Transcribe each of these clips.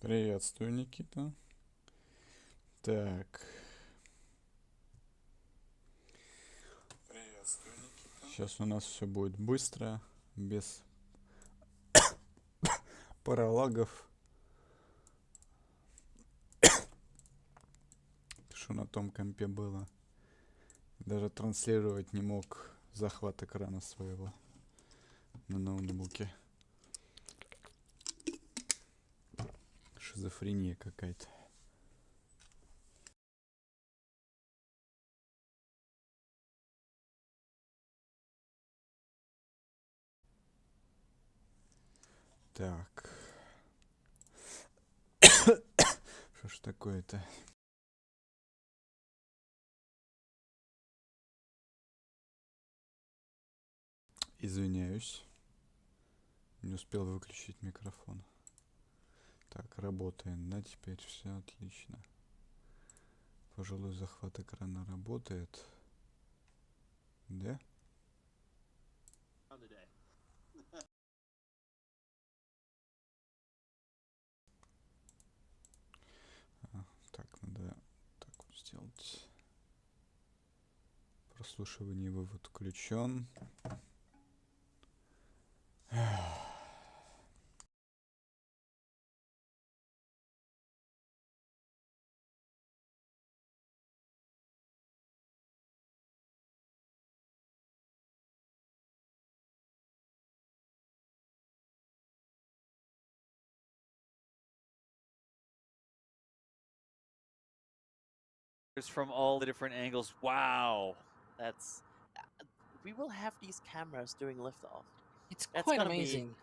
Приветствую, Никита. Так. Приветствую, Никита. Сейчас у нас все будет быстро, без паралагов. Что на том компе было. Даже транслировать не мог захват экрана своего на ноутбуке. Шизофрения какая-то. Так. Что ж такое-то? Извиняюсь. Не успел выключить микрофон. Так, работаем. Да, теперь все отлично. Пожалуй, захват экрана работает. Да? Так, надо так вот сделать. Прослушивание вывод включен. From all the different angles. Wow, that's. We will have these cameras during liftoff. It's quite amazing.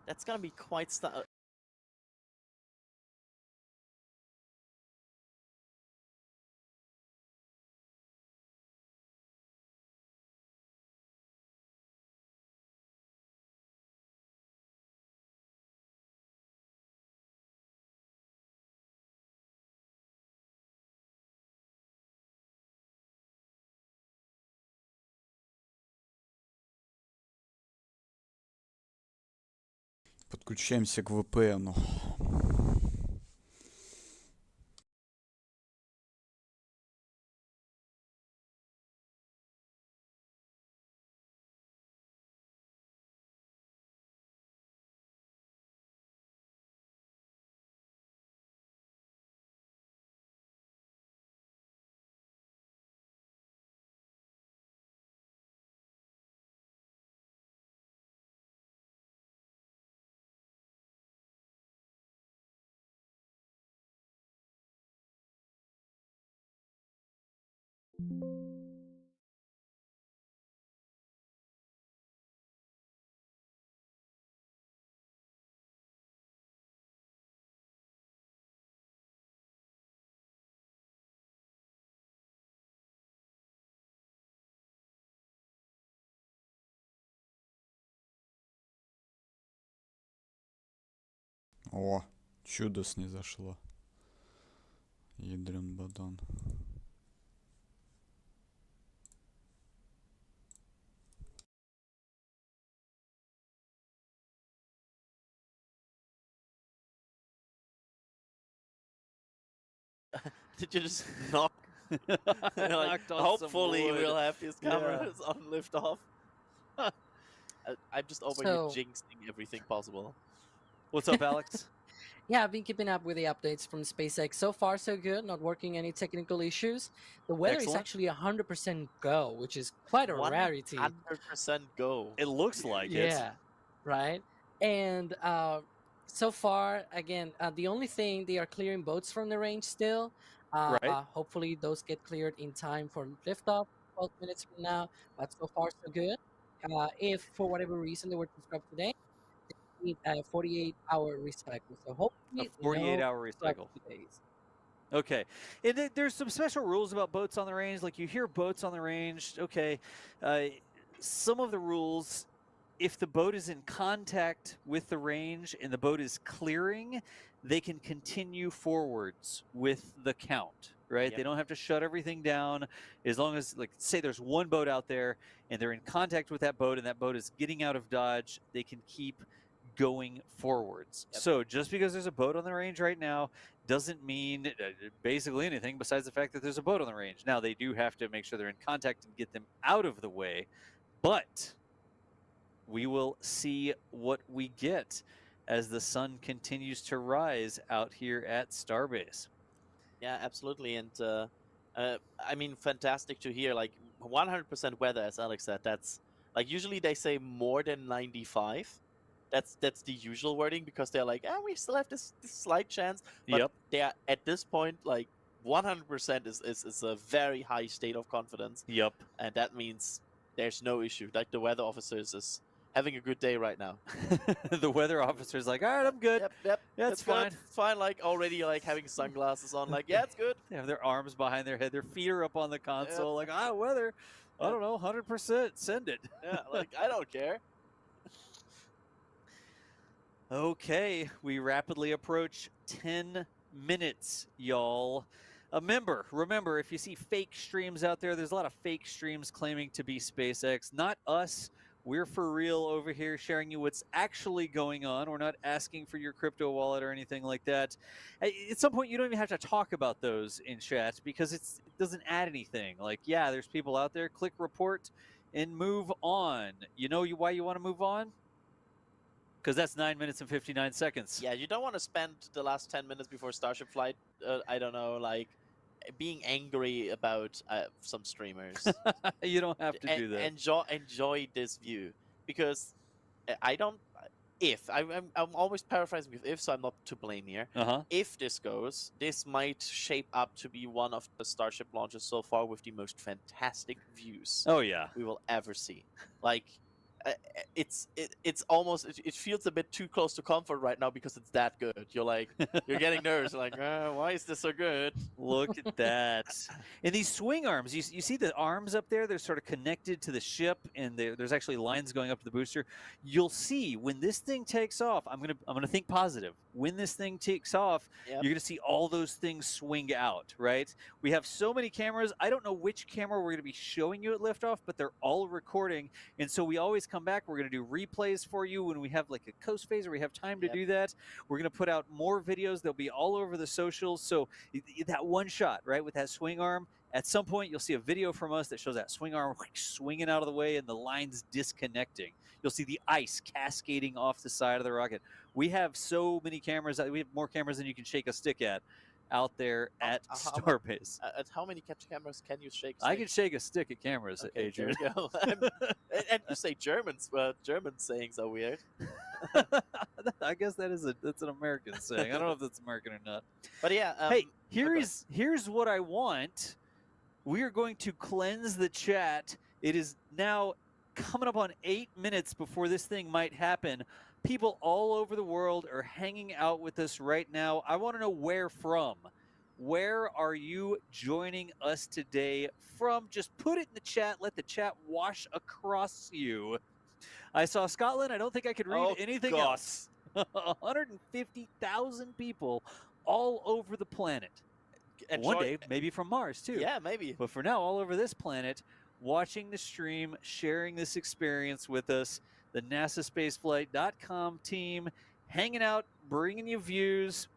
That's gonna be quite. Подключаемся к VPN. О, чудо снизошло. Ядрен бадон. Did you just knock? Like, hopefully we'll have these cameras on liftoff. I'm just over here jinxing everything possible. What's up, Alex? Yeah, I've been keeping up with the updates from SpaceX. So far, so good. Not working any technical issues. The weather is actually 100% go, which is quite a rarity. 100% go. It looks like it. Yeah, right. And so far, again, the only thing, they are clearing boats from the range still. Right. Hopefully, those get cleared in time for liftoff 12 minutes from now. But so far, so good. If for whatever reason they were to scrub today, they need a 48-hour recycle. So hopefully, a 48-hour recycle. Okay, and there's some special rules about boats on the range. Like, you hear boats on the range. Okay, some of the rules, if the boat is in contact with the range and the boat is clearing, they can continue forwards with the count, right? Yep. They don't have to shut everything down. As long as, like, say there's one boat out there and they're in contact with that boat and that boat is getting out of dodge, they can keep going forwards. Yep. So just because there's a boat on the range right now doesn't mean basically anything besides the fact that there's a boat on the range. Now, they do have to make sure they're in contact and get them out of the way, but we will see what we get as the sun continues to rise out here at Starbase. Yeah, absolutely. And I mean, fantastic to hear. Like 100% weather, as Alex said. That's like usually they say more than 95. That's the usual wording because they're like, we still have this slight chance. But Yep. they are at this point like 100% is a very high state of confidence, Yep. and that means there's no issue. Like the weather officers is having a good day right now. The weather officer's like, all right, I'm good. Yep. Yeah, It's it's fine. good. It's fine. Like already like having sunglasses on. Like it's good. They have their arms behind their head, their feet are up on the console, like, weather, I don't know, 100%, send it. Yeah, like I don't care. Okay, we rapidly approach 10 minutes, y'all. Remember, if you see fake streams out there, there's a lot of fake streams claiming to be SpaceX. Not us. We're for real over here sharing you what's actually going on. We're not asking for your crypto wallet or anything like that. At some point, you don't even have to talk about those in chat because it doesn't add anything. Like, yeah, there's people out there. Click report and move on. You know why you want to move on? Because that's 9 minutes and 59 seconds. Yeah, you don't want to spend the last 10 minutes before Starship flight, I don't know, like being angry about some streamers. You don't have to do that. Enjoy this view because I'm always paraphrasing with if, so I'm not to blame here. If this goes, this might shape up to be one of the Starship launches so far with the most fantastic views Oh yeah. we will ever see. Like it's almost it feels a bit too close to comfort right now because it's that good. You're like you're getting nervous. Like why is this so good? Look at that. And these swing arms, you see the arms up there? They're sort of connected to the ship, and there's actually lines going up to the booster. You'll see when this thing takes off. I'm gonna think positive. When this thing takes off, Yep. you're gonna see all those things swing out. Right? We have so many cameras. I don't know which camera we're gonna be showing you at liftoff, but they're all recording, and so we always come back. We're gonna do replays for you when we have like a coast phase or we have time to Yep. do that. We're gonna put out more videos. They'll be all over the socials. So that one shot, right, with that swing arm, at some point you'll see a video from us that shows that swing arm swinging out of the way and the lines disconnecting. You'll see the ice cascading off the side of the rocket. We have so many cameras. We have more cameras than you can shake a stick at out there at Starbase. At how many cameras can you shake? I can shake a stick at cameras, Okay, Adrian. there you go. And you say Germans. German sayings are weird. I guess that's an American saying. I don't know if that's American or not. But yeah. Hey, here's what I want. We are going to cleanse the chat. It is now coming up on 8 minutes before this thing might happen. People all over the world are hanging out with us right now. I want to know where from. Where are you joining us today from? Just put it in the chat. Let the chat wash across you. I saw Scotland. I don't think I could read anything else. 150,000 people all over the planet. One day, maybe from Mars, too. Yeah, maybe. But for now, all over this planet, watching the stream, sharing this experience with us. The NASASpaceflight.com team hanging out, bringing you views.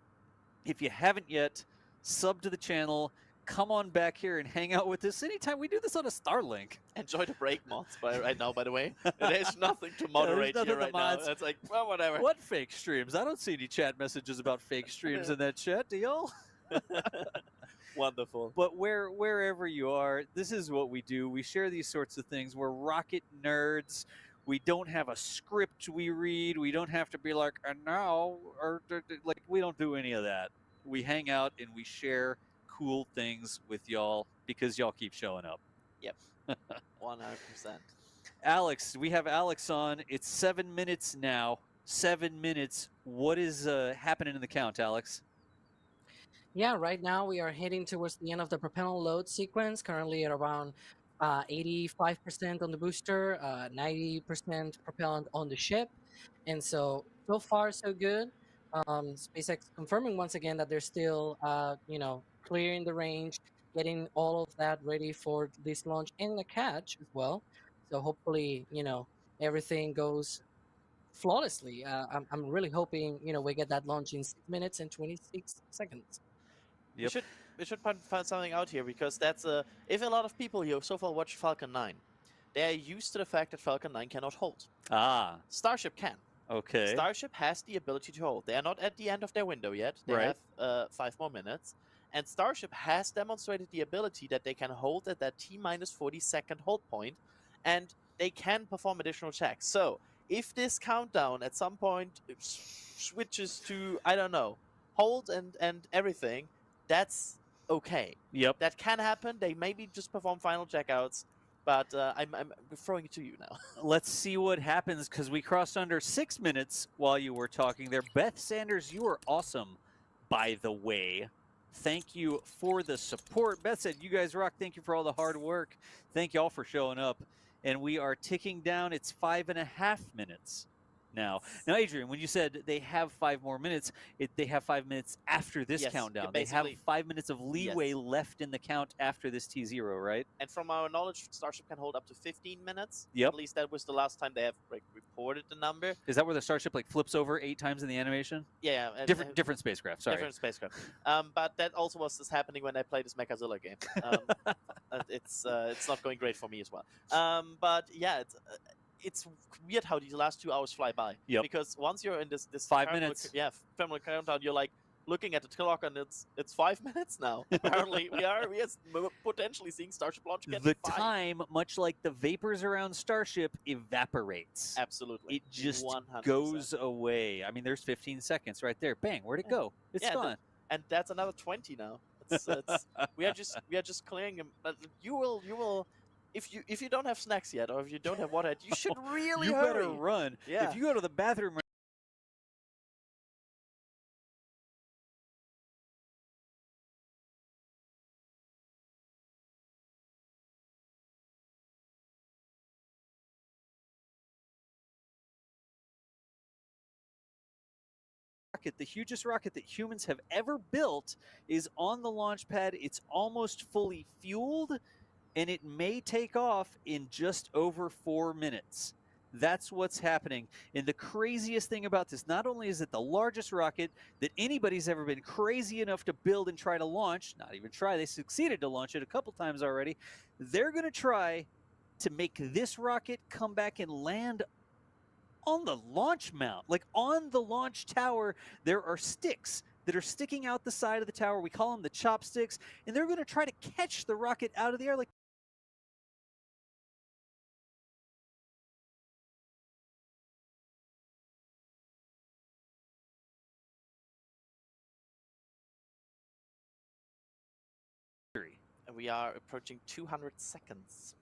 If you haven't yet, sub to the channel. Come on back here and hang out with us anytime. We do this on a Starlink. Enjoy the break mods right now, by the way. There's nothing to moderate here right now. It's like, well, whatever. What fake streams? I don't see any chat messages about fake streams in that chat. Do y'all? Wonderful. But wherever you are, this is what we do. We share these sorts of things. We're rocket nerds. We don't have a script we read. We don't have to be like, and now, or like, we don't do any of that. We hang out and we share cool things with y'all because y'all keep showing up. Yep. 100%. Alex, we have Alex on. It's 7 minutes now. 7 minutes. What is happening in the count, Alex? Yeah, right now we are heading towards the end of the propellant load sequence, currently at around 85% on the booster, 90% propellant on the ship. And so far, so good. SpaceX confirming once again that they're still, clearing the range, getting all of that ready for this launch and the catch as well. So hopefully, everything goes flawlessly. I'm really hoping we get that launch in 6 minutes and 26 seconds. Yep. We should find something out here, because that's if a lot of people here so far watch Falcon 9, they are used to the fact that Falcon 9 cannot hold. Ah, Starship can. okay. Starship has the ability to hold. They are not at the end of their window yet. They Right. have 5 more minutes. And Starship has demonstrated the ability that they can hold at that T-minus 40-second hold point, and they can perform additional checks. So, if this countdown at some point switches to, I don't know, hold and everything, that's okay. Yep. That can happen. They maybe just perform final checkouts, but I'm throwing it to you now. Let's see what happens, because we crossed under 6 minutes while you were talking there. Beth Sanders, you are awesome, by the way. Thank you for the support. Beth said, you guys rock. Thank you for all the hard work. Thank you all for showing up. And we are ticking down. It's 5.5 minutes now. Now, Adrian, when you said they have 5 more minutes, they have 5 minutes after this Yes, countdown. yeah, They have basically- 5 minutes of leeway left in the count after this T0, right? And from our knowledge, Starship can hold up to 15 minutes. Yep. At least that was the last time they have reported the number. Is that where the Starship flips over 8 times in the animation? Yeah. And, Different spacecraft, sorry. Different spacecraft. But that also was just happening when I played this Mechazilla game. It's not going great for me as well. But yeah, it's weird how these last 2 hours fly by. Yep. Because once you're in this 5 terminal- minutes. Yeah, terminal countdown, you're like looking at the clock and it's 5 minutes now. Apparently, we are potentially seeing Starship launch again. The 5. time, much like the vapors around Starship, evaporates. Absolutely. It just 100%. goes away. I mean, there's 15 seconds right there. Bang, where'd it go? It's Yeah, gone. And that's another 20 now. We are just clearing them. But you will. If you don't have snacks yet, or if you don't have water yet, you should really You hurry. better run. Yeah. If you go to the bathroom rocket, the hugest rocket that humans have ever built, is on the launch pad. It's almost fully fueled, and it may take off in just over 4 minutes. That's what's happening. And the craziest thing about this, not only is it the largest rocket that anybody's ever been crazy enough to build and try to launch, not even try, they succeeded to launch it a couple times already, they're going to try to make this rocket come back and land on the launch mount. Like on the launch tower, there are sticks that are sticking out the side of the tower. We call them the chopsticks, and they're going to try to catch the rocket out of the air like And we are approaching 200 seconds.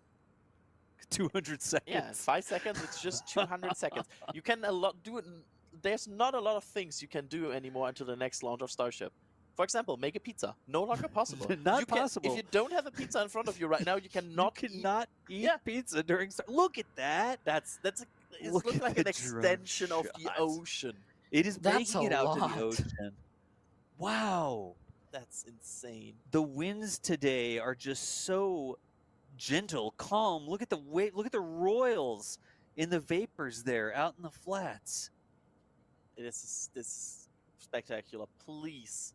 200 seconds. Yeah, 5 seconds. It's just 200 seconds. You can do it. There's not a lot of things you can do anymore until the next launch of Starship. For example, make a pizza. No longer possible. Not possible. If you don't have a pizza in front of you right now, you cannot. Eat pizza during. Look at that. It Look looks at like the an extension of the shots. ocean. It is That's making it a out to lot. the ocean. Wow. That's insane. The winds today are just so gentle, calm. Look at the weight. Look at the royals in the vapors there out in the flats. This is spectacular. Please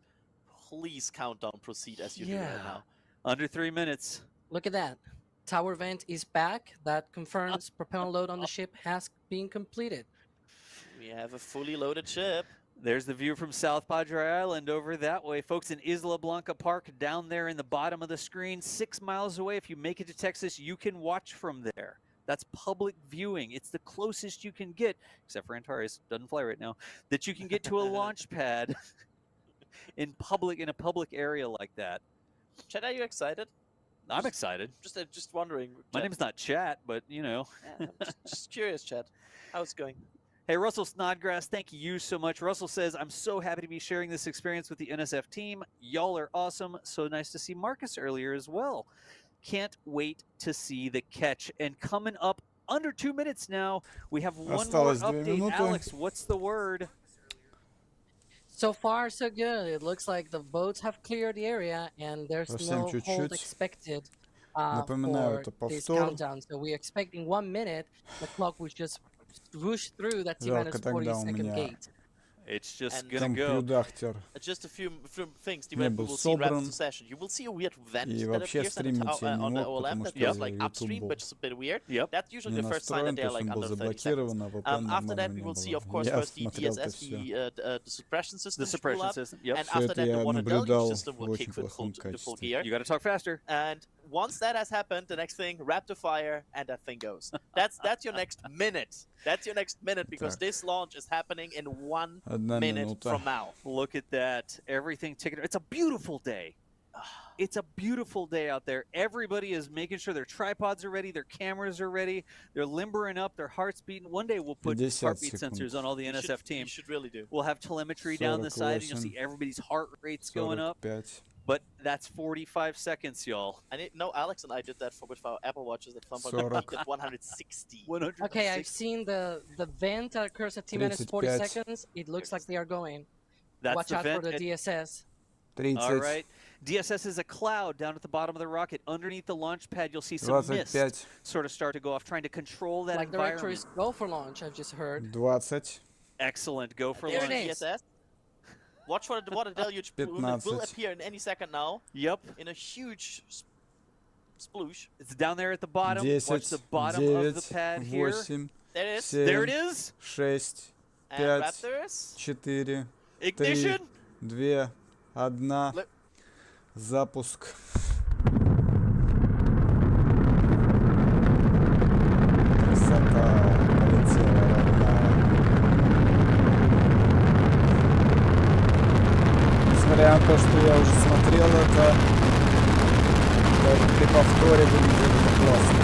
countdown proceed as you do right now. Under 3 minutes. Look at that. Tower vent is back. That confirms propellant load on the ship has been completed. We have a fully loaded ship. There's the view from South Padre Island over that way. Folks, in Isla Blanca Park down there in the bottom of the screen, 6 miles away. If you make it to Texas, you can watch from there. That's public viewing. It's the closest you can get, except for Antares, doesn't fly right now, that you can get to a launch pad in a public area like that. Chad, are you excited? I'm excited. Just wondering. My Chad. name's not Chat, but you know. Yeah, I'm just curious, Chad. How's it going? Hey, Russell Snodgrass, thank you so much. Russell says, I'm so happy to be sharing this experience with the NSF team. Y'all are awesome. So nice to see Marcus earlier as well. Can't wait to see the catch. And coming up under 2 minutes now, we have one more Осталось 2 update. минуты. Alex, what's the word? So far, so good. It looks like the boats have cleared the area, and there's Совсем no hold чуть-чуть. expected Напоминаю, for это this повтор. countdown. So we're expecting 1 minute. The clock will just whoosh through that Жалко, T-minus 40 тогда у second меня gate. It's just And gonna go. компьютер Just a few things the Не web был will see in rapid собран. succession. You will see a weird vent И that вообще appears стримить я не on the мог, OLM потому that что feels like YouTube upstream, был which is a bit weird. Yep. That's usually не the first sign that настроен, то they're есть like он был under 30 seconds. заблокирован, а VPN After that, нормально we не will see, было. of course, Я first the смотрел это DSS, все. the suppression The system, should pull suppression up, system. Yep. and Все after это that, the я water deluge наблюдал system в will очень kick with плохом full качестве. gear. You got to talk faster. And once that has happened, the next thing, rapid fire, and that thing goes. That's your next minute. That's your next minute because Так. this launch is happening in 1 Одна minute минута. from now. Look at that. Everything ticking. It's a beautiful day. It's a beautiful day out there. Everybody is making sure their tripods are ready, their cameras are ready, they're limbering up, their heart's beating. One day we'll put 50 heartbeat секунд. sensors on all the You NSF should, team. you should really do. We'll have telemetry down the side, and you'll 48, see everybody's heart rates going up. 45. But that's 45 seconds, y'all. No, Alex and I did that with our Apple Watches at some point. 40. We did 160. 160. Okay, I've seen the vent that occurs at T-minus 40 35. seconds. It looks like they are going. That's Watch the out vent. for the DSS. 30. All right. DSS is a cloud down at the bottom of the rocket. Underneath the launch pad, you'll see some mist 25. sort of start to go off, trying to control that Like the environment. directories go for launch, I've just heard. 20. Excellent. Go for There launch. it is. DSS. Watch for the water deluge plume. It will 15. appear in any second now Yep. in a huge sploosh. It's down there at the bottom. 10, Watch the bottom 9, of the pad here. 8, There it is. 7, There it is. 6, And 5, Raptors. 4, Ignition. 2, 1. Look. Запуск. Красота полетела родная. Несмотря на то, что я уже смотрел это, при повторе выглядит это классно.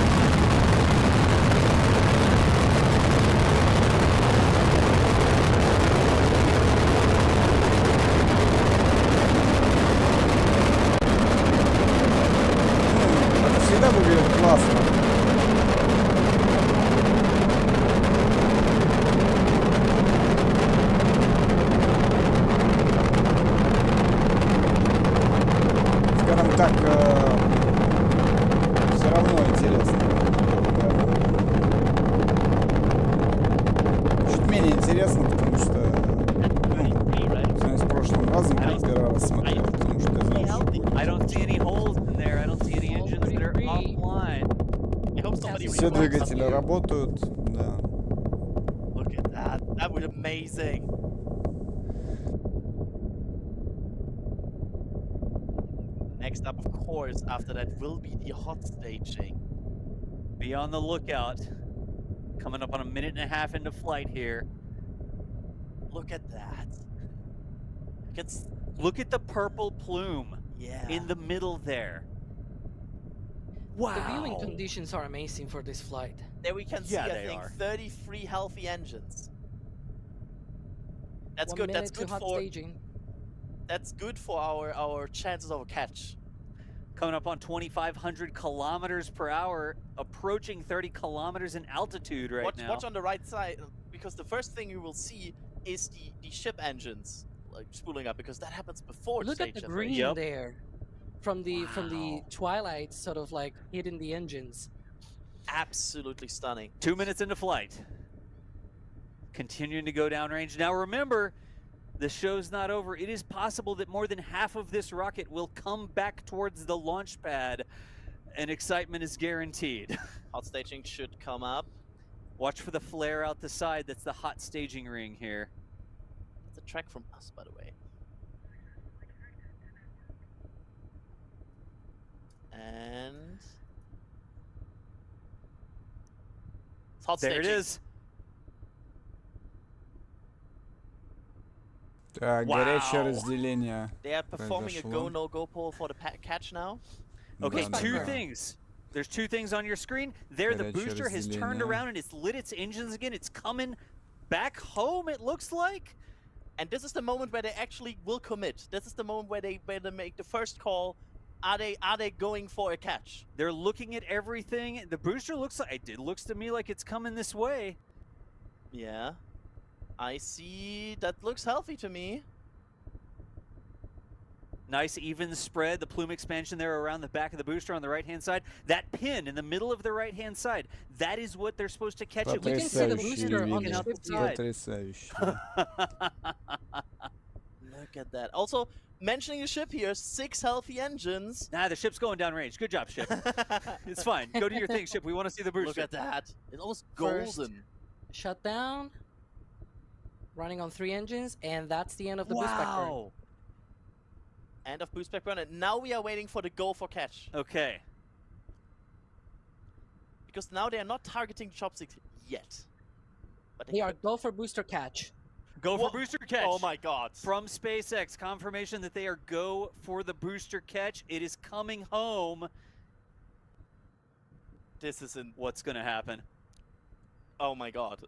Это всегда выглядит классно. Скажем так, все равно интересно. Да. Чуть менее интересно, потому что с прошлым разом, как первый раз смотрел, потому что я знал, что будет. I don't see any holes in there. I don't see any engines that are 43. offline. I hope somebody Все records двигатели something. работают, да. Look at that. That was amazing. Next up, of course, after that will be the hot staging. Be on the lookout. Coming up on a minute and a half into flight here. Look at that. It's, Look at the purple plume yeah. in the middle there. Wow. The viewing conditions are amazing for this flight. There we can see, Yeah, I they think, are. 33 healthy engines. That's 1 good. minute That's to good hot for staging. that's good for our chances of a catch. Coming up on 2,500 kilometers per hour, approaching 30 kilometers in altitude right now. Watch on the right side, because the first thing you will see is the ship engines like spooling up, because that happens before Look the at the stage green Yep. there. From the Wow. twilight, sort of like hitting the engines. Absolutely stunning. 2 minutes into flight. Continuing to go downrange. Now remember, the show's not over. It is possible that more than half of this rocket will come back towards the launch pad, and excitement is guaranteed. Hot staging should come up. Watch for the flare out the side. That's the hot staging ring here. It's a track from us, by the way. And it's hot There staging. it is. Так, Wow. горячее разделение. They are performing a Произошло. go-no-go poll for the catch now. Okay, Да, two да. things. There's two things on your screen. There, the Горячее booster has turned разделение. around and it's lit its engines again. It's coming back home, it looks like. And this is the moment where they actually will commit. This is the moment where they make the first call. Are they going for a catch? They're looking at everything. The booster looks like it looks to me like it's coming this way. Yeah. I see. That looks healthy to me. Nice even spread. The plume expansion there around the back of the booster on the right-hand side. That pin in the middle of the right-hand side, that is what they're supposed to catch it with. can see the Потрясающие booster on виды. the ship side. Потрясающие. Look at that. Also, mentioning the ship here, 6 healthy engines. Nah, the ship's going downrange. Good job, ship. It's fine. Go do your thing, ship. We want to see the booster. Look at that. It's almost First. golden. Shut down. Running on 3 engines, and that's the end of the boost back burn. Wow. End of boost back burn. And now we are waiting for the go for catch. Okay. Because now they are not targeting chopsticks yet. But They are go for booster catch. Go for Wha- booster catch. Oh my god. From SpaceX, confirmation that they are go for the booster catch. It is coming home. This isn't. What's going to happen? Oh my god.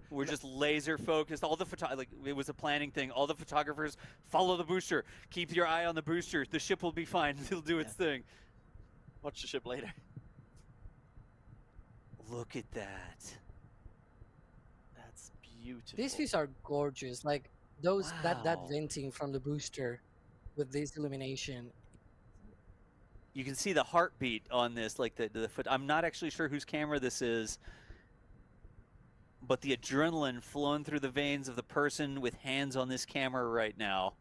We're just laser focused. All the like it was a planning thing. All the photographers follow the booster. Keep your eye on the booster. The ship will be fine. It'll do its thing. Watch the ship later. Look at that. That's beautiful. These views are gorgeous. Like those that Wow. venting from the booster with this illumination. You can see the heartbeat on this. Like the foot. I'm not actually sure whose camera this is. But the adrenaline flowing through the veins of the person with hands on this camera right now.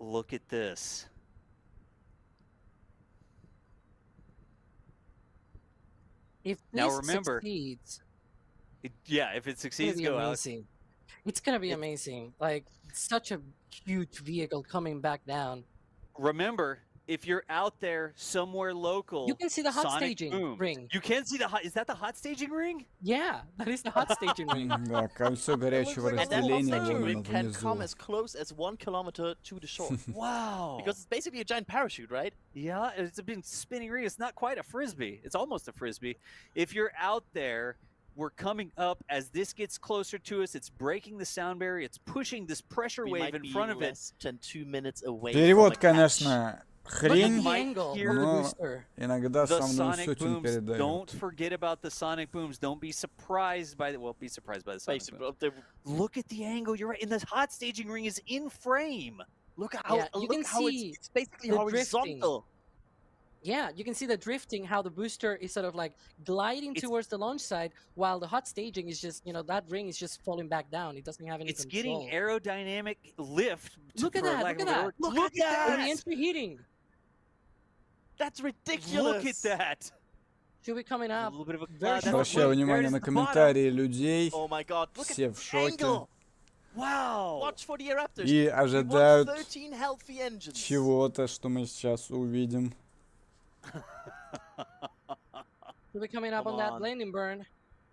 Look at this. If this Now remember- succeeds, Yeah, if it it's succeeds, gonna be go Alex. amazing. It's gonna be amazing. Like such a huge vehicle coming back down. Remember, if you're out there somewhere local, You can see the hot sonic staging booms. ring. You can see the hot. Is that the hot staging ring? Yeah, that is the hot staging ring. Да, кольцо горячего And that разделения staging вон ring оно can come внизу. as close as 1 kilometer to the shore. Wow. Because it's basically a giant parachute, right? Yeah, it's been spinning ring. It's not quite a frisbee. It's almost a frisbee. If you're out there, we're coming up as this gets closer to us. It's breaking the sound barrier. It's pushing this pressure We wave might in be front of it. less than 2 minutes away Перевод, from a catch. конечно, Look at хрень, the might angle hear of the но booster. иногда The основную sonic суть он booms. Don't передает. forget about the sonic booms. Don't be surprised by the. Well, be surprised by the sonic Basically, booms. they- Look at the angle. You're right. And the hot staging ring is in frame. look at how, Yeah, you look can how see it's basically the drifting. horizontal. Yeah, you can see the drifting, how the booster is sort of like gliding It's- towards the launch side, while the hot staging is just, that ring is just falling back down. It doesn't have any It's control. getting aerodynamic lift. Look at for that, lack look of a at word. that. Look at And that. the entry heating That's ridiculous. Look at that. should be coming A up. little bit of a very that's short. Обращаю look, there it внимание is на at the bottom. комментарии людей, Oh my god, look все at в the шоке angle. Wow. Watch for the Raptors. и We want ожидают 13 healthy engines. чего-то, что мы сейчас увидим. Should be coming up Come on that on. landing burn. Come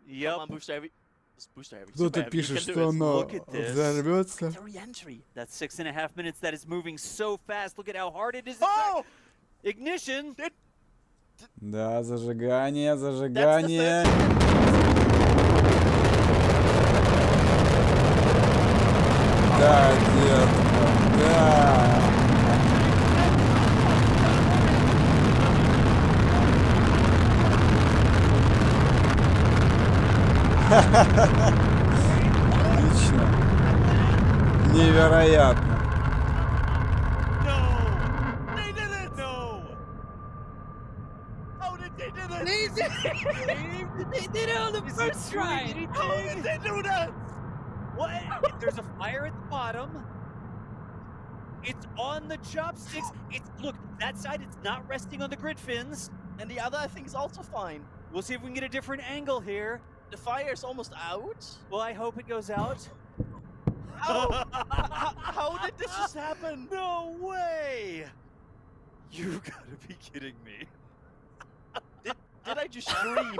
Yep. on, booster heavy. Just booster heavy. Кто-то super heavy. You пишет, can do что it. оно Look at this. взорвется. The re-entry. That's 6.5 minutes. That is moving so fast. Look at how hard it is. Oh! Ignition. Да, зажигание, зажигание. Да, детка, да. Отлично. Невероятно. No. They did it. No. How did they do this? They did it on the Is first it doing try. anything? How did they do that? What? There's a fire at the bottom. It's on the chopsticks. It's look that side. It's not resting on the grid fins. And the other, I think, is also fine. We'll see if we can get a different angle here. The fire is almost out. Well, I hope it goes out. How did this just happen? No way! You gotta be kidding me. Did I just scream?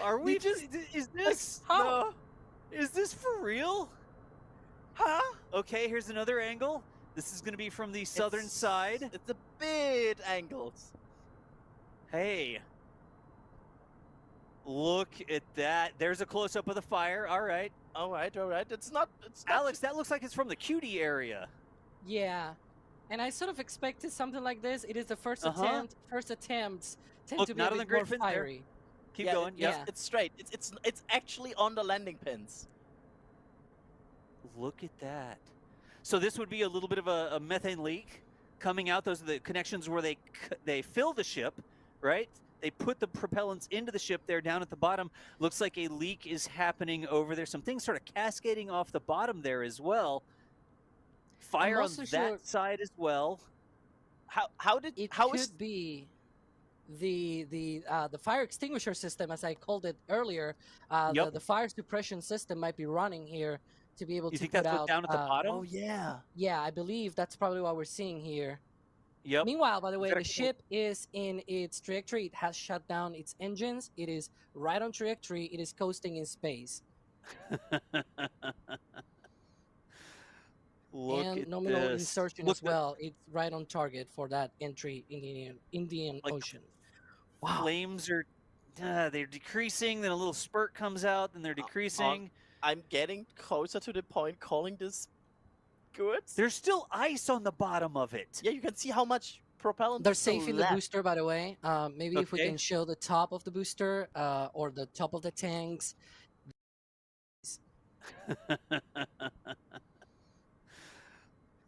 Are we just? Is this? How? Is this for real? Huh? Okay, here's another angle. This is gonna be from the southern side. It's a bit angled. Hey. Look at that. There's a close-up of the fire. All right. All right, all right. It's not. Alex, that looks like it's from the cutie area. Yeah. And I sort of expected something like this. It is the first Uh-huh. attempt. First attempts tend Look, to be not a on the bit more grid fins there. fiery. Keep Yeah, going. yeah. It's straight. It's actually on the landing pins. Look at that. So this would be a little bit of a methane leak coming out. Those are the connections where they fill the ship, right? They put the propellants into the ship there down at the bottom. Looks like a leak is happening over there. Some things sort of cascading off the bottom there as well. Fire on that side as well. How did It how could is be the fire extinguisher system, as I called it earlier. Yep. The fire suppression system might be running here to be able You to think put that's what's out. down at the bottom? Oh yeah. Yeah, I believe that's probably what we're seeing here. Yep. Meanwhile, by the way, the Exactly. ship is in its trajectory. It has shut down its engines. It is right on trajectory. It is coasting in space. Look And at nominal this. insertion Look as well. It's right on target for that entry in the Indian Like, Ocean. Wow. Flames are they're decreasing, then a little spurt comes out, then they're decreasing. I'm getting closer to the point calling this good. There's still ice on the bottom of it. Yeah, you can see how much propellant They're is still safe in the left. booster, by the way. Maybe if we Okay. can show the top of the booster or the top of the tanks.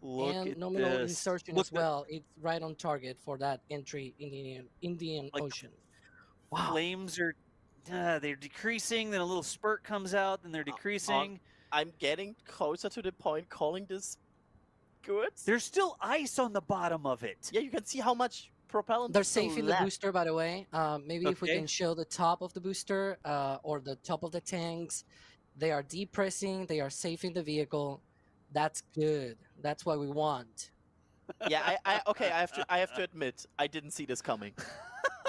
Look And at nominal this. insertion Look as well. It's right on target for that entry in Indian Like, Ocean. Wow. Flames are they're decreasing, then a little spurt comes out, then they're decreasing. I'm getting closer to the point calling this good. There's still ice on the bottom of it. Yeah, you can see how much propellant They're is still safe in the left. booster, by the way. Maybe if we Okay. can show the top of the booster or the top of the tanks. They are depressing. They are safe in the vehicle. That's good. That's what we want. Yeah, okay. I have to admit, I didn't see this coming.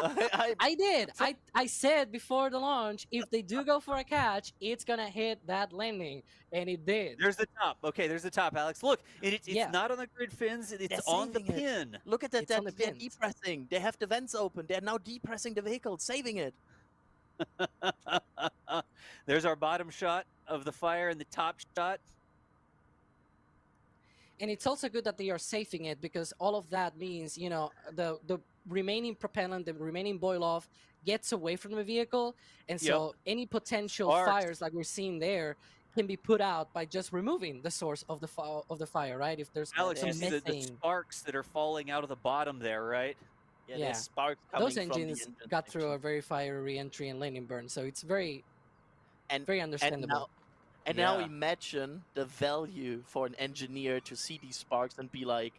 I did. I said before the launch, if they do go for a catch, it's gonna hit that landing, and it did. There's the top. Okay, there's the top, Alex. Look, it's Yeah. not on the grid fins. It's They're on the saving it. pin. Look at that. It's on the They're pins. depressing. They have the vents open. They're now depressing the vehicle, saving it. There's our bottom shot of the fire and the top shot. And it's also good that they are safing it, because all of that means, you know, the remaining propellant, the remaining boil off gets away from the vehicle, and so any potential Sparks. fires like we're seeing there can be put out by just removing the source of the fire, right? If there's Alex, some you see the methane. sparks that are falling out of the bottom there, right? Yeah, Yeah. there's sparks coming Those from the engines engine got through a section. very fiery re-entry and landing burn, so it's very And understandable. now Yeah. imagine the value for an engineer to see these sparks and be like,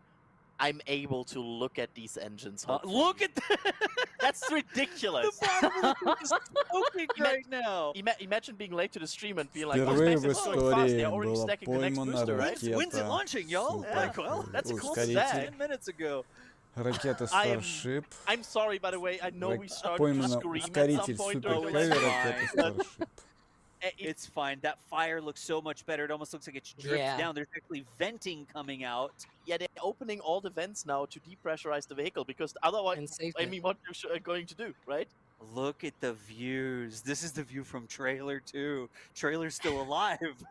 I'm able to look at these engines. hopefully." Look at that! That's ridiculous. The bottom of the thing is smoking right now. Imagine being late to the stream and being like, oh, Впервые space в is going fast. истории They're already была stacking the next поймана booster, right? When's it ракета launching, y'all? Like, well, that's a cool ускоритель. stat. 10 minutes ago. Ракета I am- Starship. I'm sorry, by the way. I know we started to Поймана scream at some ускоритель point during the SuperHeavy stream. ракета Starship. It's fine. That fire looks so much better. It almost looks like it's dripped Yeah. down. There's actually venting coming out. Yeah, they're opening all the vents now to depressurize the vehicle because otherwise, And save I it. mean, what you're going to do, right? Look at the views. This is the view from trailer 2. Trailer's still alive.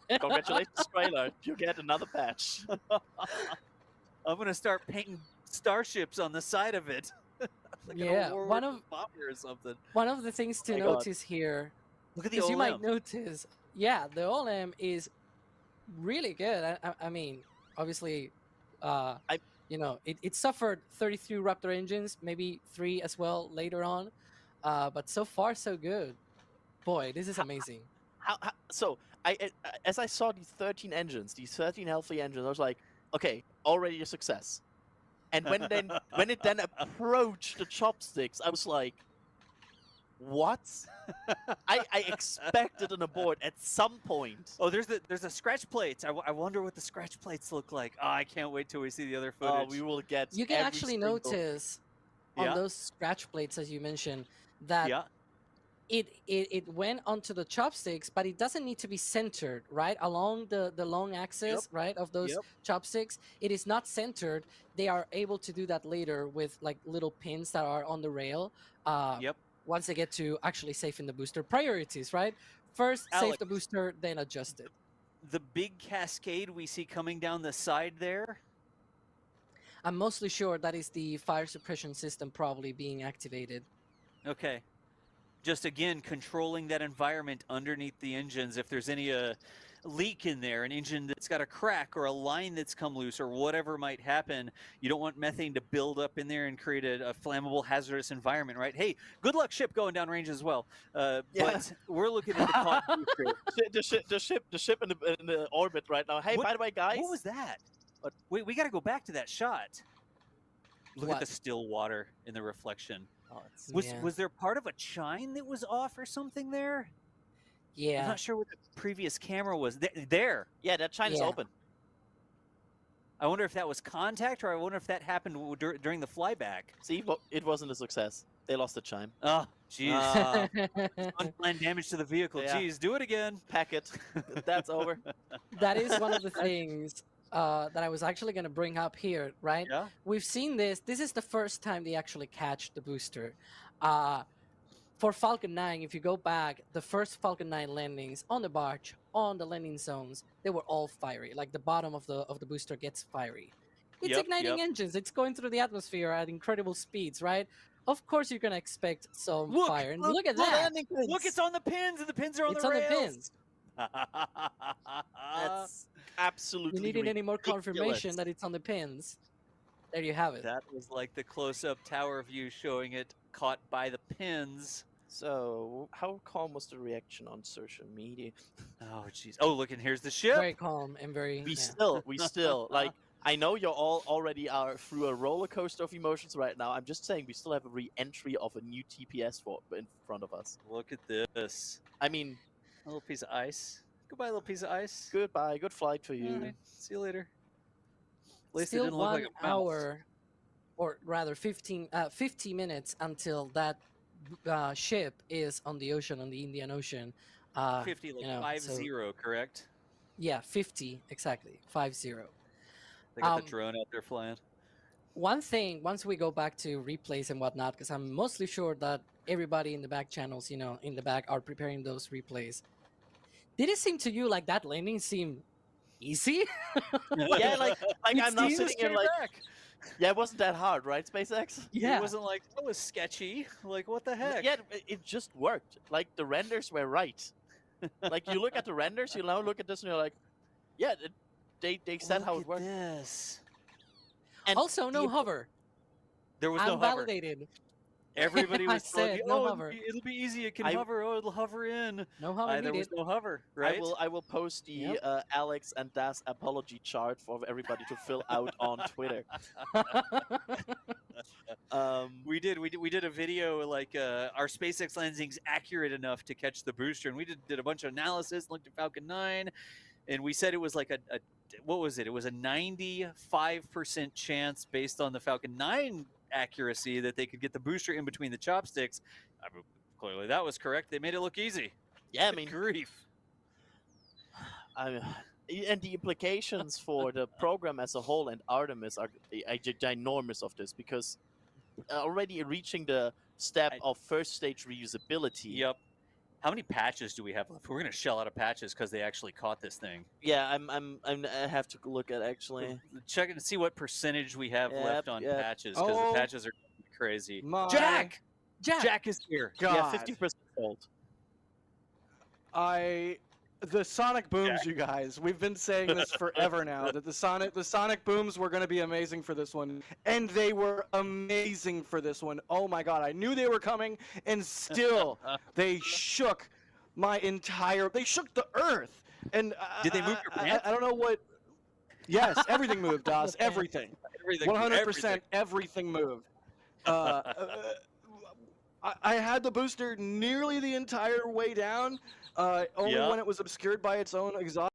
Congratulations, trailer. You get another patch. I'm going to start painting starships on the side of it. Like an Yeah, World one War of- bomber or something. One of the things to my God. notice here, Look at the because you might OLM. notice, yeah, the OLM is really good. I mean, obviously, you know, it suffered 33 Raptor engines, maybe 3 as well later on, but so far so good. Boy, this is amazing. So as I saw these 13 engines, these 13 healthy engines, I was like, okay, already a success. And when it then approached the chopsticks, I was like, what? I expected an abort at some point. Oh, there's the scratch plates. I wonder what the scratch plates look like. Oh, I can't wait till we see the other Oh, footage. we will get. You can every actually single- notice on Yeah. those scratch plates, as you mentioned, that Yeah. it went onto the chopsticks, but it doesn't need to be centered, right? Along the long axis, right, of those Yep. chopsticks. It is not centered. They are able to do that later with like little pins that are on the rail. Yep. Once they get to actually safing the booster. Priorities, right? First, save Alex. the booster, then adjust it. The big cascade we see coming down the side there. I'm mostly sure that is the fire suppression system probably being activated. Okay. Just again controlling that environment underneath the engines. If there's any leak in there, an engine that's got a crack or a line that's come loose or whatever might happen. You don't want methane to build up in there and create a flammable, hazardous environment, right? Hey, good luck ship going down range as well. But we're looking at the caught booster. the ship in the orbit right now. Hey, by the way, guys. What was that? Wait, we got to go back to that shot. Look at the still water in the reflection. Oh, Was there part of a chine that was off or something there? Yeah. I'm not sure what the previous camera was. There. Yeah, that chine is open. I wonder if that was contact, or I wonder if that happened during the flyback. See, it wasn't a success. They lost the chime. Oh, jeez. Unplanned damage to the vehicle. Yeah. Jeez, do it again. Pack it. That's over. That is one of the things that I was actually going to bring up here, right? Yeah. We've seen this. This is the first time they actually catch the booster. For Falcon 9, if you go back, the first Falcon 9 landings on the barge, on the landing zones, they were all fiery. Like the bottom of the booster gets fiery. It's igniting engines. It's going through the atmosphere at incredible speeds, right? Of course, you're gonna expect some fire. And look at that! Look, it's on the pins, and the pins are on It's the on rails. the pins. That's absolutely. You needed any more ridiculous. confirmation that it's on the pins? There you have it. That was like the close-up tower view showing it caught by the pins. So, how calm was the reaction on social media? Oh, jeez. Oh, look, and here's the ship. Very calm and very. We still like. I know you're all already are through a roller coaster of emotions right now. I'm just saying we still have a re-entry of a new TPS in front of us. Look at this. I mean, A little piece of ice. Goodbye, little piece of ice. goodbye, good flight for you. All right, see you later. At least it Still didn't look 1 like a mouse. hour, or rather 50 minutes until that ship is on the ocean, on the Indian Ocean. 50, like you know, 5-0, correct? Yeah, 50 exactly, 50. They got the drone out there flying. One thing, once we go back to replays and whatnot, because I'm mostly sure that everybody in the back channels, you know, in the back are preparing those replays. Did it seem to you like that landing seemed easy? Yeah, like I'm not sitting here like. Back. Yeah, it wasn't that hard, right, SpaceX? Yeah. It wasn't like, that was sketchy. Like, what the heck? Yeah, it just worked. Like the renders were right. Like you look at the renders, you now look at this and you're like, yeah, they said how it worked. This. And Also, no hover. There was no hover. Unvalidated. Everybody I was telling said you, no oh, hover. it'll be easy. It can hover. Oh, it'll hover in. No hover There was needed. no hover, right? I will post the Alex and Das apology chart for everybody to fill out on Twitter. We did a video like our SpaceX landing's accurate enough to catch the booster, and we did a bunch of analysis, looked at Falcon 9, and we said it was like a what was it? It was a 95% chance based on the Falcon 9 accuracy that they could get the booster in between the chopsticks. I mean, clearly that was correct. They made it look easy. Yeah, I Good mean, grief. and the implications for the program as a whole and Artemis are ginormous of this, because already reaching the step of first stage reusability. Yep. How many patches do we have left? We're gonna shell out of patches because they actually caught this thing. Yeah, I have to look at actually. Check and see what percentage we have left on patches, because Oh. the patches are crazy. My Jack is here. God. Yeah, 50% fault. The sonic booms, Jack. you guys. We've been saying this forever now, that the sonic booms were going to be amazing for this one, and they were amazing for this one. Oh my God, I knew they were coming, and still they shook they shook the earth. And Did they move your pants? I don't know what. Yes, everything moved, Das. Everything. 100% everything moved. I had the booster nearly the entire way down, only when it was obscured by its own exhaust.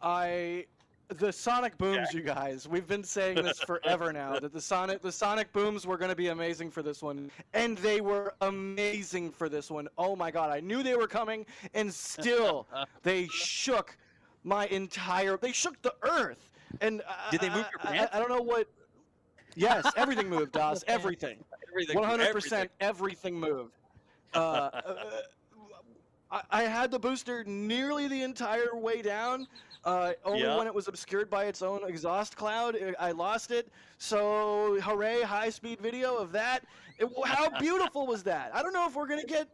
The sonic booms, you guys. We've been saying this forever now, that the sonic booms were going to be amazing for this one, and they were amazing for this one. Oh my God, I knew they were coming, and still they shook they shook the earth. And Did they move your pants? I don't know what. Yes, everything moved, Das. Everything. 100% everything moved. I had the booster nearly the entire way down, only when it was obscured by its own exhaust cloud. I lost it. So, hooray, high-speed video of that. How beautiful was that? I don't know if we're going to get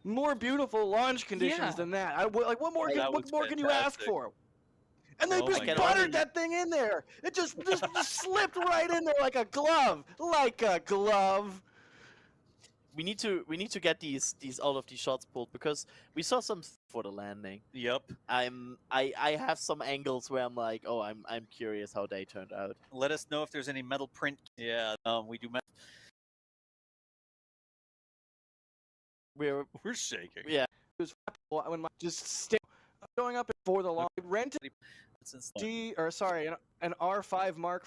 more beautiful launch conditions Yeah. than that. Like, what more? That What was more can you ask fantastic. for? And they Oh just my God. buttered that thing in there. It just slipped right in there like a glove, like a glove. We need to get all of these shots pulled because we saw some for the landing. Yep. I have some angles where I'm like, oh, I'm curious how they turned out. Let us know if there's any metal print. Yeah, we do. We're shaking. yeah. When just going up for the launch. I rented an R5 Mark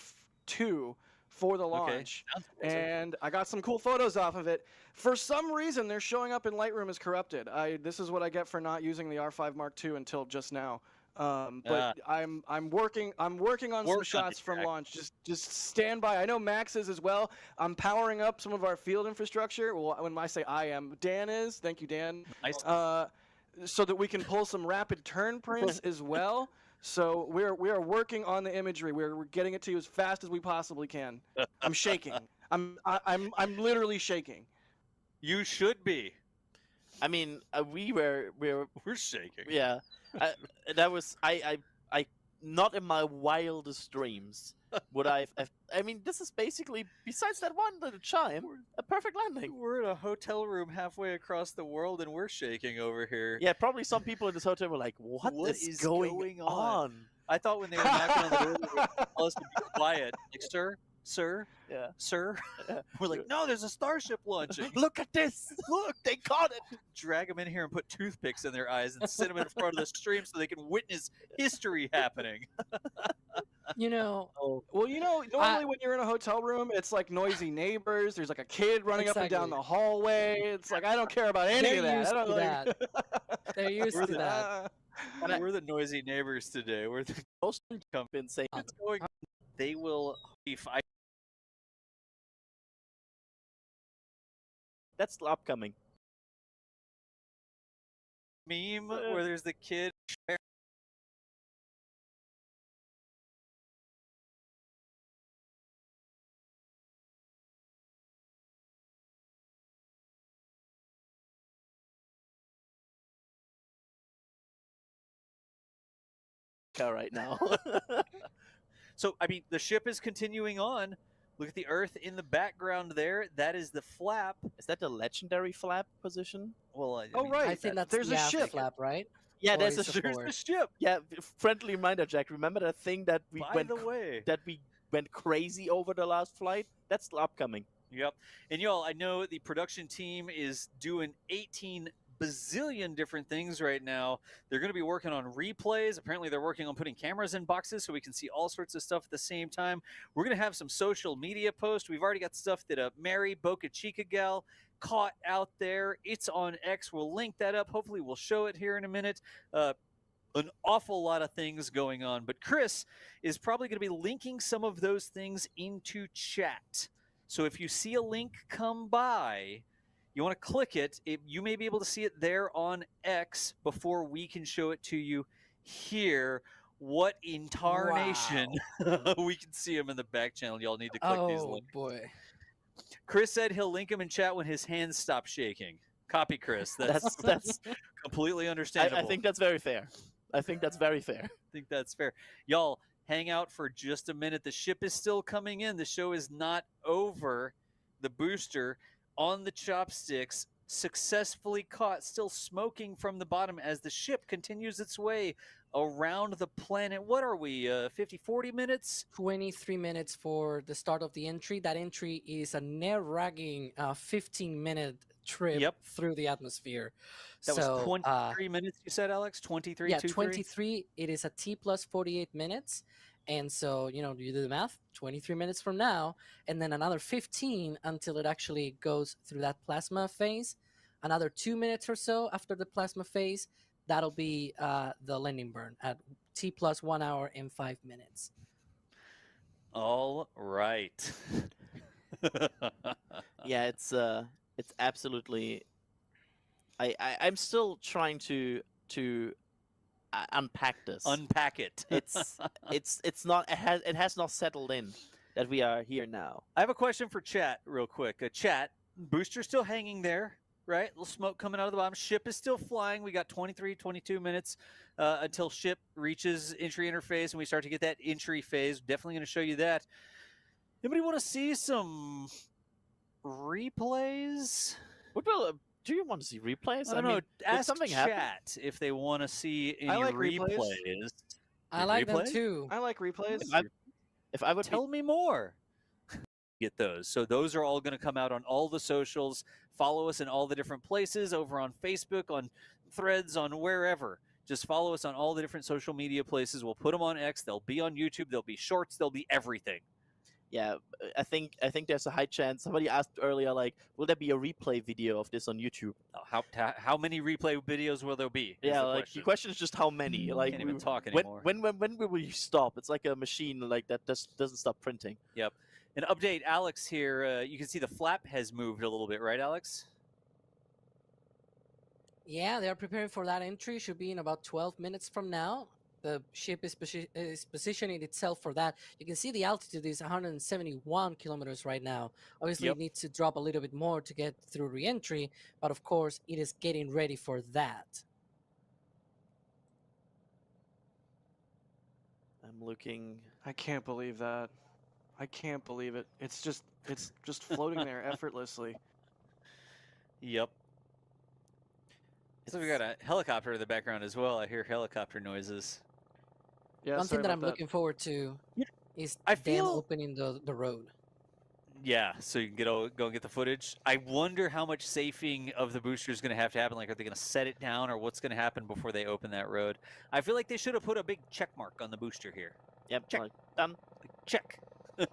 II for the launch, and I got some cool photos off of it. For some reason, they're showing up in Lightroom as corrupted. This is what I get for not using the R5 Mark II until just now. But I'm working on some shots from launch. Just stand by. I know Max is as well. I'm powering up some of our field infrastructure. Well, when I say I am, Dan is. Thank you, Dan. Nice. So that we can pull some rapid turn prints as well. So we are working on the imagery. We're getting it to you as fast as we possibly can. I'm shaking. I'm literally shaking. You should be. I mean, we're shaking. yeah. That was I not in my wildest dreams would I mean, this is basically, besides that one little chime, a perfect landing. We're in a hotel room halfway across the world, and we're shaking over here. Yeah, probably some people in this hotel were like, what is going on? I thought when they were knocking on the door, they were tell us to be quiet. Like, sir, Yeah. sir. We're like, no, there's a Starship launching. Look at this! Look, they caught it! Drag them in here and put toothpicks in their eyes and sit them in front of the stream so they can witness history happening. You know, Well, normally when you're in a hotel room, it's like noisy neighbors. There's like a kid running up and down the hallway. It's like, I don't care about any of that. used I don't to like... that. They're used to that. We're the noisy neighbors today. We're the Most come in saying what's going on. They will that's upcoming. meme where there's the kid. Right now. So, I mean, the ship is continuing on. Look at the Earth in the background there. That is the flap. Is that the legendary flap position? Well, I think that's there's the a ship. flap, right? Yeah, Or there's a is it There's forward? the ship. Yeah, friendly reminder, Jack. Remember that thing that we By the way. went crazy over the last flight? That's upcoming. Yep. And y'all, I know the production team is doing 18 bazillion different things right now. They're going to be working on replays. Apparently, they're working on putting cameras in boxes so we can see all sorts of stuff at the same time. We're going to have some social media posts. We've already got stuff that Mary Boca Chica gal caught out there. It's on X. We'll link that up. Hopefully, we'll show it here in a minute. An awful lot of things going on. But Chris is probably going to be linking some of those things into chat. So if you see a link come by, you want to click it. You may be able to see it there on X before we can show it to you here. What in tarnation? We can see him in the back channel. Y'all need to click these links. Oh, boy. Chris said he'll link him in chat when his hands stop shaking. Copy, Chris. That's completely understandable. I think that's very fair. I think that's fair. Y'all, hang out for just a minute. The ship is still coming in. The show is not over. The booster on the chopsticks, successfully caught, still smoking from the bottom as the ship continues its way around the planet. What are we, 40 minutes? 23 minutes for the start of the entry. That entry is a nerve-wracking 15-minute trip through the atmosphere. That was 23 minutes, you said, Alex? 23? Yeah, 23. It is a T plus 48 minutes. And so, you do the math, 23 minutes from now, and then another 15 until it actually goes through that plasma phase. Another 2 minutes or so after the plasma phase, that'll be the landing burn at T plus 1 hour and 5 minutes. All right. Yeah, it's absolutely. I'm still trying to unpack this. Unpack it. It's not. It has not settled in that we are here now. I have a question for chat, real quick. Chat, booster still hanging there. right? A little smoke coming out of the bottom. Ship is still flying. We got 23, 22 minutes until ship reaches entry interface, and we start to get that entry phase. Definitely going to show you that. Anybody want to see some replays? Do you want to see replays? I don't know. Ask something chat happen? if they want to see any like replays. replays. I like them Replays? too. I like replays. If I would Tell me more. Get those. So those are all going to come out on all the socials. Follow us in all the different places, over on Facebook, on Threads, on wherever. Just follow us on all the different social media places. We'll put them on X. They'll be on YouTube. They'll be shorts. They'll be everything. Yeah, I think there's a high chance. Somebody asked earlier, like, will there be a replay video of this on YouTube? How many replay videos will there be? Yeah, like the question is just how many. Like, Can't even talk anymore. When will you stop? It's like a machine like that doesn't stop printing. Yep. An update, Alex here. You can see the flap has moved a little bit, right, Alex? Yeah, they are preparing for that entry. Should be in about 12 minutes from now. The ship is positioning itself for that. You can see the altitude is 171 kilometers right now. Obviously, Yep. it needs to drop a little bit more to get through re-entry, but of course, it is getting ready for that. I'm looking. I can't believe that. I can't believe it. It's just floating there effortlessly. Yep. So we got a helicopter in the background as well. I hear helicopter noises. Yeah, One thing sorry that about I'm that. looking forward to is I them feel- opening the road. Yeah, so you can go and get the footage. I wonder how much safing of the booster is going to have to happen. Like, are they going to set it down, or what's going to happen before they open that road? I feel like they should have put a big check mark on the booster here. Yep, Check. like, done. Check. By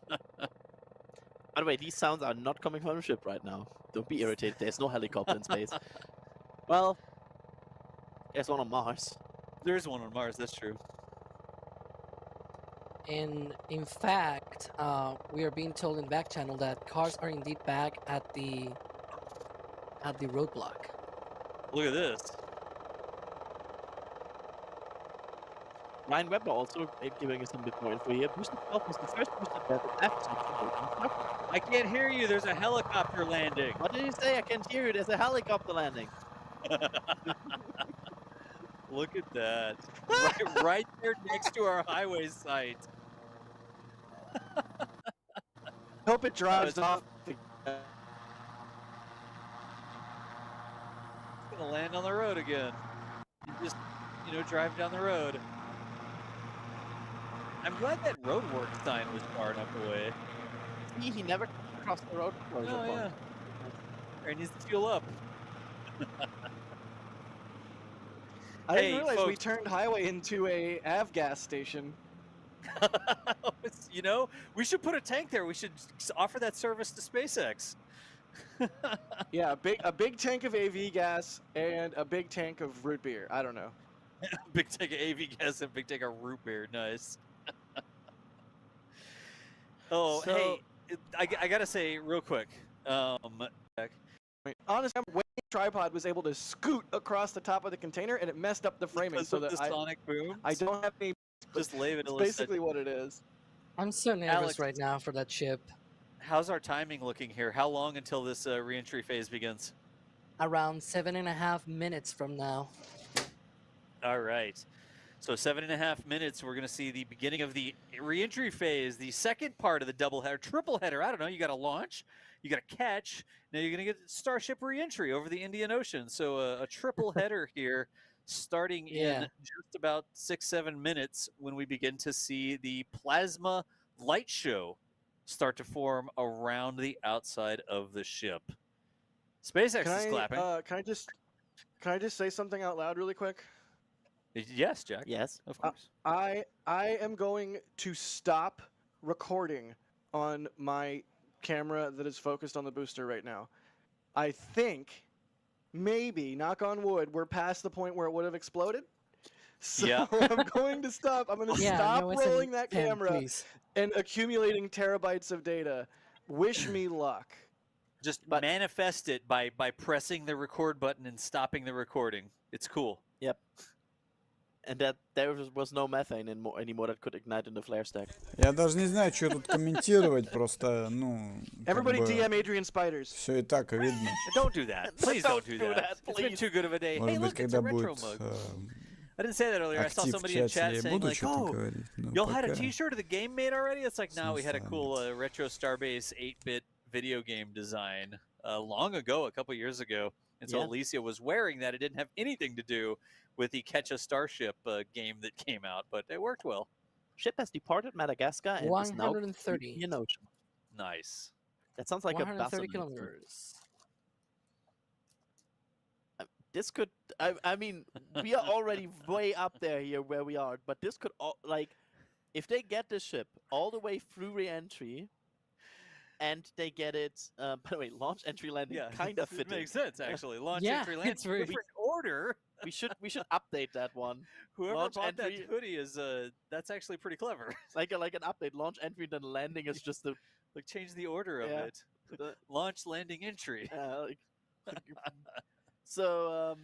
the way, these sounds are not coming from the ship right now. Don't be irritated. There's no helicopter in space. Well, there's one on Mars. There is one on Mars. That's true. And in fact, we are being told in the back channel that cars are indeed back at the roadblock. Look at this. Ryan Webber also giving us a bit more info here. Booster 12 was the first booster that actually. I can't hear you. There's a helicopter landing. What did you say? I can't hear you. There's a helicopter landing. Look at that. Right there next to our highway site. Hope it drives it's- off. It's going to land on the road again. And just, drive down the road. I'm glad that roadwork sign was far enough away. He never crossed the road. Oh, yeah. Or he needs to fuel up. I didn't Hey, realize we folks. turned highway into a avgas station. We should put a tank there. We should offer that service to SpaceX. Yeah, a big tank of AV gas and a big tank of root beer. I don't know. Big tank of AV gas and big tank of root beer. Nice. Oh, So- hey, I gotta say real quick. Honestly, when the tripod was able to scoot across the top of the container and it messed up the framing, because so of that the sonic boom. I don't have any. Just leave it. It's basically what it is. I'm so nervous Alex. right now for that ship. How's our timing looking here? How long until this reentry phase begins? Around 7.5 minutes from now. All right. So 7.5 minutes, we're going to see the beginning of the reentry phase, the second part of the double header, triple header. I don't know. You got to launch, you got to catch. Now you're going to get Starship reentry over the Indian Ocean. So a triple header here, starting in just about 6-7 minutes when we begin to see the plasma light show start to form around the outside of the ship. SpaceX is clapping. Can I just say something out loud really quick? Yes, Jack. Yes. Of course. I am going to stop recording on my camera that is focused on the booster right now. I think maybe, knock on wood, we're past the point where it would have exploded. So Yeah. I'm going to stop. I'm going to stop no, it's an rolling that intent, camera please. and accumulating terabytes of data. Wish me luck. Just manifest it by pressing the record button and stopping the recording. It's cool. Yep. and that there was no methane anymore that could ignite in the flare stack. Я даже не знаю, что тут комментировать, просто, ну, Everybody DM Adrian Spiders. все и так видно. Don't do that. Please don't do do that. that, It's been please. too good of a day. Hey, Может быть, look, it's a когда retro будет mug. I didn't say that earlier. I saw актив в somebody in чате, chat я saying буду like, что-то "Oh, говорить. Но y'all had a пока T-shirt of the game made already." It's like, no, we had a Смысла cool нет. retro Starbase 8-bit video game design long ago, a couple years ago, and so Yeah. Alicia was wearing that. It didn't have anything to do with the Catch a Starship game that came out, but it worked well. Ship has departed Madagascar and is now 130. in ocean. Nice. That sounds like a 130 bassament. kilometers. This could, I mean, we are already way up there here where we are, but this could, like, if they get this ship all the way through re-entry, and they get it, by the way, launch, entry, landing, Yeah, kind of it fitting. makes sense actually. Launch, Yeah, entry, landing, it's very- different order. We should update that one. Whoever Launch, bought entry- that hoodie is that's actually pretty clever. Like an update. Launch, entry, then landing is just the Like change the order of Yeah. it. Launch, landing, entry. like, so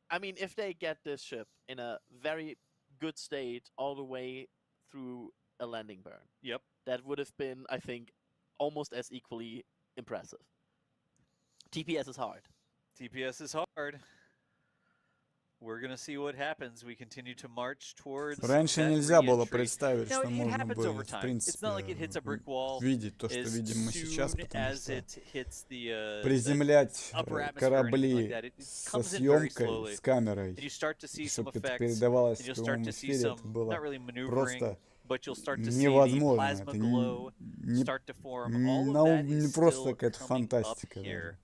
I mean, if they get this ship in a very good state all the way through a landing burn, Yep. that would have been, I think, almost as equally impressive. TPS is hard. TPS is hard. We're gonna see what happens. We continue to march towards. Раньше that нельзя было re-entry. представить, No, что it можно happens было, over в time. принципе, It's not like it hits a brick wall видеть то, что as видим мы сейчас, soon потому as что it hits the приземлять upper atmosphere or anything like корабли that. It со comes in very съемкой, slowly. с камерой, and you start to see some чтобы это effects. передавалось And в you'll прямом start to see эфире, some это было not really maneuvering, просто but you'll start to see the невозможно. plasma Это glow не, start to form. All на of ум- that не is просто still какая-то coming фантастика up here. даже.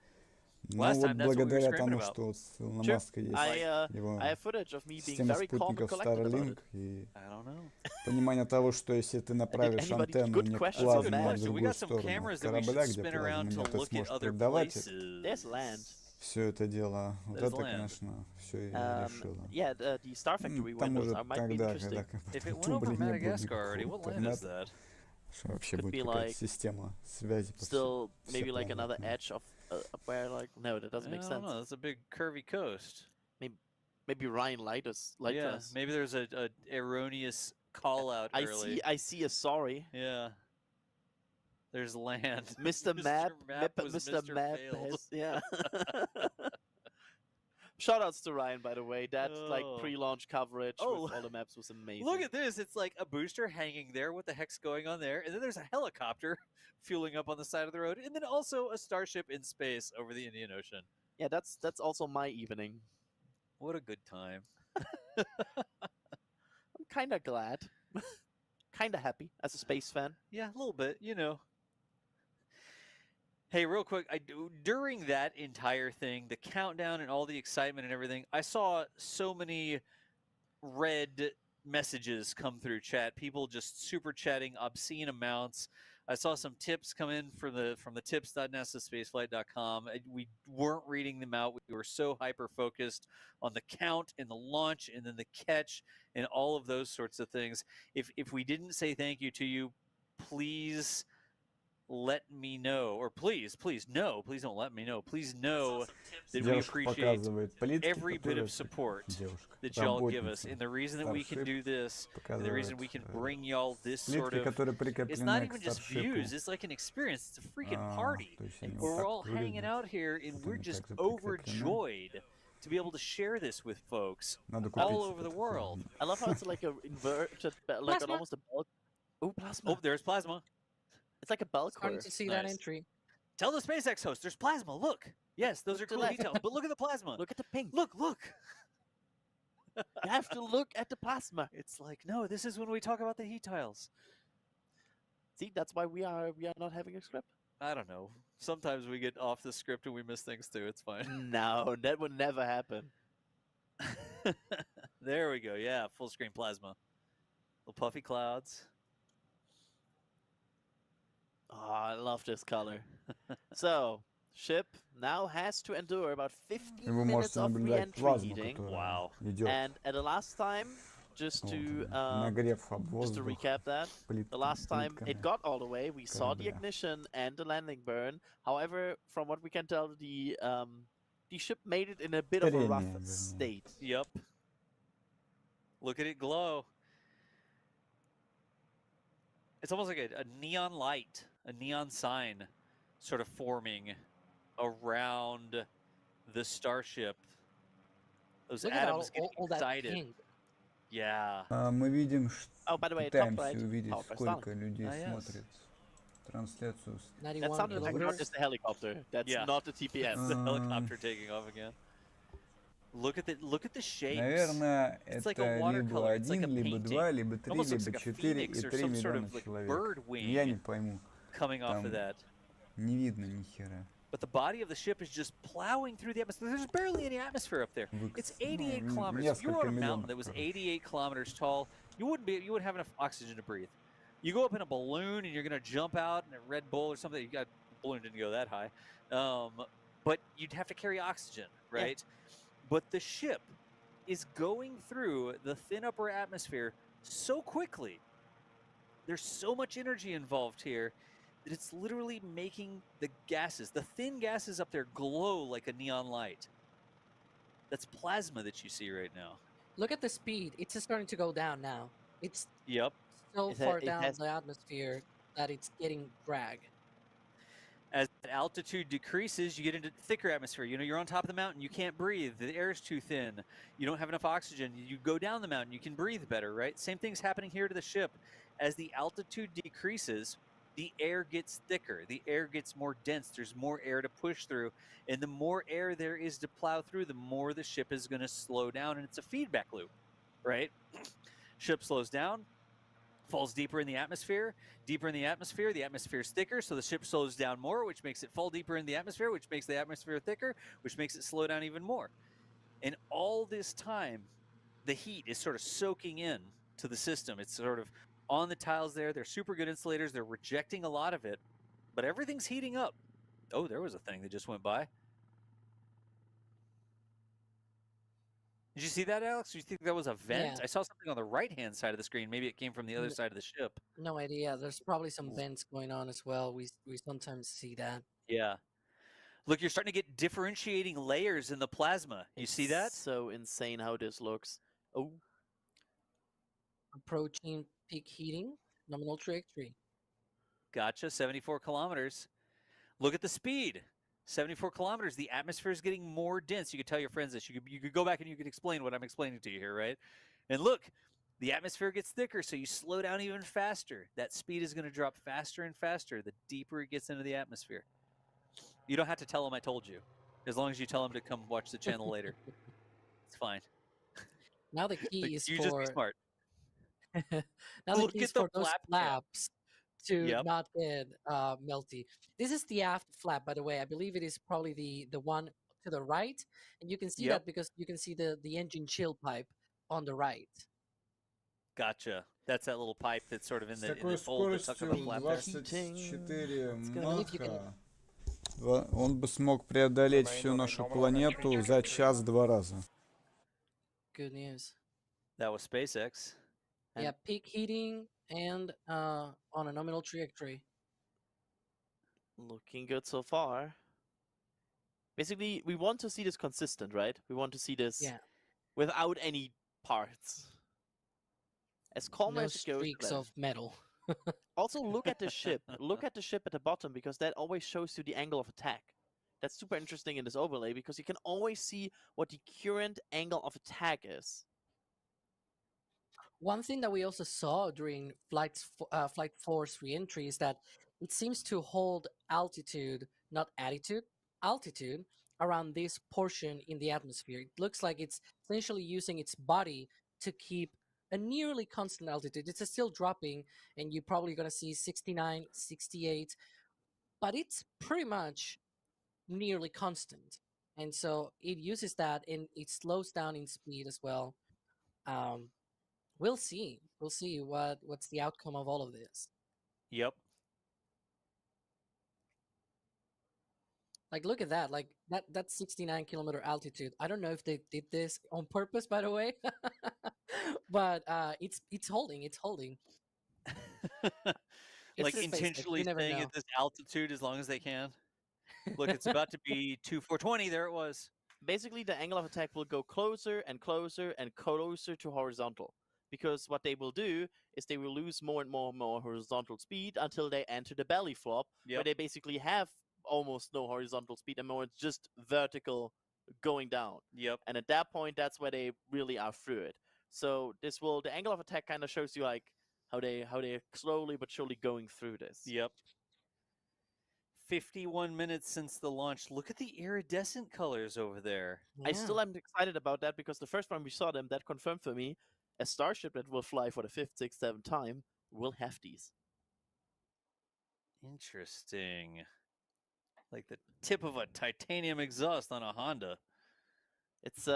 Но Last вот time, that's what we were благодаря screaming тому, about. что вот на Sure. Маске есть I его have footage of me being система very calm and спутников collected about Starlink it. и I don't know. понимание того, что если ты направишь anybody- антенну good не к question. That's a good плазме, а в question. We другую got some сторону cameras that we should корабля, где spin плазма around to нет, ты look at сможешь other передавать There's land. все это дело. Вот There's это, land. конечно, все и решило. Yeah, the Star Factory Там windows уже might be тогда, interesting. когда If it went тумбле over не было Madagascar already, никакого what land is интернета, that? что вообще Could будет be какая-то like система связи по Still, всей maybe like планете. another edge of where, like, no, that doesn't I make don't sense. know. That's a big curvy coast. Maybe Ryan light us. Yeah, maybe there's a erroneous call out early. I see a sorry. Yeah. There's land. Mr. Map, was Mr. Mr. Map Failed. has, yeah. Shoutouts to Ryan, by the way. That like Oh. pre-launch coverage Oh, with all the maps was amazing. Look at this. It's like a booster hanging there. What the heck's going on there? And then there's a helicopter fueling up on the side of the road. And then also a starship in space over the Indian Ocean. Yeah, that's also my evening. What a good time. I'm kind of glad, kind of happy as a space fan. Yeah, a little bit, you know. Hey, real quick, during that entire thing, the countdown and all the excitement and everything, I saw so many red messages come through chat. People just super chatting obscene amounts. I saw some tips come in from the tips.nasaspaceflight.com. We weren't reading them out. We were so hyper focused on the count and the launch and then the catch and all of those sorts of things. If we didn't say thank you to you, please let me know, or please don't let me know. Please know that we Девушка appreciate показывает плитки, every bit которые of support девушка, that y'all give us. работница And the reason that we can Starship do this, and the reason we can показывает, bring y'all this sort плитки, of, которые it's not прикреплены к even just Starship'у. views, it's like an experience. It's a freaking party. То есть они Where вот we're так all hanging выглядят. out here and Вот we're они just так же прикреплены. overjoyed to be able to share this with folks Надо купить all over the такой. world. I love how it's like a inverted, like an Plasma. almost a bell. Oh, plasma! Oh, there's plasma. It's like a bell Starting curve. to see that Nice. entry. Tell the SpaceX host there's plasma. Look. Yes, those are Look to cool left. details. But look at the plasma. Look at the pink. Look. You have to look at the plasma. It's like, no, this is when we talk about the heat tiles. See, that's why we are not having a script. I don't know. Sometimes we get off the script and we miss things too. It's fine. No, that would never happen. There we go. Yeah, full screen plasma. Little puffy clouds. Oh, I love this color. So, ship now has to endure about 15 И вы minutes можете of наблюдать re-entry плазму, heating. которая Wow. идет. And at the last time, just Вот to он, нагрев об just to воздух recap that, the last time плитками. it got all the way, we saw the корабля. ignition and the landing burn. However, from what we can tell, the ship made it in a bit of a rough Трение, вернее. state. Yep. Look at it glow. It's almost like a neon light, a neon sign sort of forming around the Starship. Those Look at atoms getting all that excited. pink. Yeah. Мы видим, Oh, by the way, top пытаемся right. увидеть, Power press сколько down. людей Ah, yes. смотрит трансляцию. That 91 sounded like not kilometers. just a helicopter. That's Yeah. not a TPS. The helicopter taking off again. Look at the shapes. Наверное, It's это like a либо watercolor. It's like a 1, либо painting. 2, либо 3, Almost looks либо like a 4 phoenix и or 3 some sort миллиона of like человек. bird Я не wing пойму. coming off Там of that. не видно ни хера. But the body of the ship is just plowing through the atmosphere. There's barely any atmosphere up there. It's 88 kilometers. If you were on a mountain that was 88 kilometers tall, you wouldn't have enough oxygen to breathe. You go up in a balloon and you're going to jump out in a Red Bull or something. The balloon didn't go that high. But you'd have to carry oxygen, right? Yeah. But the ship is going through the thin upper atmosphere so quickly. There's so much energy involved here that it's literally making the gases, the thin gases up there, glow like a neon light. That's plasma that you see right now. Look at the speed. It's just starting to go down now. It's so It far it down has- the atmosphere that it's getting drag. As altitude decreases, you get into thicker atmosphere. You know, you're on top of the mountain, you can't breathe. The air is too thin. You don't have enough oxygen. You go down the mountain, you can breathe better, right? Same thing's happening here to the ship. As the altitude decreases, the air gets thicker. The air gets more dense. There's more air to push through. And the more air there is to plow through, the more the ship is going to slow down. And it's a feedback loop, right? Ship slows down, falls deeper in the atmosphere. Deeper in the atmosphere is thicker, so the ship slows down more, which makes it fall deeper in the atmosphere, which makes the atmosphere thicker, which makes it slow down even more. And all this time, the heat is sort of soaking in to the system. It's sort of on the tiles there. They're super good insulators. They're rejecting a lot of it, but everything's heating up. Oh, there was a thing that just went by. Did you see that, Alex? Do you think that was a vent? Yeah. I saw something on the right-hand side of the screen. Maybe it came from the other side of the ship. No idea. There's probably some vents going on as well. We sometimes see that. Yeah. Look, you're starting to get differentiating layers in the plasma. You see that? So insane how this looks. Oh, Approaching peak heating, nominal trajectory. Gotcha. 74 kilometers. Look at the speed. 74 kilometers. The atmosphere is getting more dense. You could tell your friends this. You could go back and you could explain what I'm explaining to you here, right? And look, the atmosphere gets thicker, so you slow down even faster. That speed is going to drop faster and faster the deeper it gets into the atmosphere. You don't have to tell them I told you. As long as you tell them to come watch the channel later. It's fine. Now the key is you for just be smart. now the Look key is at the for those flap cam. flaps to Yep. not get melty. This is the aft flap, by the way. I believe it is probably the one to the right, and you can see Yep. that because you can see the engine chill pipe on the right. Gotcha. That's that little pipe that's sort of in С the такой fold that's stuck on the скоростью flap there. 24 believe you маха он бы смог преодолеть всю нашу планету за час-два раза. Good news. That was SpaceX. Yeah, peak heating and on a nominal trajectory. looking good so far. Basically, we want to see this consistent, right? We want to see this Yeah. without any parts. As calm No as it goes. streaks Glenn. of metal. Also, look at the ship. Look at the ship at the bottom, because that always shows you the angle of attack. That's super interesting in this overlay, because you can always see what the current angle of attack is. One thing that we also saw during Flight 4's re-entry is that it seems to hold altitude, not attitude, altitude around this portion in the atmosphere. It looks like it's essentially using its body to keep a nearly constant altitude. It's still dropping, and you're probably going to see 69, 68, but it's pretty much nearly constant. And so it uses that, and it slows down in speed as well. We'll see. We'll see what's the outcome of all of this. Yep. Like, look at that. Like that 69-kilometer altitude. I don't know if they did this on purpose, by the way, but it's holding. It's holding. Like It's SpaceX, intentionally you never staying know. at this altitude as long as they can. Look, it's about to be 2420. There it was. basically the angle of attack will go closer and closer and closer to horizontal. Because what they will do is they will lose more and more horizontal speed until they enter the belly flop, where they basically have almost no horizontal speed and more just vertical going down. Yep. And at that point, that's where they really are through it. So the angle of attack kind of shows you like how they're slowly but surely going through this. Yep. 51 minutes since the launch. Look at the iridescent colors over there. Yeah. I still am excited about that because the first time we saw them, that confirmed for me a Starship that will fly for the 5th, 6th, 7th time will have these. Interesting. Like the tip of a titanium exhaust on a Honda. It's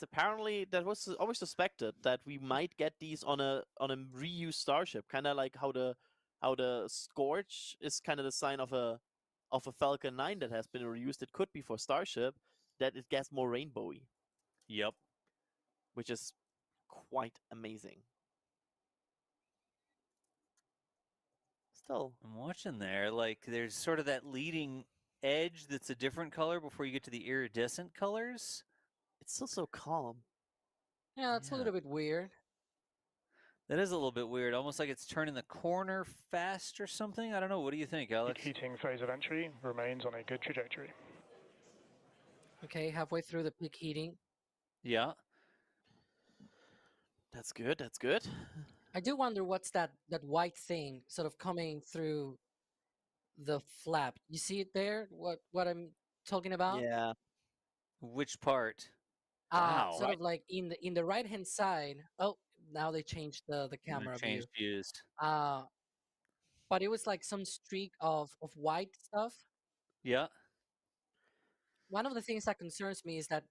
apparently that was always suspected that we might get these on a reused Starship, kind of like how the Scorch is kind of the sign of a Falcon 9 that has been reused. It could be for Starship that it gets more rainbowy. Yep. Which is quite amazing. Still, I'm watching there. Like there's sort of that leading edge that's a different color before you get to the iridescent colors. it's still so calm. Yeah, it's a little bit weird. That is a little bit weird. Almost like it's turning the corner fast or something. I don't know. What do you think, Alex? Peak heating phase of entry remains on a good trajectory. Okay, halfway through the peak heating. Yeah. That's good. That's good. I do wonder what's that white thing sort of coming through the flap. You see it there? What I'm talking about? Yeah. Which part? Sort of like in the right hand side. Oh, now they changed the camera view. Changed views. But it was like some streak of white stuff. Yeah. One of the things that concerns me is that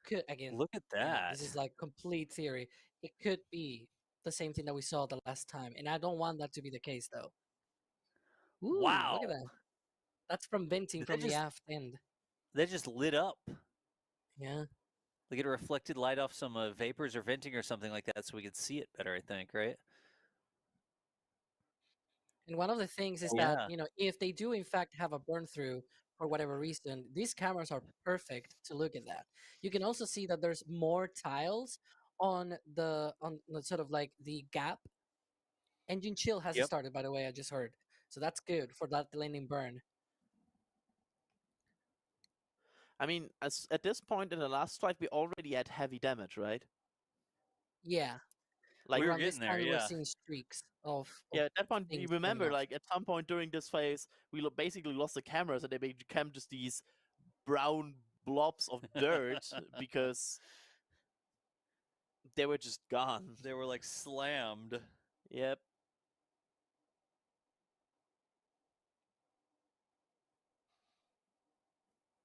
could, again, Look at that. this is like complete theory. It could be the same thing that we saw the last time, and I don't want that to be the case, though. Ooh, Wow. Look at that. That's from venting Did from they the just- aft end. That just lit up. Yeah. Like it reflected light off some vapors or venting or something like that, so we could see it better. I think, right? And one of the things is Yeah. that, if they do in fact have a burn through for whatever reason, these cameras are perfect to look at that. You can also see that there's more tiles on the sort of like the gap. Engine chill hasn't started, by the way, I just heard. So that's good for that landing burn. I mean, at this point in the last fight, we already had heavy damage, right? Yeah. Like We were around this getting there, time, yeah. We're seeing streaks of yeah, at that point, you things remember, coming off. like at some point during this phase, we basically lost the cameras and they became just these brown blobs of dirt because they were just gone. They were like slammed. Yep.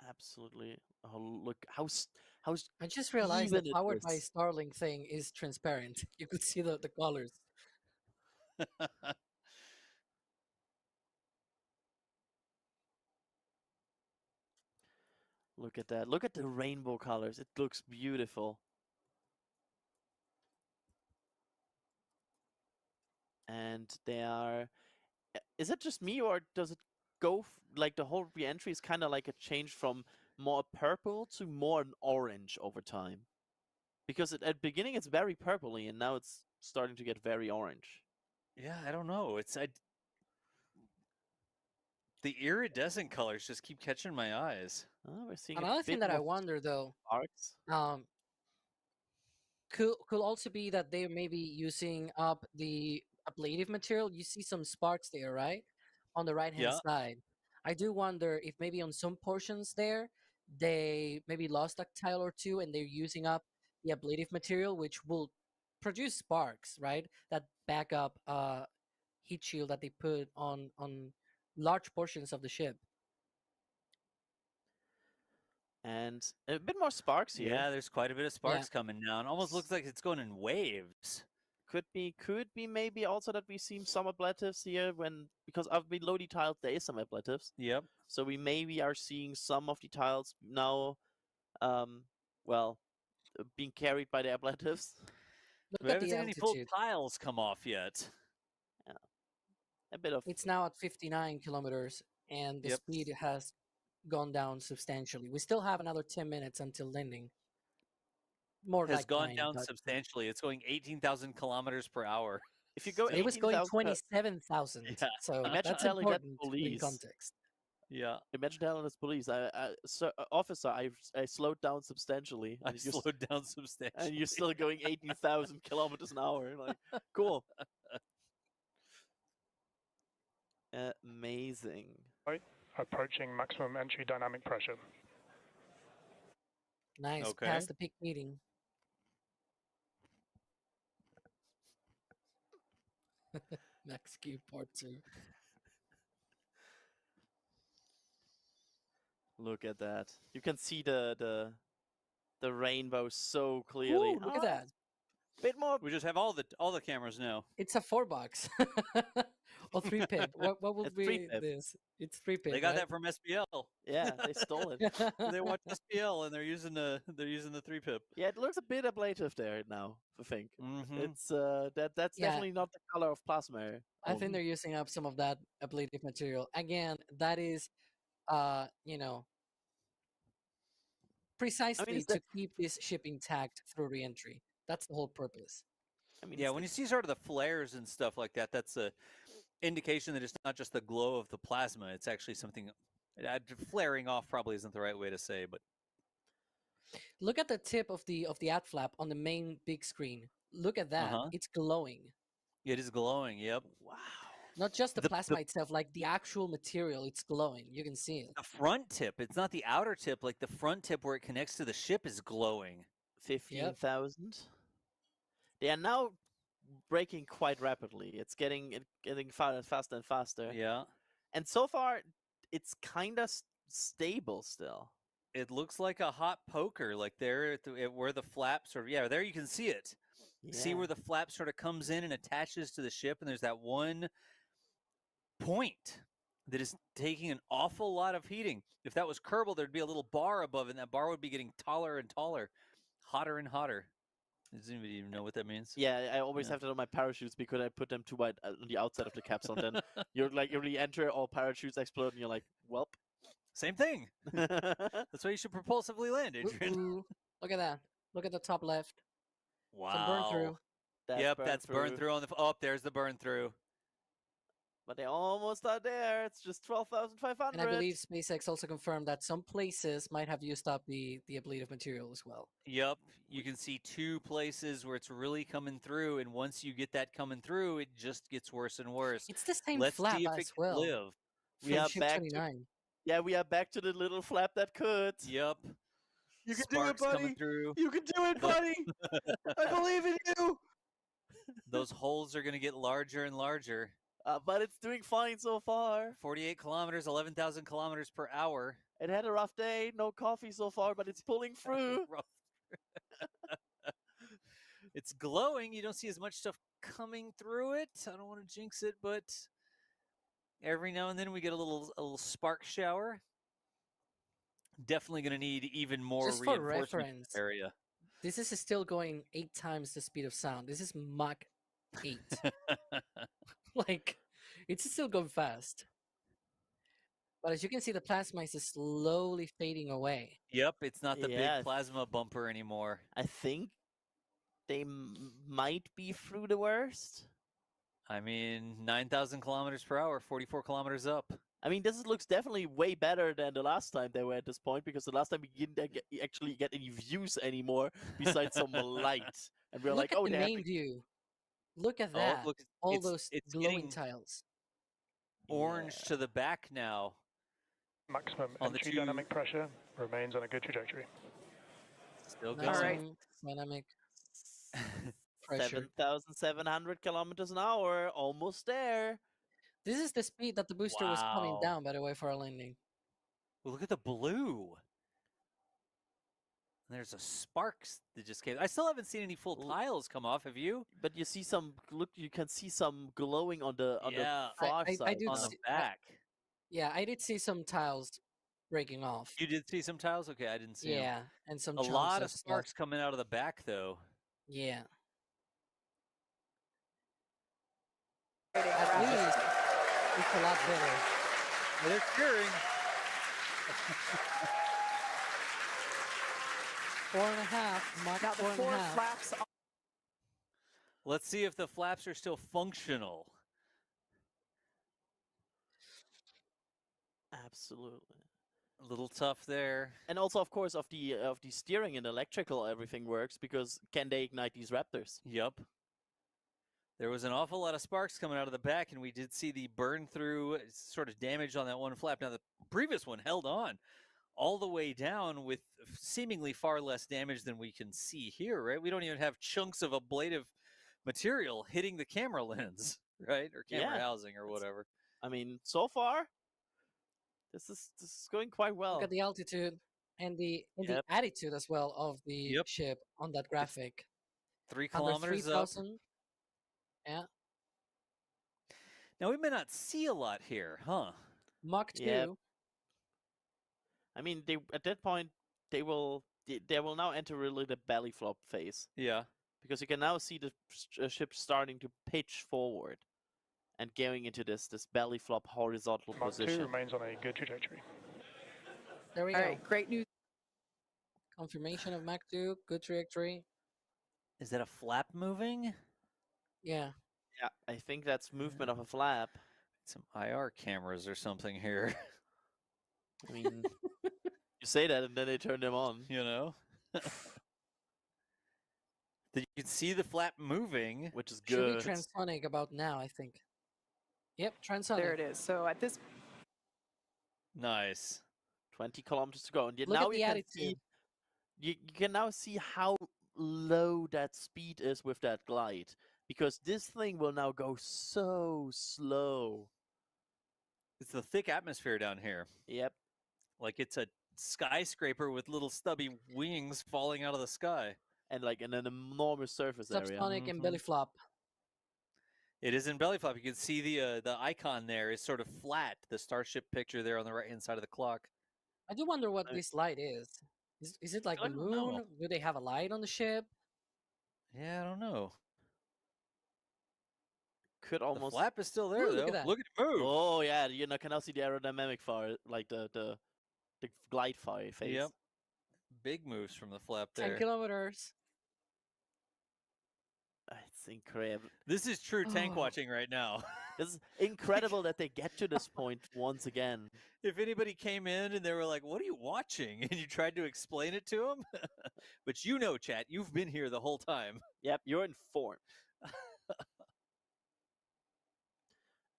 Absolutely. Oh, look how I just realized even the it powered by is. Starlink thing is transparent. You could see the colors. Look at that. Look at the rainbow colors. It looks beautiful. And they are. Is it just me, or does it go like the whole re-entry is kind of like a change from more purple to more an orange over time? Because at the beginning it's very purpley, and now it's starting to get very orange. Yeah, I don't know. The iridescent colors just keep catching my eyes. Oh, we're seeing a Another thing bit that I more wonder, though, sparks. could also be that they may be using up the ablative material. You see some sparks there, right? On the right-hand Yeah. side. I do wonder if maybe on some portions there, they maybe lost a tile or two and they're using up the ablative material, which will produce sparks, right? That backup heat shield that they put on large portions of the ship. And a bit more sparks here. Yeah, there's quite a bit of sparks coming down. Almost looks like it's going in waves. Could be maybe also that we've seen some ablatives here because of below the tiles there is some ablatives. Yep. So we maybe are seeing some of the tiles now, being carried by the ablatives. Look We at haven't the seen any full altitude. tiles come off yet. A bit of It's now at 59 kilometers, and the Yep. speed has gone down substantially. We still have another 10 minutes until landing. More Has like gone 9, down but substantially. It's going 18,000 kilometers per hour. If you go it was going 18,000, 27,000. Yeah. So Imagine that's telling that important to to put in police. context. Yeah, imagine telling this police, sir, officer, I slowed down substantially, I and you're, slowed down substantially. and you're still going 18,000 kilometers an hour. Like, cool. Amazing. Approaching maximum entry dynamic pressure. Nice. Okay. Past the peak meeting. Max Q Part 2. Look at that. You can see the rainbow so clearly. Ooh, look at that. Bit more. We just have all the cameras now. It's a 4-box. Or 3-pip. What would It's be 3-pip. this? It's 3-pip. They got right? that from SPL. Yeah, they stole it. They watch SPL and they're using the 3-pip. Yeah, it looks a bit ablative there now, I think. Mm-hmm. It's that's Yeah. definitely not the color of plasma. I think they're using up some of that ablative material. Again, that is, you know, precisely it's to keep this ship intact through reentry. That's the whole purpose. I mean, Yeah, it's when you see sort of the flares and stuff like that, that's a indication that it's not just the glow of the plasma. It's actually something. Flaring off probably isn't the right way to say, but Look at the tip of the ad flap on the main big screen. Look at that. Uh-huh. It's glowing. it is glowing. Yep. wow. Not just the The- plasma the- itself, like the actual material. It's glowing. You can see it. The front tip. It's not the outer tip. Like the front tip where it connects to the ship is glowing. 15,000. They are now breaking quite rapidly. It's getting faster and faster. Yeah. And so far, it's kind of stable still. It looks like a hot poker, like there where the flap sort of, yeah, there you can see it. See Yeah. where the flap sort of comes in and attaches to the ship, and there's that one point that is taking an awful lot of heating. If that was Kerbal, there'd be a little bar above it, and that bar would be getting taller and taller, hotter and hotter. Does anybody even know what that means? Yeah, I always Yeah. have to know my parachutes because I put them too wide on the outside of the capsule. Then you really enter, all parachutes explode, and you're like, "Welp." Same thing. That's why you should propulsively land, Adrian. Ooh, look at that. Look at the top left. Wow. Some burn through. Yep, that's burn through on the. Oh, there's the burn through. But they almost are there. It's just 12,500. And I believe SpaceX also confirmed that some places might have used up the ablative material as well. Yep, you can see 2 places where it's really coming through, and once you get that coming through, it just gets worse and worse. It's the same Let's flap see if as it can well. live. We are Ship back to 29. we are back to the little flap that could. Yep. You can Sparks do it, coming buddy. through. You can do it, buddy. I believe in you. Those holes are going to get larger and larger. But it's doing fine so far. 48 kilometers, 11,000 kilometers per hour. It had a rough day, no coffee so far, but it's pulling through. Rough. It's glowing. You don't see as much stuff coming through it. I don't want to jinx it, but every now and then we get a little spark shower. Definitely going to need even more Just for reinforcement in reference, this area. this is still going 8 times the speed of sound. This is Mach 8. Like, it's still going fast. But as you can see, the plasma is slowly fading away. Yep, it's not the Yeah. big plasma bumper anymore. I think they might be through the worst. I mean, 9,000 kilometers per hour, 44 kilometers up. I mean, this looks definitely way better than the last time they were at this point, because the last time we didn't actually get any views anymore besides some light. And we're Look like, at oh, the they main view. Look at that. Look, All it's- those it's glowing getting tiles. orange to the back now. Maximum On the entry two- dynamic pressure remains on a good trajectory. Still going. Maximum dynamic pressure. 7,700 kilometers an hour, almost there. This is the speed that the booster was coming Wow. down, by the way, for our landing. Well, look at the blue. There's a sparks that just came. I still haven't seen any full tiles come off. Have you? But you see some you can see some glowing on the Yeah. far I side. do On the see- back. Yeah, I did see some tiles breaking off. You did see some tiles? Okay, I didn't see 'em. Yeah, and some A chunks lot of stuff. sparks coming out of the back, though. Yeah. At least it's a lot better. They're cheering. 4.5. Mark Now the 4.5. 4 flaps. Let's see if the flaps are still functional. Absolutely. A little tough there. And also, of course, of the steering and electrical, everything works because can they ignite these Raptors? Yep. There was an awful lot of sparks coming out of the back, and we did see the burn through sort of damage on that one flap. Now, the previous one held on all the way down with seemingly far less damage than we can see here, right? We don't even have chunks of ablative material hitting the camera lens, right? Or camera housing or whatever. I mean, so far, this is going quite well. Look at the altitude and the attitude as well of the ship on that graphic. 3 Under kilometers up. 3,000. Yeah. Now we may not see a lot here, huh? Mach 2. Yep. I mean, they at that point they will now enter really the belly flop phase. Yeah. Because you can now see the ship starting to pitch forward and going into this belly flop horizontal Mach 2 position. remains on a good trajectory. There we All go. right, great news. Confirmation of Mach 2. Good trajectory. Is that a flap moving? Yeah. Yeah, I think that's movement of a flap. Some IR cameras or something here. I mean, you say that and then they turn them on. You know? You can see the flap moving. Which is Should good. be transonic about now, I think. Yep, transonic. There it is. So at this Nice. 20 kilometers to go. And Look now at you the can see attitude. you can now see how low that speed is with that glide. Because this thing will now go so slow. It's the thick atmosphere down here. Yep. Like it's a skyscraper with little stubby wings falling out of the sky. And like an enormous surface area. Subsonic and belly flop. It is in belly flop. You can see the icon there is sort of flat. The Starship picture there on the right-hand side of the clock. I do wonder what this light is. Is it like I the don't know. moon? Do they have a light on the ship? Yeah, I don't know. Could The almost. flap is still there, Ooh, though. look at that. Look at it move. Oh yeah, you know, can now see the aerodynamic like the glide phase. Yep. Big moves from the flap 10 there. kilometers. It's incredible. This is true tank Oh. watching right now. This is incredible that they get to this point once again. If anybody came in and they were like, "What are you watching?" and you tried to explain it to them, but you know, chat, you've been here the whole time. Yep, you're informed.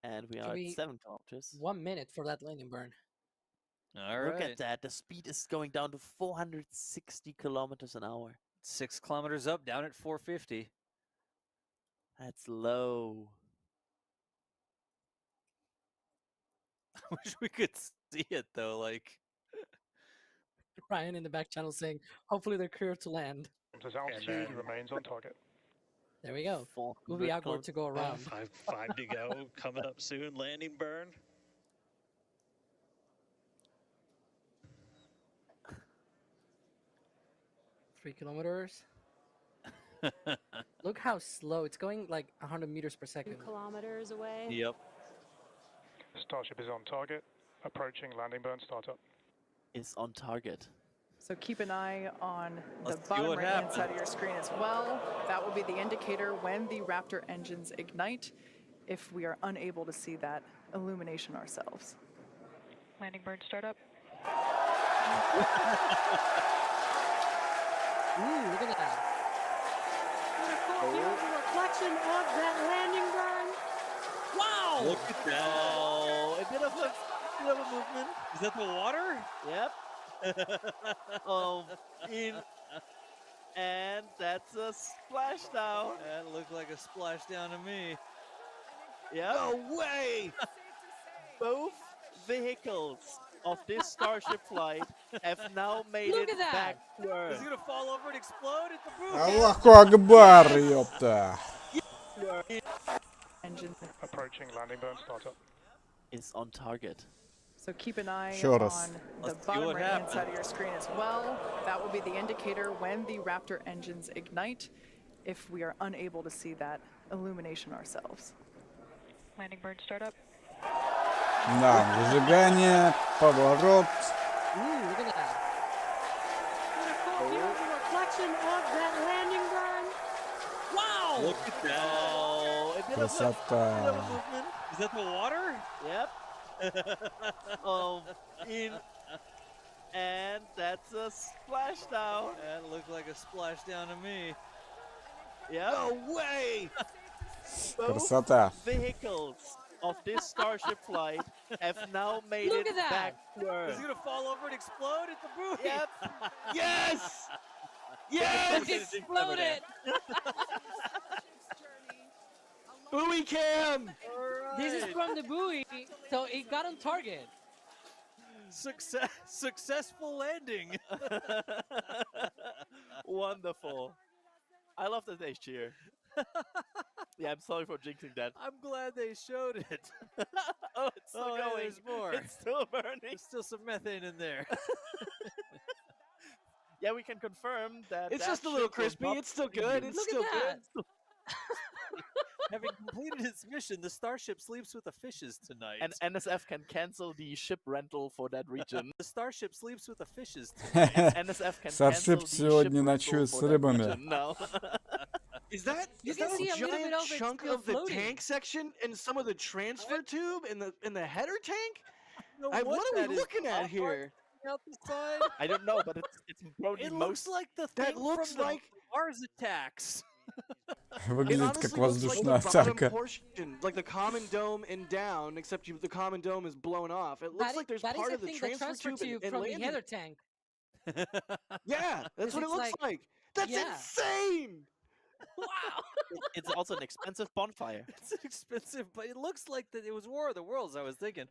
And we Should are at we- 7 kilometers. 1 minute for that landing burn. All right. Look at that. The speed is going down to 460 kilometers an hour. 6 kilometers up, down at 450. That's low. I wish we could see it though. Like, Ryan in the back channel saying, hopefully they're clear to land. His altitude remains on target. There we go. 400 We'll be awkward to go around. Five to go. Coming up soon. Landing burn. Three kilometers. Look how slow. It's going like 100 meters per 2 second. kilometers away. yep. Starship is on target. Approaching landing burn startup. Is on target. So keep an eye on the Let's see bottom what right-hand side of happens. your screen as well. That will be the indicator when the Raptor engines ignite, if we are unable to see that illumination ourselves. Landing burn startup. Ooh, look at that. Here's a reflection of that landing burn. Wow! Look at that. Oh, a bit of a movement. Is that the water? Yep. And that's a splashdown. That looked like a splashdown to me. Yeah. No way! Both vehicles of this Starship flight have now made Look it at that. back to Is Earth. it gonna fall over and explode at the boom? Аллаху Акбар, ёпта. Engine Approaching landing burn startup. Is on target. So keep an eye Еще раз. on the Let's see bottom what right-hand happens. side of your screen as well. That will be the indicator when the Raptor engines ignite, if we are unable to see that illumination ourselves. Landing burn startup. Да, зажигание, поворот. Ooh, look at that. Here's a reflection of that landing burn. Wow! Look at that. Oh, a bit of a Красота. movement. Is that the water? Yep. And that's a splashdown. That looked like a splashdown to me. Yeah. No way! Красота. Vehicles of this Starship flight have now made Look it at that. back to Is Earth. he gonna fall over and explode at the buoy? Yep. Yes! Yes! Look, it exploded! Buoy cam! This is from the buoy, so it got on target. Successful landing. Wonderful. I love that they cheer. Yeah, I'm sorry for jinxing that. I'm glad they showed it. Oh, it's still Oh, hey, going. there's more. It's still burning. There's still some methane in there. Yeah, we can confirm that. It's that just a little ship will crispy. not It's still be good. used. It's Look still at that. good. Having completed its mission, the Starship sleeps with the fishes tonight. And NSF can cancel the ship rental for that region. The Starship sleeps with the fishes tonight. NSF can Старшип cancel the сегодня ship ночует rental с for that рыбами. region. No. Is that You is can that see a a little bit giant of it chunk still of the floating. tank section and some of the transfer tube in the header tank? Know What are that we is. looking at here? Out the side. I don't know, but it's probably It most. looks like the That thing looks from like- the Mars attacks. It Выглядит как honestly looks like воздушная the bottom атака. portion, like the common dome and down, except the common dome is blown off. It looks That like there's that is, part I of the think, transfer tube and from the landing. header tank. Yeah, that's what it it's looks like. That's yeah. insane. Wow! It's also an expensive bonfire. It's expensive, but it looks like that it was War of the Worlds, I was thinking.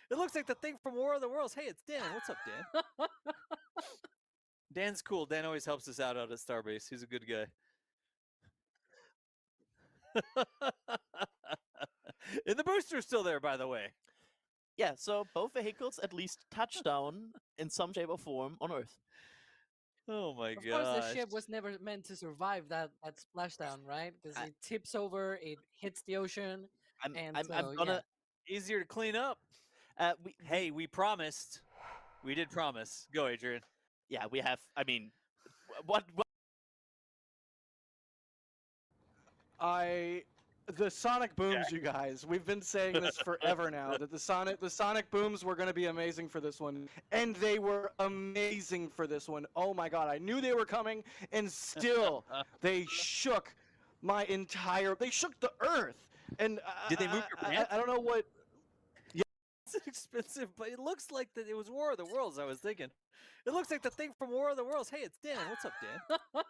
It looks like the thing from War of the Worlds. Hey, it's Dan. What's up, Dan? Dan's cool. Dan always helps us out at Starbase. He's a good guy. And the booster's still there, by the way. Yeah, so both vehicles at least touch down in some shape or form on Earth. Oh my Of god. course, the ship was never meant to survive that splashdown, right? Because it tips over, it hits the ocean, I'm so, gonna. Easier to clean up. Hey, we promised. We did promise. Go, Adrian. Yeah, we have. I mean, what The sonic booms, you guys. We've been saying this forever now. That the sonic booms were going to be amazing for this one, and they were amazing for this one. Oh my god, I knew they were coming, and still they shook my entire. They shook the earth. And Did they move your pants? I don't know what. It's expensive, but it looks like that it was War of the Worlds, I was thinking. It looks like the thing from War of the Worlds. Hey, it's Dan. What's up, Dan?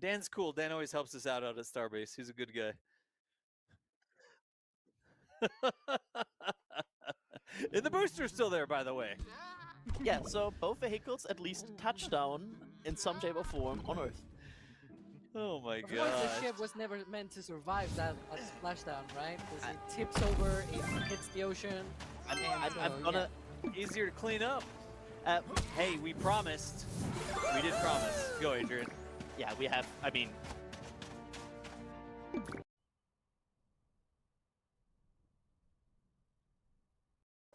Dan's cool. Dan always helps us out at Starbase. He's a good guy. And the booster's still there, by the way. Yeah, so both vehicles at least touch down in some shape or form on Earth. Oh my Of course, god. the ship was never meant to survive that splashdown, right? Because it tips over, it hits the ocean, I'm gonna. Easier to clean up. Hey, we promised. We did promise. Go, Adrian. Yeah, we have. I mean,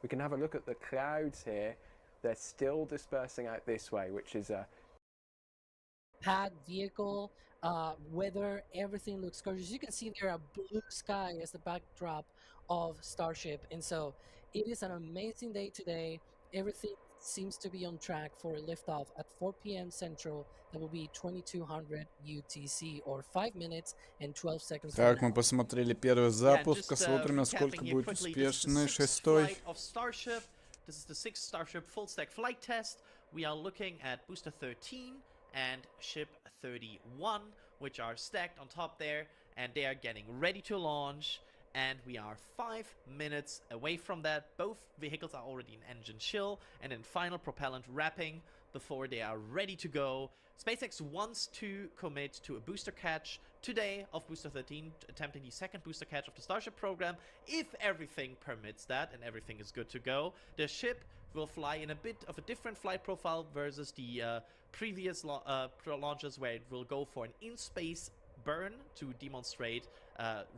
we can have a look at the clouds here. They're still dispersing out this way, which is a pad vehicle, weather, everything looks gorgeous. You can see there a blue sky as the backdrop of Starship, and so it is an amazing day today. Everything seems to be on track for a liftoff at 4 p.m. Central. That will be 2200 UTC, or 5 minutes and 12 seconds. Так, мы посмотрели первый запуск. Посмотрим, насколько будет успешный шестой. Of Starship. This is the 6th Starship full stack flight test. We are looking at booster 13 and ship 31, which are stacked on top there, and they are getting ready to launch. And we are 5 minutes away from that. Both vehicles are already in engine chill and in final propellant wrapping before they are ready to go. SpaceX wants to commit to a booster catch today of booster 13, attempting the second booster catch of the Starship program. If everything permits that and everything is good to go, the ship will fly in a bit of a different flight profile versus the previous launches, where it will go for an in-space burn to demonstrate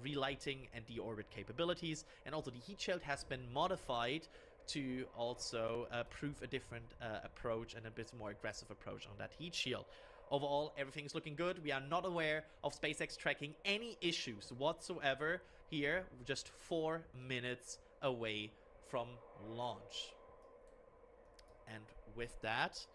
relighting and deorbit capabilities. And also the heat shield has been modified to also prove a different approach and a bit more aggressive approach on that heat shield. Overall, everything is looking good. We are not aware of SpaceX tracking any issues whatsoever here. We're just 4 minutes away from launch. And with that,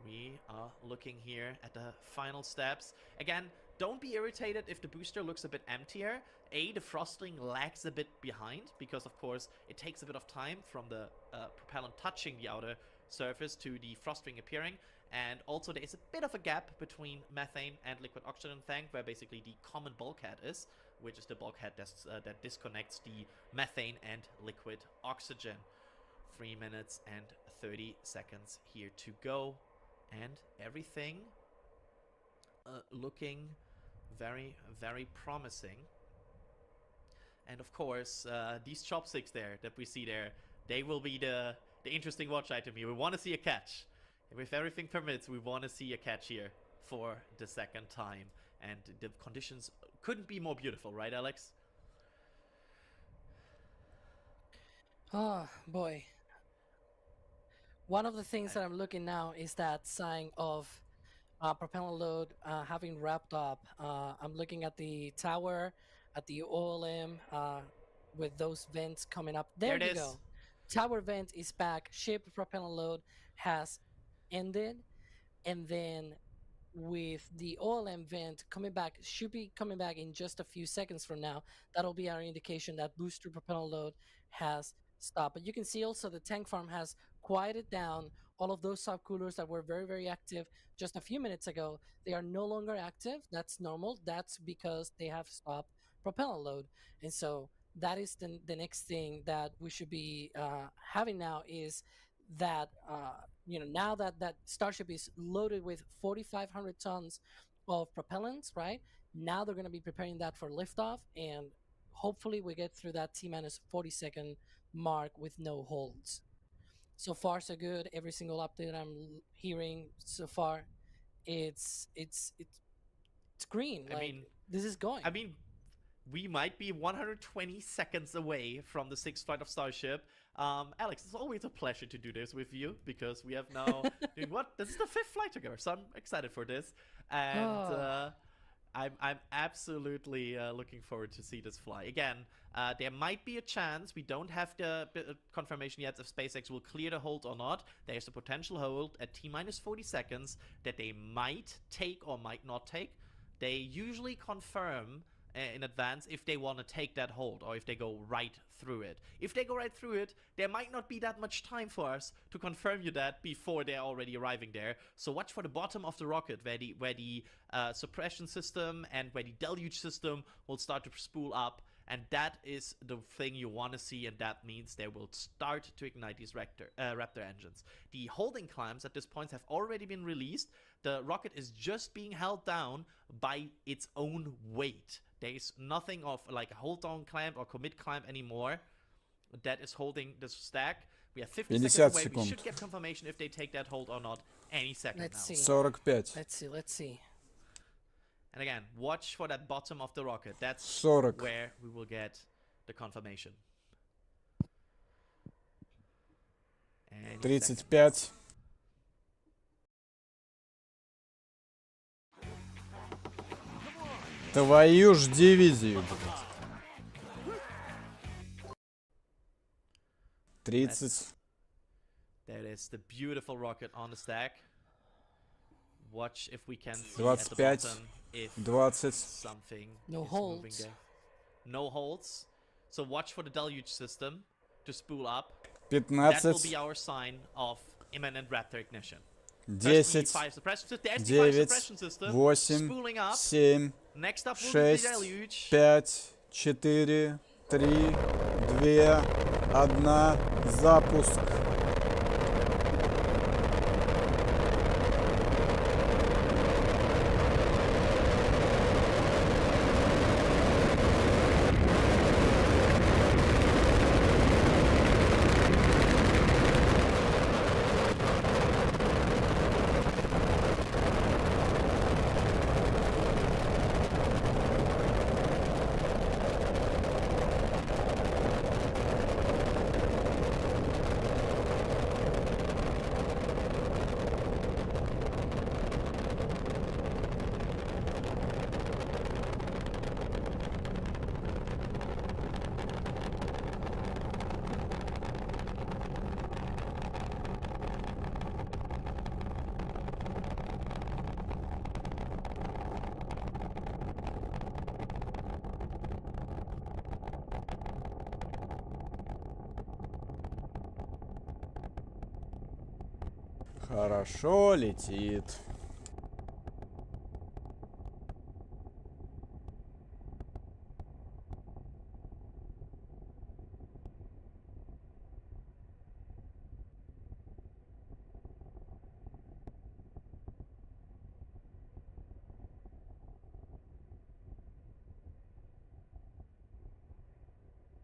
we are looking here at the final steps. Again, don't be irritated if the booster looks a bit emptier. The frosting lags a bit behind because, of course, it takes a bit of time from the propellant touching the outer surface to the frosting appearing. And also there is a bit of a gap between methane and liquid oxygen tank, where basically the common bulkhead is, which is the bulkhead that disconnects the methane and liquid oxygen. 3 minutes and 30 seconds here to go, and everything looking very, very promising. And of course, these chopsticks there that we see there, they will be the interesting watch item here. We want to see a catch. If everything permits, we want to see a catch here for the second time. And the conditions couldn't be more beautiful, right, Alex? Oh, boy. One of the things that I'm looking now is that sign of propellant load having wrapped up. I'm looking at the tower, at the OLM, with those vents coming up. There you go. Tower vent is back. Ship propellant load has ended, and then with the OLM vent coming back, should be coming back in just a few seconds from now. That'll be our indication that booster propellant load has stopped. But you can see also the tank farm has quieted down. All of those subcoolers that were very, very active just a few minutes ago, they are no longer active. That's normal. That's because they have stopped propellant load. And so that is the next thing that we should be having now, is that now that Starship is loaded with 4,500 tons of propellants, right? Now they're going to be preparing that for liftoff, and hopefully we get through that T-minus 40-second mark with no holds. So far, so good. Every single update I'm hearing so far, it's green. I mean, this is going. I mean, we might be 120 seconds away from the 6th flight of Starship. Alex, it's always a pleasure to do this with you, because we have now doing what? This is the 5th flight together, so I'm excited for this, and I'm absolutely looking forward to see this fly. Again, there might be a chance, we don't have the confirmation yet if SpaceX will clear the hold or not. There's a potential hold at T-minus 40 seconds that they might take or might not take. They usually confirm in advance if they want to take that hold, or if they go right through it. If they go right through it, there might not be that much time for us to confirm you that before they're already arriving there. So watch for the bottom of the rocket, where the suppression system and where the deluge system will start to spool up, and that is the thing you want to see, and that means they will start to ignite these Raptor engines. The holding clamps at this point have already been released. The rocket is just being held down by its own weight. There's nothing of like a hold down clamp or commit clamp anymore that is holding the stack. We have 50 seconds away. We should get confirmation if they take that hold or not any second now. Let's see. 45. Let's see. And again, watch for that bottom of the rocket. That's 40. where we will get the confirmation. 35. Твою ж дивизию, блядь. 30. There is the beautiful rocket on the stack. Watch if we can see 25, at the bottom if 20. something no is holds. moving there. No holds. So watch for the deluge system to spool up. 15. That will be our sign of imminent Raptor ignition. 10, 9, 8, 7, 6, 5, 4, 3, 2, 1, запуск. Хорошо летит.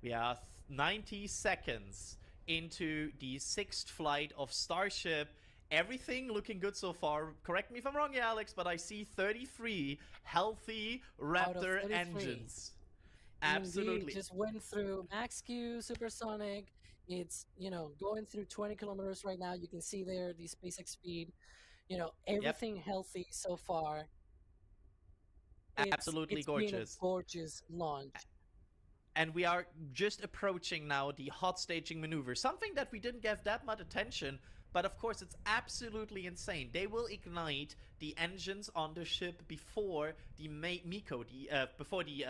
We are 90 seconds into the 6th flight of Starship. Everything looking good so far. Correct me if I'm wrong, yeah, Alex, but I see 33 healthy Raptor 33. engines. Indeed, Absolutely. just went through max Q, supersonic. It's, going through 20 kilometers right now. You can see there the SpaceX speed. Everything healthy so far. Absolutely it's gorgeous. been a gorgeous launch. And we are just approaching now the hot staging maneuver. Something that we didn't give that much attention, but of course it's absolutely insane. They will ignite the engines on the ship before the before the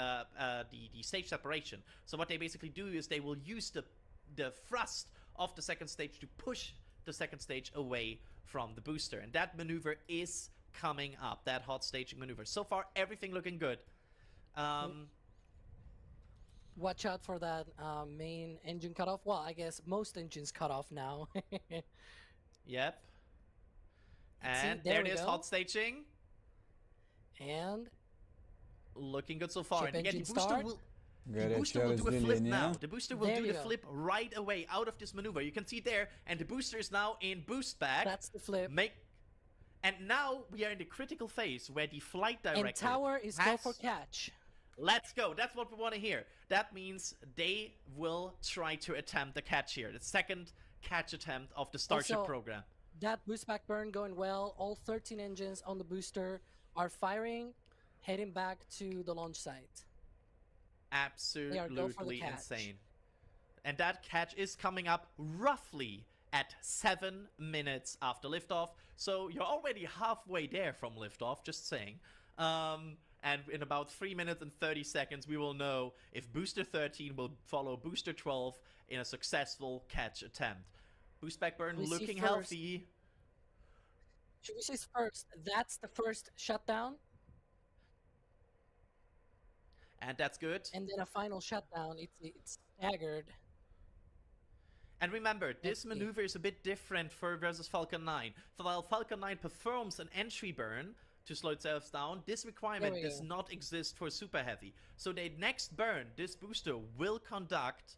stage separation. So what they basically do is they will use the thrust of the second stage to push the second stage away from the booster. And that maneuver is coming up, that hot staging maneuver. So far, everything looking good. Watch out for that main engine cutoff. Well, I guess most engines cut off now. Yep. Let's see, And there there we it is, go. hot staging. And Looking good so far. ship And again, engine the booster start. will do a flip now. The booster will There do we the go. flip right away out of this maneuver. You can see there, and the booster is now in boost back. That's the flip. And now we are in the critical phase where the flight director And tower is go for catch. Let's go. That's what we want to hear. That means they will try to attempt the catch here. The second catch attempt of the Starship Also, program. That boost back burn going well. All 13 engines on the booster are firing, heading back to the launch site. Absolutely insane. And that catch is coming up roughly at 7 minutes after liftoff. So you're already halfway there from liftoff, just saying. And in about 3 minutes and 30 seconds, we will know if Booster 13 will follow Booster 12 in a successful catch attempt. Boost back burn looking healthy. Should we say first, that's the first shutdown? And that's good. And then a final shutdown. It's staggered. And remember, this maneuver is a bit different for versus Falcon 9. So while Falcon 9 performs an entry burn to slow itself down, this requirement does not exist for SuperHeavy. So the next burn this booster will conduct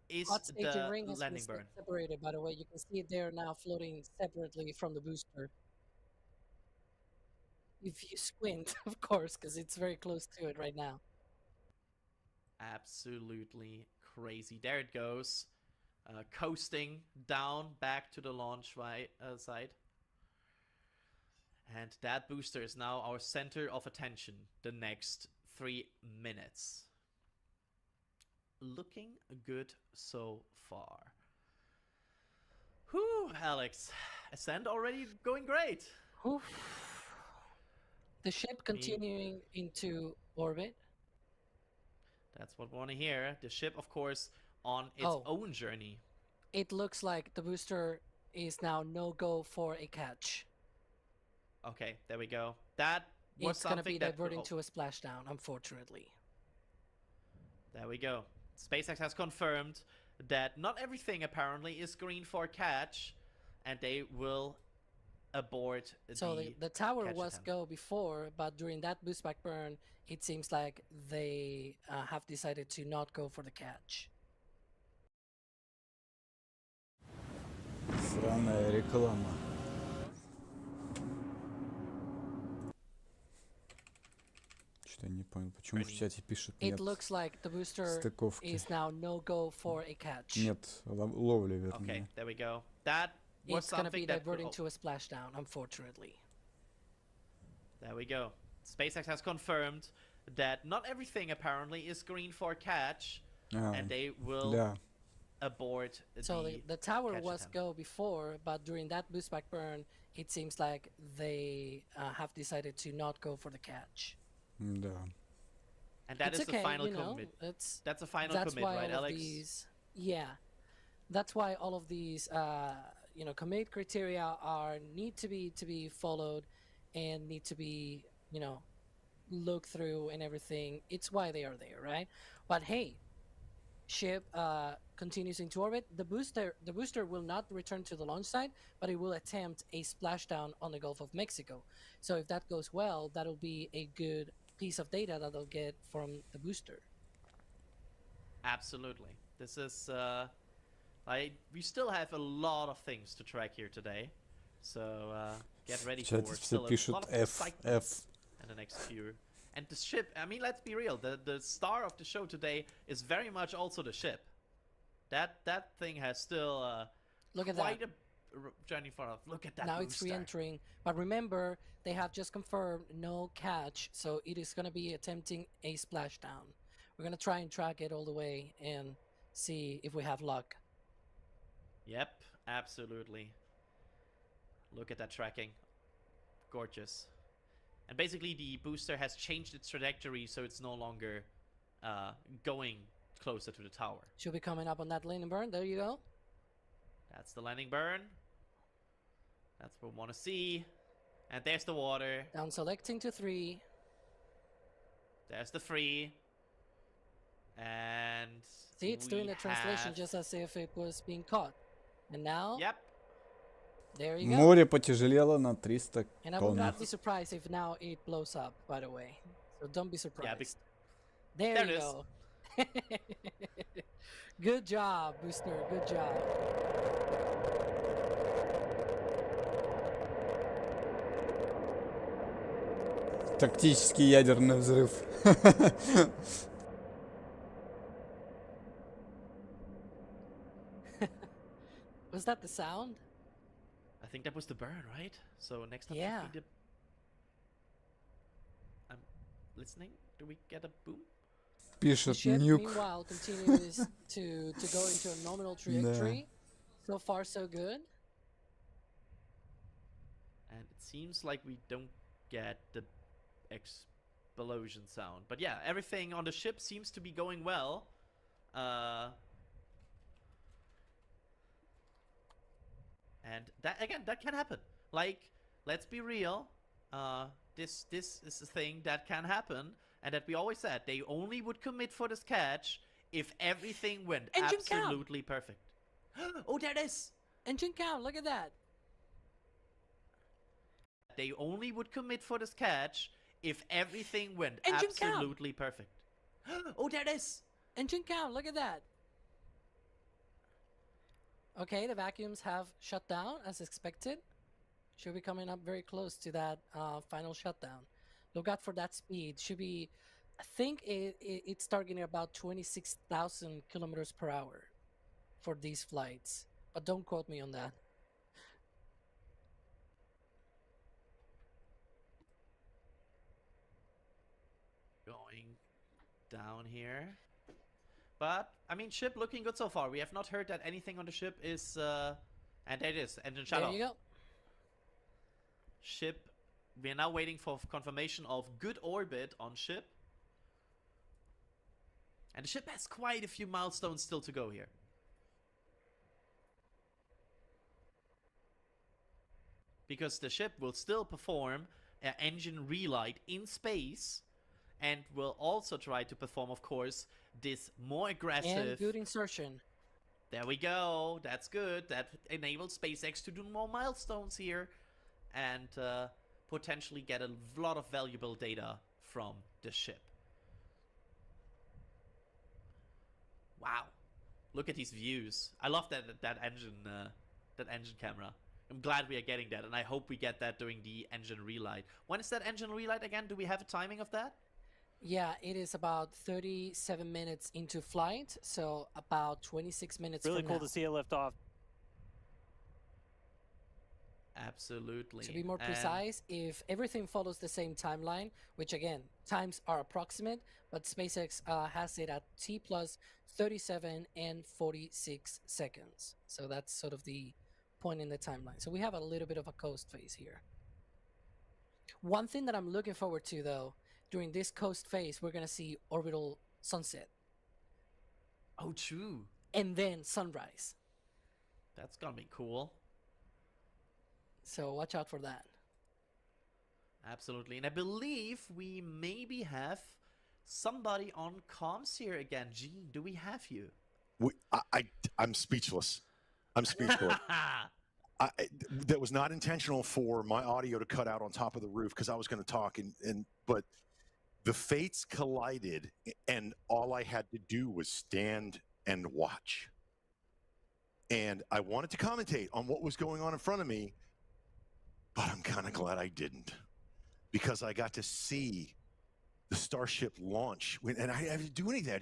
is the ring has landing been burn. separated, by the way. You can see it there now floating separately from the booster. If you squint, of course, because it's very close to it right now. Absolutely crazy. There it goes. Coasting down back to the launch side. And that booster is now our center of attention the next 3 minutes. Looking good so far. Whew, Alex. Ascent already going great. Oof. The ship continuing into orbit. That's what we want to hear. The ship, of course, on its own journey. It looks like the booster is now no-go for a catch. Okay, there we go. That was it's going to something be that diverting to a splashdown, unfortunately. There we go. SpaceX has confirmed that not everything apparently is green for catch, and they will abort the tower catch was attempt. go before, but during that boost back burn, it seems like they have decided to not go for the catch. Сраная реклама. Что-то не понял, почему в чате пишут нет. It looks like the booster стыковки. is now no-go for a catch. Нет, ловли, вернее. Okay, there we go. That was it's going to be something that diverting to a splashdown, unfortunately. There we go. SpaceX has confirmed that not everything apparently is green for catch, and they will abort the tower catch was attempt. go before, but during that boost back burn, it seems like they have decided to not go for the catch. Да. And that is okay, the final you know, commit. That's a final that's commit, why right, all of Alex? these, yeah, that's why all of these commit criteria need to be followed and need to be looked through and everything. It's why they are there, right? But hey, ship continues into orbit. The booster will not return to the launch site, but it will attempt a splashdown on the Gulf of Mexico. So if that goes well, that'll be a good piece of data that they'll get from the booster. Absolutely. This is we still have a lot of things to track here today, so get ready for still a lot of excitement in the next few. And the ship, I mean, let's be real, the star of the show today is very much also the ship. That thing has still look at quite that. a journey for us. Look at that Now booster. it's re-entering, but remember they have just confirmed no catch, so it is going to be attempting a splashdown. We're going to try and track it all the way and see if we have luck. Yep, absolutely. Look at that tracking. Gorgeous. And basically the booster has changed its trajectory, so it's no longer going closer to the tower. Should be coming up on that landing burn. There you go. That's the landing burn. That's what we want to see. And there's the water. Down selecting to 3. There's the 3. And see, it's doing the translation just as if it was being caught. And now, yep, there you go. Море потяжелело на 300 And I would тонн. not be surprised if now it blows up, by the way. So don't be surprised. Yeah, there you go. Good job, booster. Good job. Тактический ядерный взрыв. Was that the sound? I think that was the burn, right? So next time, yeah. I'm listening. Do we get a boom? Пишет ship, нюк. meanwhile, continues to go into a nominal trajectory. So far, so good. And it seems like we don't get the explosion sound. But yeah, everything on the ship seems to be going well. And that, again, that can happen. Like, let's be real. This is a thing that can happen. And that we always said, they only would commit for this catch if everything went Engine absolutely perfect. Oh, there it is! Engine count, look at that. They only would commit for this catch if everything went Engine absolutely perfect. Oh, there it is! Engine count, look at that. Okay, the vacuums have shut down as expected. Should be coming up very close to that final shutdown. Look out for that speed. Should be, I think it's targeting about 26,000 kilometers per hour for these flights. But don't quote me on that. Going down here. But, I mean, ship looking good so far. We have not heard that anything on the ship is... and there it is. Engine shut off. There you go. Ship. We are now waiting for confirmation of good orbit on ship. And the ship has quite a few milestones still to go here. Because the ship will still perform an engine relight in space. And will also try to perform, of course, this more aggressive... And good insertion. There we go. That's good. That enables SpaceX to do more milestones here. And potentially get a lot of valuable data from the ship. Wow. Look at these views. I love that engine camera. I'm glad we are getting that, and I hope we get that during the engine relight. When is that engine relight again? Do we have a timing of that? Yeah, it is about 37 minutes into flight, so about 26 minutes Really from cool now. to see it lift off. Absolutely. To be more precise, if everything follows the same timeline, which again, times are approximate, but SpaceX has it at T plus 37 and 46 seconds. So that's sort of the point in the timeline. So we have a little bit of a coast phase here. One thing that I'm looking forward to, though, during this coast phase, we're going to see orbital sunset. Oh, true. And then sunrise. That's going to be cool. So watch out for that. Absolutely. And I believe we maybe have somebody on comms here again. Gene, do we have you? I'm speechless. I'm speechless. That was not intentional for my audio to cut out on top of the roof because I was going to talk, but the fates collided, and all I had to do was stand and watch. And I wanted to commentate on what was going on in front of me, but I'm kind of glad I didn't, because I got to see the Starship launch, and I didn't do anything.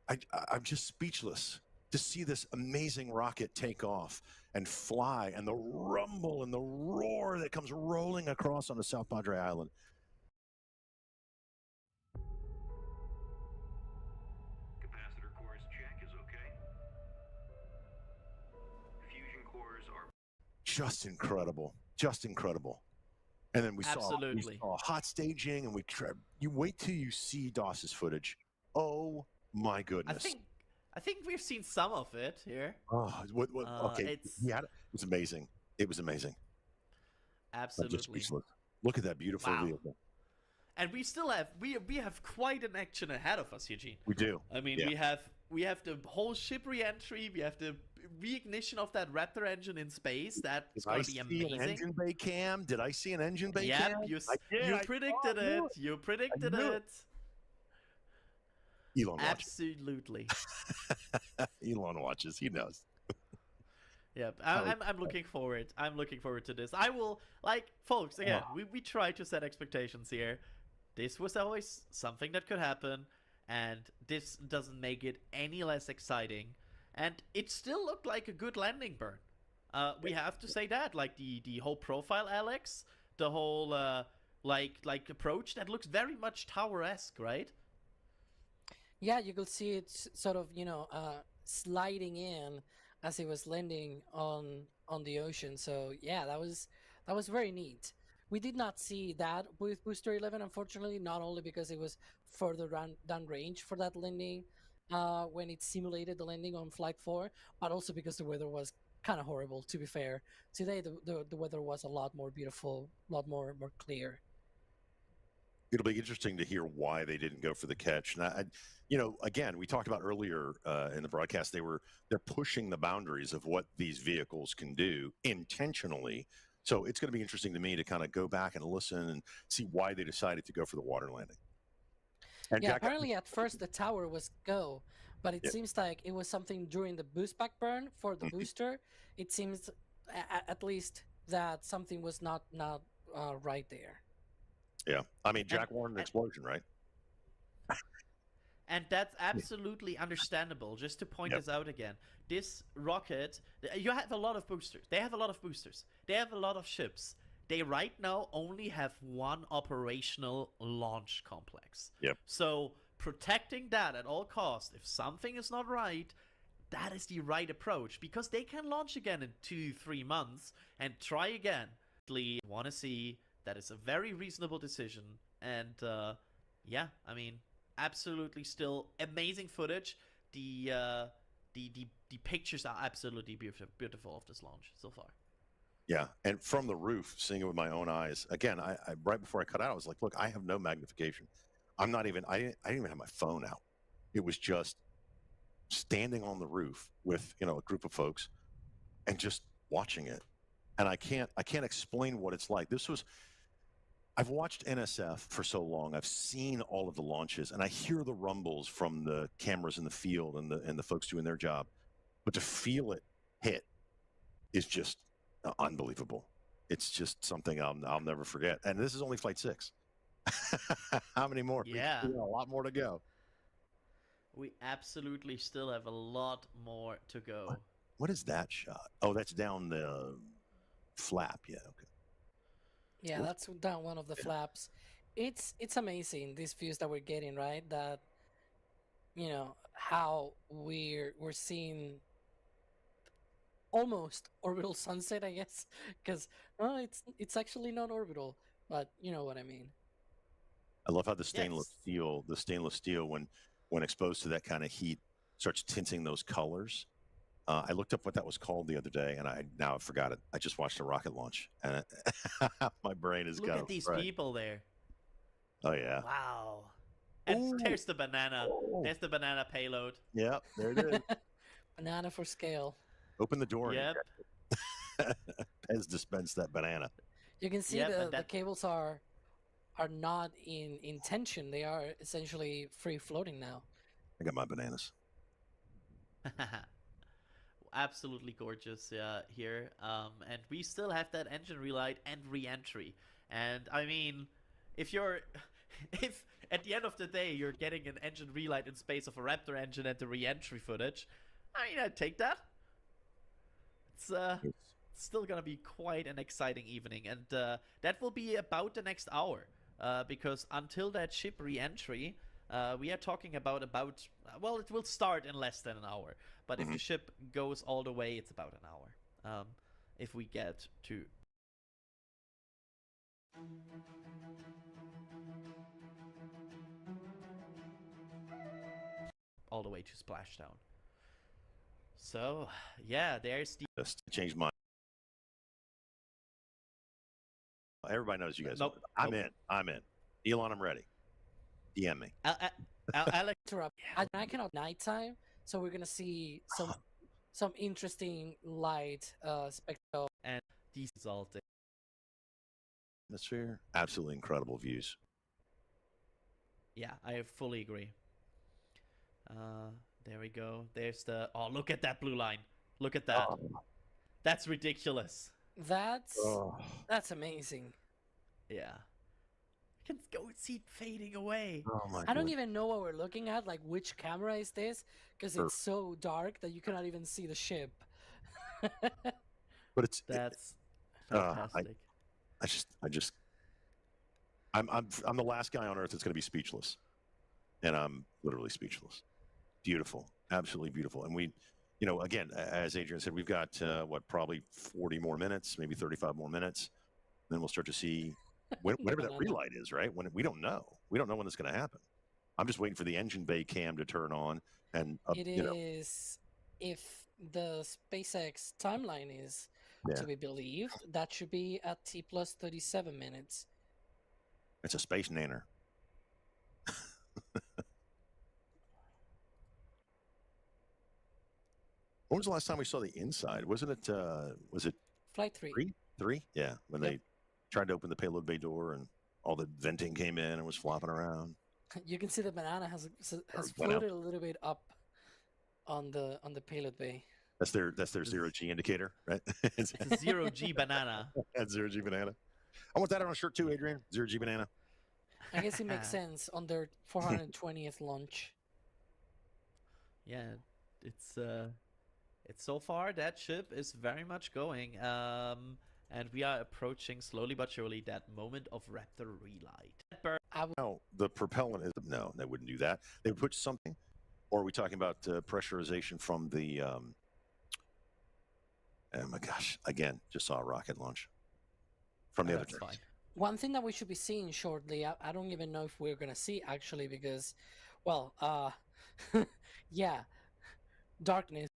I'm just speechless to see this amazing rocket take off and fly, and the rumble and the roar that comes rolling across on the South Padre Island. Capacitor cores check is okay. Fusion cores are Just incredible. Just incredible. And then we saw hot staging, and you wait till you see Doss's footage. Oh my goodness. I think we've seen some of it here. Oh, okay. It was amazing. It was amazing. Absolutely. Look at that beautiful vehicle. And we still have we have quite an action ahead of us, Eugene. We do. I mean, we have the whole ship re-entry. We have the reignition of that Raptor engine in space. That's going to be amazing. An engine bay cam? Did I see an engine bay cam? Yep, you predicted it. You predicted it. Elon watches. Absolutely. Elon watches. He knows. Yep, I'm looking forward. I'm looking forward to this. I will, folks, again, we try to set expectations here. This was always something that could happen, and this doesn't make it any less exciting. And it still looked like a good landing burn. We have to say that, the whole profile, Alex, the whole approach, that looks very much tower-esque, right? Yeah, you could see it sort of, sliding in as it was landing on the ocean. So yeah, that was very neat. We did not see that with Booster 11, unfortunately, not only because it was further down range for that landing when it simulated the landing on Flight 4, but also because the weather was kind of horrible, to be fair. Today, the weather was a lot more beautiful, a lot more clear. It'll be interesting to hear why they didn't go for the catch. And again, we talked about earlier in the broadcast, they're pushing the boundaries of what these vehicles can do intentionally. So it's going to be interesting to me to kind of go back and listen and see why they decided to go for the water landing. And yeah, apparently at first the tower was go, but it seems like it was something during the boost pack burn for the booster. It seems at least that something was not right there. Yeah, I mean, Jack wanted an explosion, right? And that's absolutely understandable. Just to point this out again, this rocket, you have a lot of boosters. They have a lot of boosters. They have a lot of ships. They right now only have one operational launch complex. Yep. So protecting that at all costs, if something is not right, that is the right approach, because they can launch again in 2-3 months and try again. I want to see that is a very reasonable decision. And yeah, I mean, absolutely still amazing footage. The pictures are absolutely beautiful of this launch so far. Yeah, and from the roof, seeing it with my own eyes. Again, I right before I cut out, I was like, look, I have no magnification. I didn't even have my phone out. It was just standing on the roof with, a group of folks and just watching it. And I can't explain what it's like. I've watched NSF for so long. I've seen all of the launches, and I hear the rumbles from the cameras in the field and the folks doing their job. But to feel it hit is just unbelievable. It's just something I'll never forget. And this is only Flight 6. How many more? Yeah. We got a lot more to go. We absolutely still have a lot more to go. What is that shot? Oh, that's down the flap. Yeah, okay. Yeah, that's down one of the flaps. It's amazing, these views that we're getting, right? That, how we're seeing almost orbital sunset, I guess, because it's actually not orbital, but you know what I mean. I love how the stainless steel, when exposed to that kind of heat, starts tinting those colors. I looked up what that was called the other day, and now I forgot it. I just watched a rocket launch, and my brain is Look at these people there. Oh yeah. Wow. And there's the banana. There's the banana payload. Yep, there it is. Banana for scale. Open the door. Yep. Pez dispense that banana. You can see the cables are not in tension. They are essentially free floating now. I got my bananas. Absolutely gorgeous here. And we still have that engine relight and re-entry. And I mean, if at the end of the day you're getting an engine relight in space of a Raptor engine and the re-entry footage, I mean, I'd take that. It's still gonna be quite an exciting evening, and that will be about the next hour, because until that ship re-entry, we are talking about well, it will start in less than an hour, but if the ship goes all the way, it's about an hour. If we get to all the way to splashdown. So yeah, there's the just changed my. Everybody knows you guys. Nope. I'm in. Elon, I'm ready. DM me. Alex, I cannot nighttime, so we're gonna see some interesting light spectacle and these resulting. Atmosphere, absolutely incredible views. Yeah, I fully agree. There we go. There's the. Oh, look at that blue line. Look at that. That's ridiculous. That's amazing. Yeah. You can go see it fading away. Oh my I don't even know what we're looking at, like which camera is this, because it's so dark that you cannot even see the ship. But that's fantastic. I'm the last guy on earth that's going to be speechless, and I'm literally speechless. Beautiful, absolutely beautiful. And we, again, as Adrian said, we've got probably 40 more minutes, maybe 35 more minutes. Then we'll start to see whatever that relight is, right? When we don't know when it's going to happen. I'm just waiting for the engine bay cam to turn on, and it is, if the SpaceX timeline is to be believed, that should be at T plus 37 minutes. It's a space nanner. When was the last time we saw the inside? Wasn't it? Was it Flight 3? 3? Yeah, when they tried to open the payload bay door and all the venting came in and was flopping around. You can see the banana has floated a little bit up on the payload bay. That's their 0G indicator, right? It's a 0G banana. That's 0G banana. I want that on a shirt too, Adrian. 0G banana. I guess it makes sense on their 420th launch. Yeah, it's so far that ship is very much going, and we are approaching slowly but surely that moment of Raptor relight. No, the propellant is no. They wouldn't do that. They would put something, or are we talking about pressurization from the? Oh my gosh! Again, just saw a rocket launch from the other turret. One thing that we should be seeing shortly, I don't even know if we're going to see actually, because, well, yeah, darkness.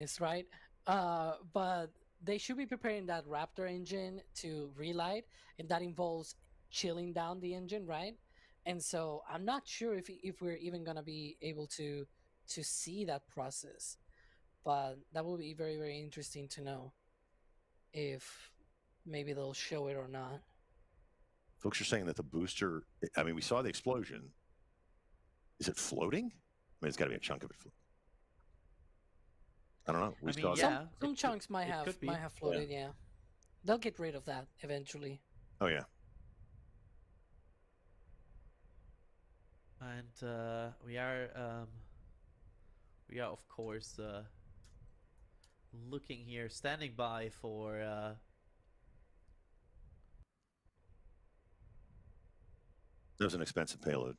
Is right. But they should be preparing that Raptor engine to relight, and that involves chilling down the engine, right? And so I'm not sure if we're even gonna be able to see that process, but that will be very, very interesting to know if maybe they'll show it or not. Folks are saying that the booster. I mean, we saw the explosion. Is it floating? I mean, it's got to be a chunk of it floating. I don't know. We saw some chunks might have floated. Yeah, they'll get rid of that eventually. Oh yeah. And we are of course looking here, standing by for. That was an expensive payload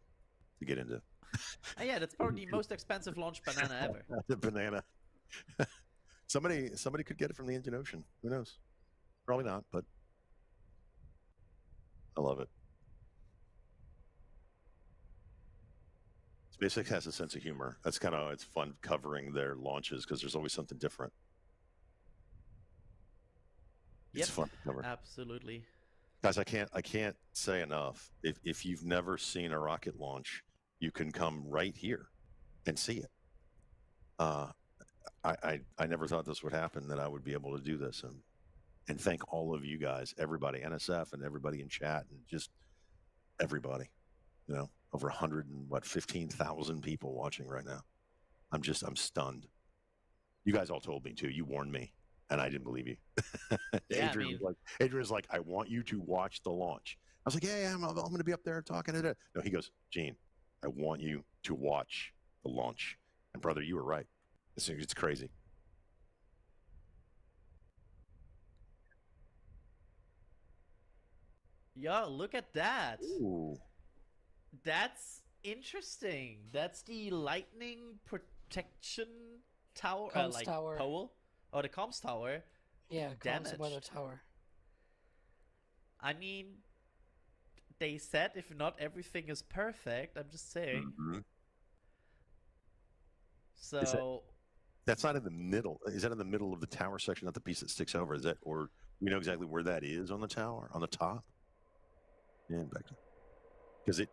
to get into. Yeah, that's probably the most expensive launch banana ever. The banana. somebody could get it from the Indian Ocean. Who knows? Probably not, but I love it. SpaceX has a sense of humor. That's kind of, it's fun covering their launches because there's always something different. It's fun to cover. Absolutely. Guys, I can't say enough. If you've never seen a rocket launch, you can come right here and see it. I never thought this would happen, that I would be able to do this, and thank all of you guys, everybody, NSF and everybody in chat, and just everybody. You know, over 115,000 people watching right now. I'm stunned. You guys all told me too. You warned me, and I didn't believe you. Yeah, Adrian's like, I want you to watch the launch. I was like, yeah, I'm going to be up there talking to it. No, he goes, Gene, I want you to watch the launch. And brother, you were right. It's crazy. Yeah, look at that. Ooh. That's interesting. That's the lightning protection tower, Comms tower. pole. Oh, the comms tower. Yeah, comms weather Damaged. tower. I mean, they said if not everything is perfect. I'm just saying. Mhm. So That's not in the middle. Is that in the middle of the tower section, not the piece that sticks over? Is that, or we know exactly where that is on the tower, on the top? Yeah, back to, because it.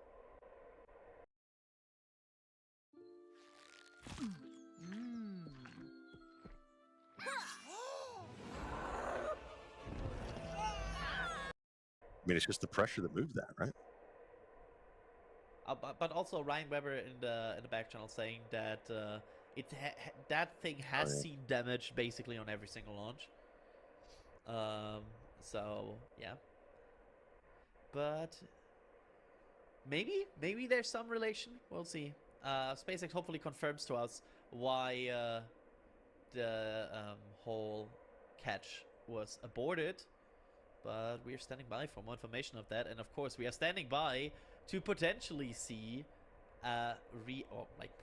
I mean, it's just the pressure that moved that, right? but also Ryan Weber in the back channel saying that that thing has seen damage basically on every single launch. So yeah, but maybe there's some relation. We'll see. SpaceX hopefully confirms to us why the whole catch was aborted. But we are standing by for more information of that, and of course we are standing by to potentially see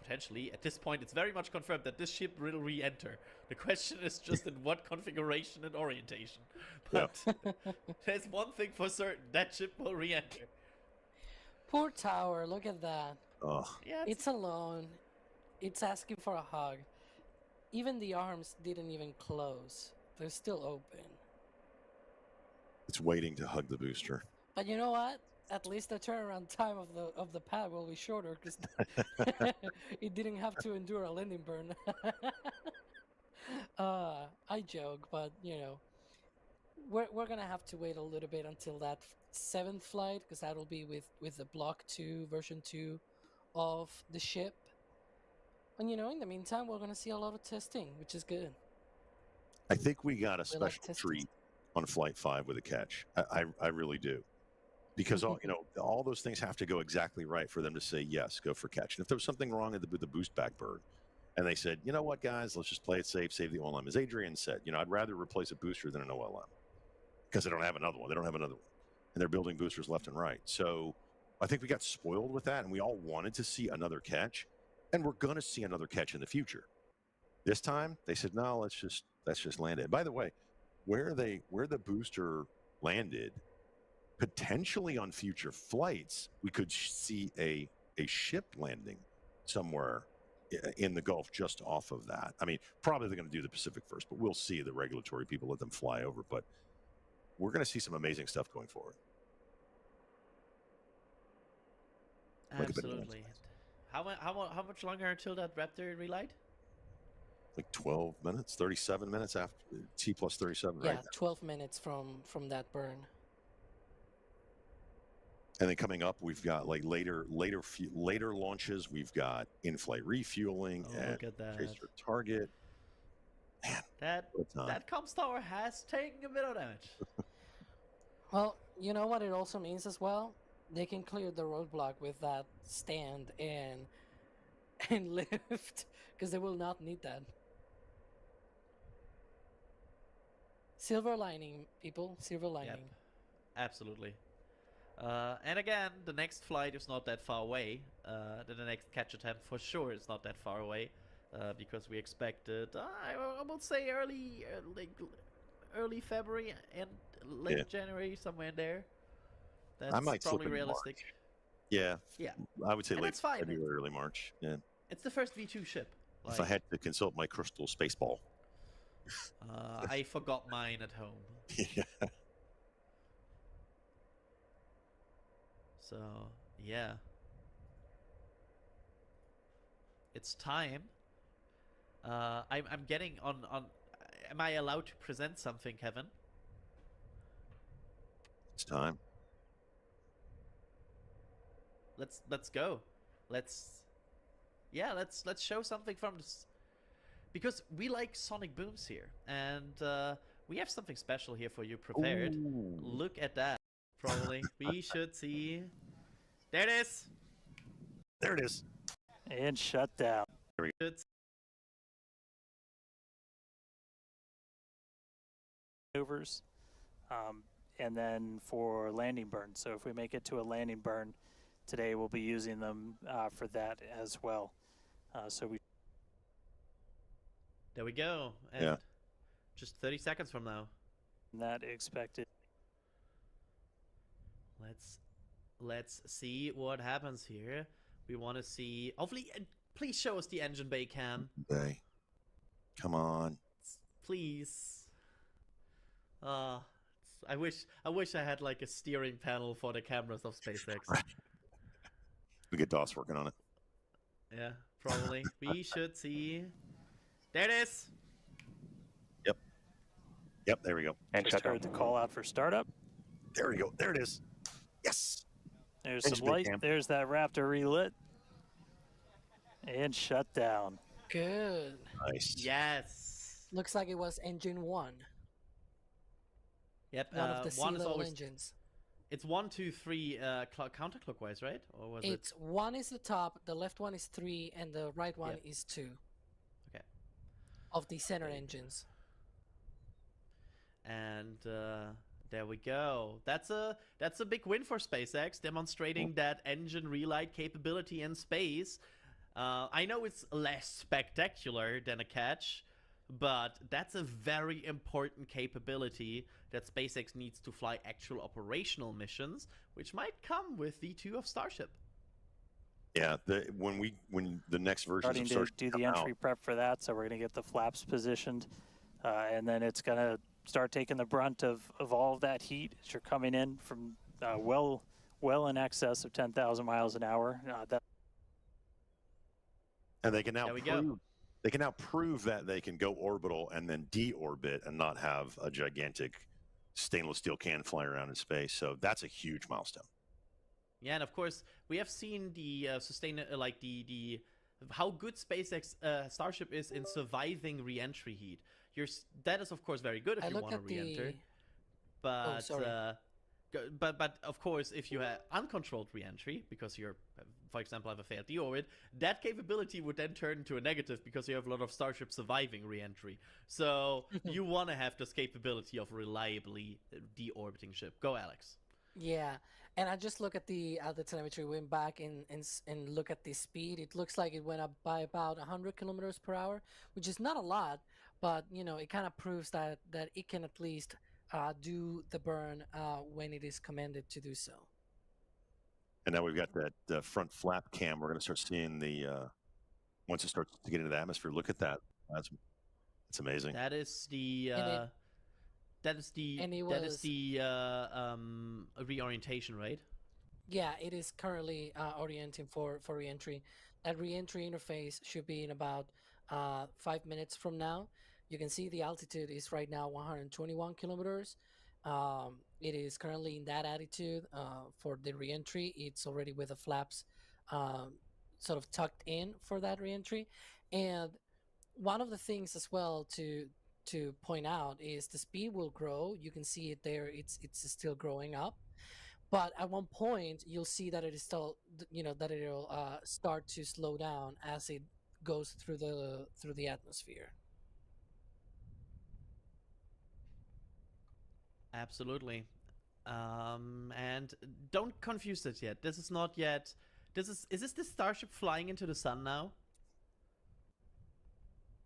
potentially at this point it's very much confirmed that this ship will re-enter. The question is just in what configuration and orientation. But there's one thing for certain, that ship will re-enter. Poor tower, look at that. Oh. Yeah, it's alone. It's asking for a hug. Even the arms didn't even close. They're still open. It's waiting to hug the booster. But you know what? At least the turnaround time of the pad will be shorter because it didn't have to endure a landing burn. I joke, but you know, we're gonna have to wait a little bit until that 7th flight, because that'll be with the Block 2 version 2 of the ship. And you know, in the meantime, we're gonna see a lot of testing, which is good. I think we got a special treat on Flight 5 with a catch. I really do. Because all those things have to go exactly right for them to say yes, go for catch. And if there was something wrong with the boost back bird, and they said, you know what, guys, let's just play it safe, save the OLM. As Adrian said, I'd rather replace a booster than an OLM because they don't have another one. They don't have another one, and they're building boosters left and right. So I think we got spoiled with that, and we all wanted to see another catch, and we're going to see another catch in the future. This time they said, no, let's just land it. By the way, where the booster landed, potentially on future flights, we could see a ship landing somewhere in the Gulf just off of that. I mean, probably they're going to do the Pacific first, but we'll see. The regulatory people let them fly over. But we're going to see some amazing stuff going forward. Absolutely. How much longer until that Raptor relight? Like 12 minutes, 37 minutes after T plus 37, yeah, right? Yeah, 12 minutes from that burn. And then coming up, we've got like later launches. We've got in-flight refueling and look at that. tracer target. Man, that comms tower has taken a bit of damage. Well, you know what it also means as well? They can clear the roadblock with that stand and lift, because they will not need that. Silver lining, people. Silver lining. Yep. Absolutely. And again, the next flight is not that far away. The next catch attempt for sure is not that far away, because we expected, I would say early February and late January, somewhere in there. That's I might probably slip into realistic. March. Yeah. Yeah. I would say And late that's fine. February, early March. Yeah. It's the first V2 ship. If I had to consult my crystal space ball. I forgot mine at home. Yeah. So, yeah. It's time. I'm getting on. Am I allowed to present something, Kevin? It's time. Let's go. Let's show something from this, because we like sonic booms here, and we have something special here for you prepared. Ooh. Look at that. Probably we should see. There it is. There it is. And shut down. There we go. Maneuvers, and then for landing burn. So if we make it to a landing burn today, we'll be using them for that as well. So we. There we go. And yeah. Just 30 seconds from now. That expected. Let's see what happens here. We want to see. Hopefully, please show us the engine bay cam. Bay. Come on. Please. I wish I had like a steering panel for the cameras of SpaceX. We get DOS working on it. Yeah, probably. We should see. There it is. Yep. Yep. There we go. And just heard the call out for startup. There we go. There it is. Yes. There's some light. There's that Raptor relit. And shut down. Good. Nice. Yes. Looks like it was engine 1. Yep. One of the one is C-level always, engines. It's 1, 2, 3 counterclockwise, right? Or was it's it? 1 is the top, the left one is 3, and the right one is 2. Okay. Of the center engines. And there we go. That's a big win for SpaceX, demonstrating that engine relight capability in space. I know it's less spectacular than a catch, but that's a very important capability that SpaceX needs to fly actual operational missions, which might come with V2 of Starship. Yeah, when the next version Starting of to Starship do the entry prep for that, so we're going to get the flaps positioned, and then it's going to start taking the brunt of all of that heat as you're coming in from well in excess of 10,000 miles an hour. And they can now prove that they can go orbital and then deorbit and not have a gigantic stainless steel can fly around in space. So that's a huge milestone. Yeah, and of course we have seen the how good SpaceX Starship is in surviving re-entry heat. That is of course very good if you want to re-enter. But but of course if you have uncontrolled re-entry because you're, for example, have a failed deorbit, that capability would then turn into a negative because you have a lot of Starship surviving re-entry. So you want to have this capability of reliably deorbiting ship. Go, Alex. Yeah, and I just look at the telemetry, went back and look at the speed. It looks like it went up by about 100 kilometers per hour, which is not a lot, but you know, it kind of proves that it can at least do the burn when it is commanded to do so. And now we've got that front flap cam. We're going to start seeing the once it starts to get into the atmosphere. Look at that. That's amazing. That is the reorientation, right? Yeah, it is currently orienting for re-entry. That re-entry interface should be in about 5 minutes from now. You can see the altitude is right now 121 kilometers. It is currently in that attitude for the re-entry. It's already with the flaps sort of tucked in for that re-entry. And one of the things as well to point out is the speed will grow. You can see it there. It's still growing up. But at one point, you'll see that it is still, that it'll start to slow down as it goes through the atmosphere. Absolutely. And don't confuse it yet. This is not yet. Is this the Starship flying into the sun now?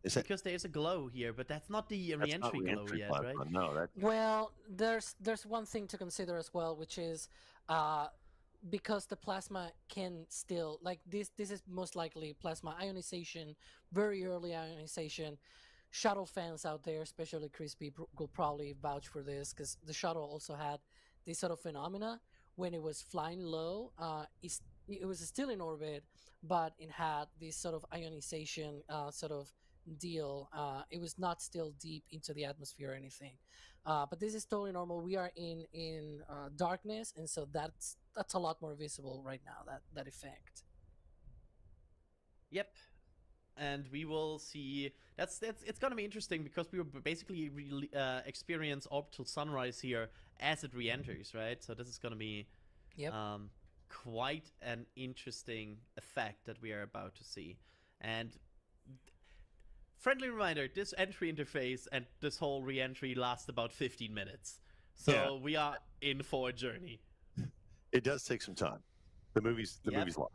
Because there's a glow here, but that's not the re-entry glow yet, right? No, that's... Well, there's one thing to consider as well, which is because the plasma can still, like, this is most likely plasma ionization, very early ionization. Shuttle fans out there, especially Crispy, will probably vouch for this, because the shuttle also had this sort of phenomena when it was flying low. It was still in orbit, but it had this sort of ionization sort of deal. It was not still deep into the atmosphere or anything, but this is totally normal. We are in darkness, and so that's a lot more visible right now, that effect. Yep. And we will see. It's gonna be interesting because we will basically experience orbital sunrise here as it re-enters, right? So this is gonna be quite an interesting effect that we are about to see. And friendly reminder: this entry interface and this whole re-entry lasts about 15 minutes. So we are in for a journey. It does take some time. The movie's long.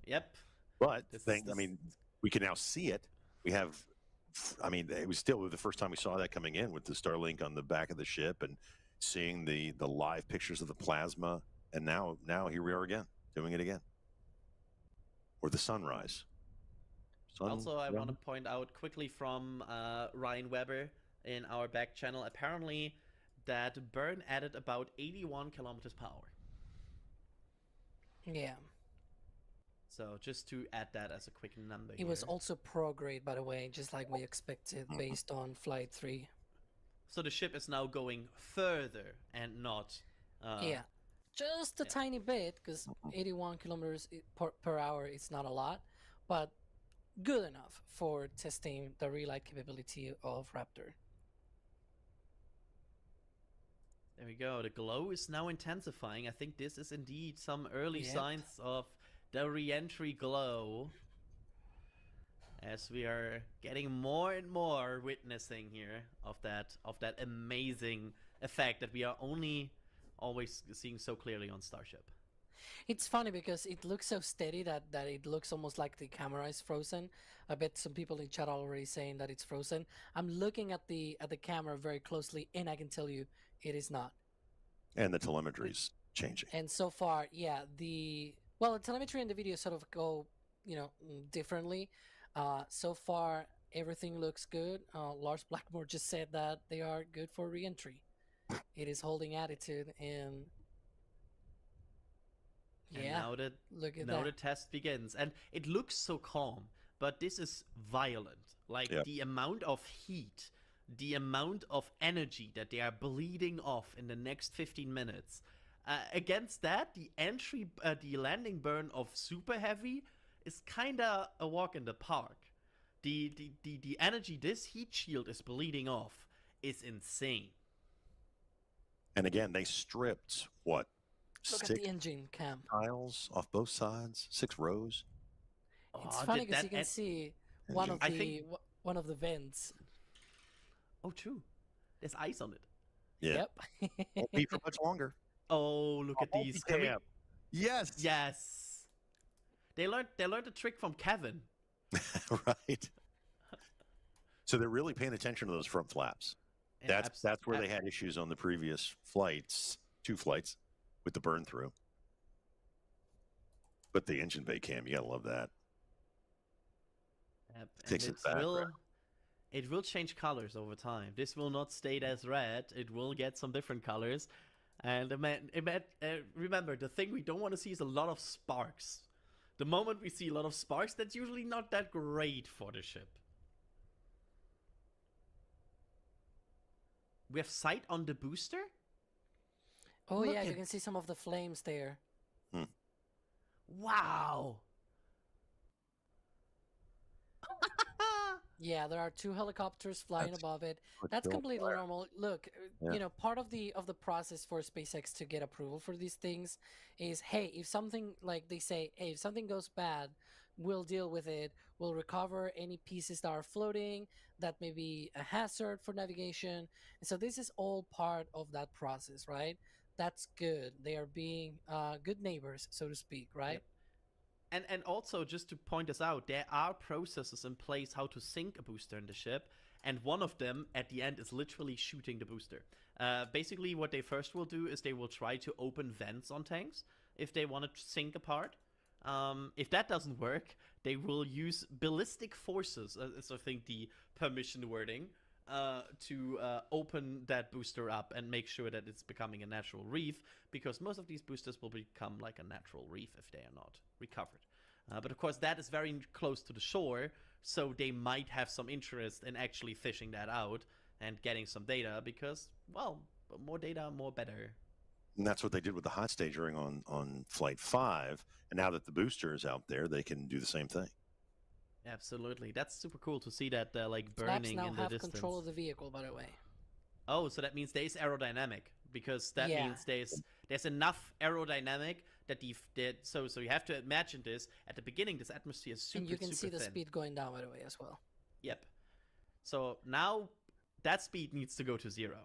Yep. But I mean, we can now see it. We have, I mean, it was still the first time we saw that coming in with the Starlink on the back of the ship and seeing the live pictures of the plasma. And now here we are again, doing it again. Or the sunrise. Also, I want to point out quickly from Ryan Weber in our back channel, apparently that burn added about 81 kilometers per hour. Yeah. So just to add that as a quick number. It was also prograde, by the way, just like we expected based on Flight 3. So the ship is now going further and not... yeah, just a tiny bit, because 81 kilometers per hour is not a lot, but good enough for testing the relight capability of Raptor. There we go. The glow is now intensifying. I think this is indeed some early signs of the re-entry glow, as we are getting more and more witnessing here of that amazing effect that we are only always seeing so clearly on Starship. It's funny because it looks so steady that it looks almost like the camera is frozen. I bet some people in chat are already saying that it's frozen. I'm looking at the camera very closely, and I can tell you it is not. And the telemetry's changing. And so far, the telemetry and the video sort of go, differently. So far, everything looks good. Lars Blackmore just said that they are good for re-entry. It is holding attitude, and now the test begins, and it looks so calm, but this is violent. Like the amount of heat, the amount of energy that they are bleeding off in the next 15 minutes. Against that, the landing burn of SuperHeavy is kinda a walk in the park. The energy this heat shield is bleeding off is insane. And again, they stripped what? Look at the engine cam. Tiles off both sides, 6 rows. It's funny because you can see one of the vents. Oh, true. There's ice on it. Yeah. Yep. Won't be for much longer. Oh, look at these. Yes. Yes. They learned the trick from Kevin. Right. So they're really paying attention to those front flaps. Yeah, that's where they had issues on the previous flights, 2 flights, with the burn through. But the engine bay cam, you gotta love that. Yep. Takes it back. It will change colors over time. This will not stay as red. It will get some different colors. And remember, the thing we don't want to see is a lot of sparks. The moment we see a lot of sparks, that's usually not that great for the ship. We have sight on the booster? Oh, yeah, you can see some of the flames there. Wow! Yeah, there are 2 helicopters flying above it. That's completely normal. Look, part of the process for SpaceX to get approval for these things is, hey, if something, like they say, hey, if something goes bad, we'll deal with it. We'll recover any pieces that are floating that may be a hazard for navigation. And so this is all part of that process, right? That's good. They are being good neighbors, so to speak, right? Yep. And also, just to point this out, there are processes in place how to sink a booster in the ship, and one of them at the end is literally shooting the booster. Basically, what they first will do is they will try to open vents on tanks if they want to sink a part. If that doesn't work, they will use ballistic forces, is I think the permission wording, to open that booster up and make sure that it's becoming a natural reef, because most of these boosters will become like a natural reef if they are not recovered. But of course, that is very close to the shore, so they might have some interest in actually fishing that out and getting some data, because, well, more data, more better. And that's what they did with the hot staging on Flight 5. And now that the booster is out there, they can do the same thing. Absolutely. That's super cool to see that, like, Flaps burning now in the have distance. control of the vehicle, by the way. Oh, so that means there's aerodynamic, because that means there's enough aerodynamic that so you have to imagine this. At the beginning, this atmosphere is super, and you can see the thin. speed going down, by the way, as well. Yep. So now that speed needs to go to 0.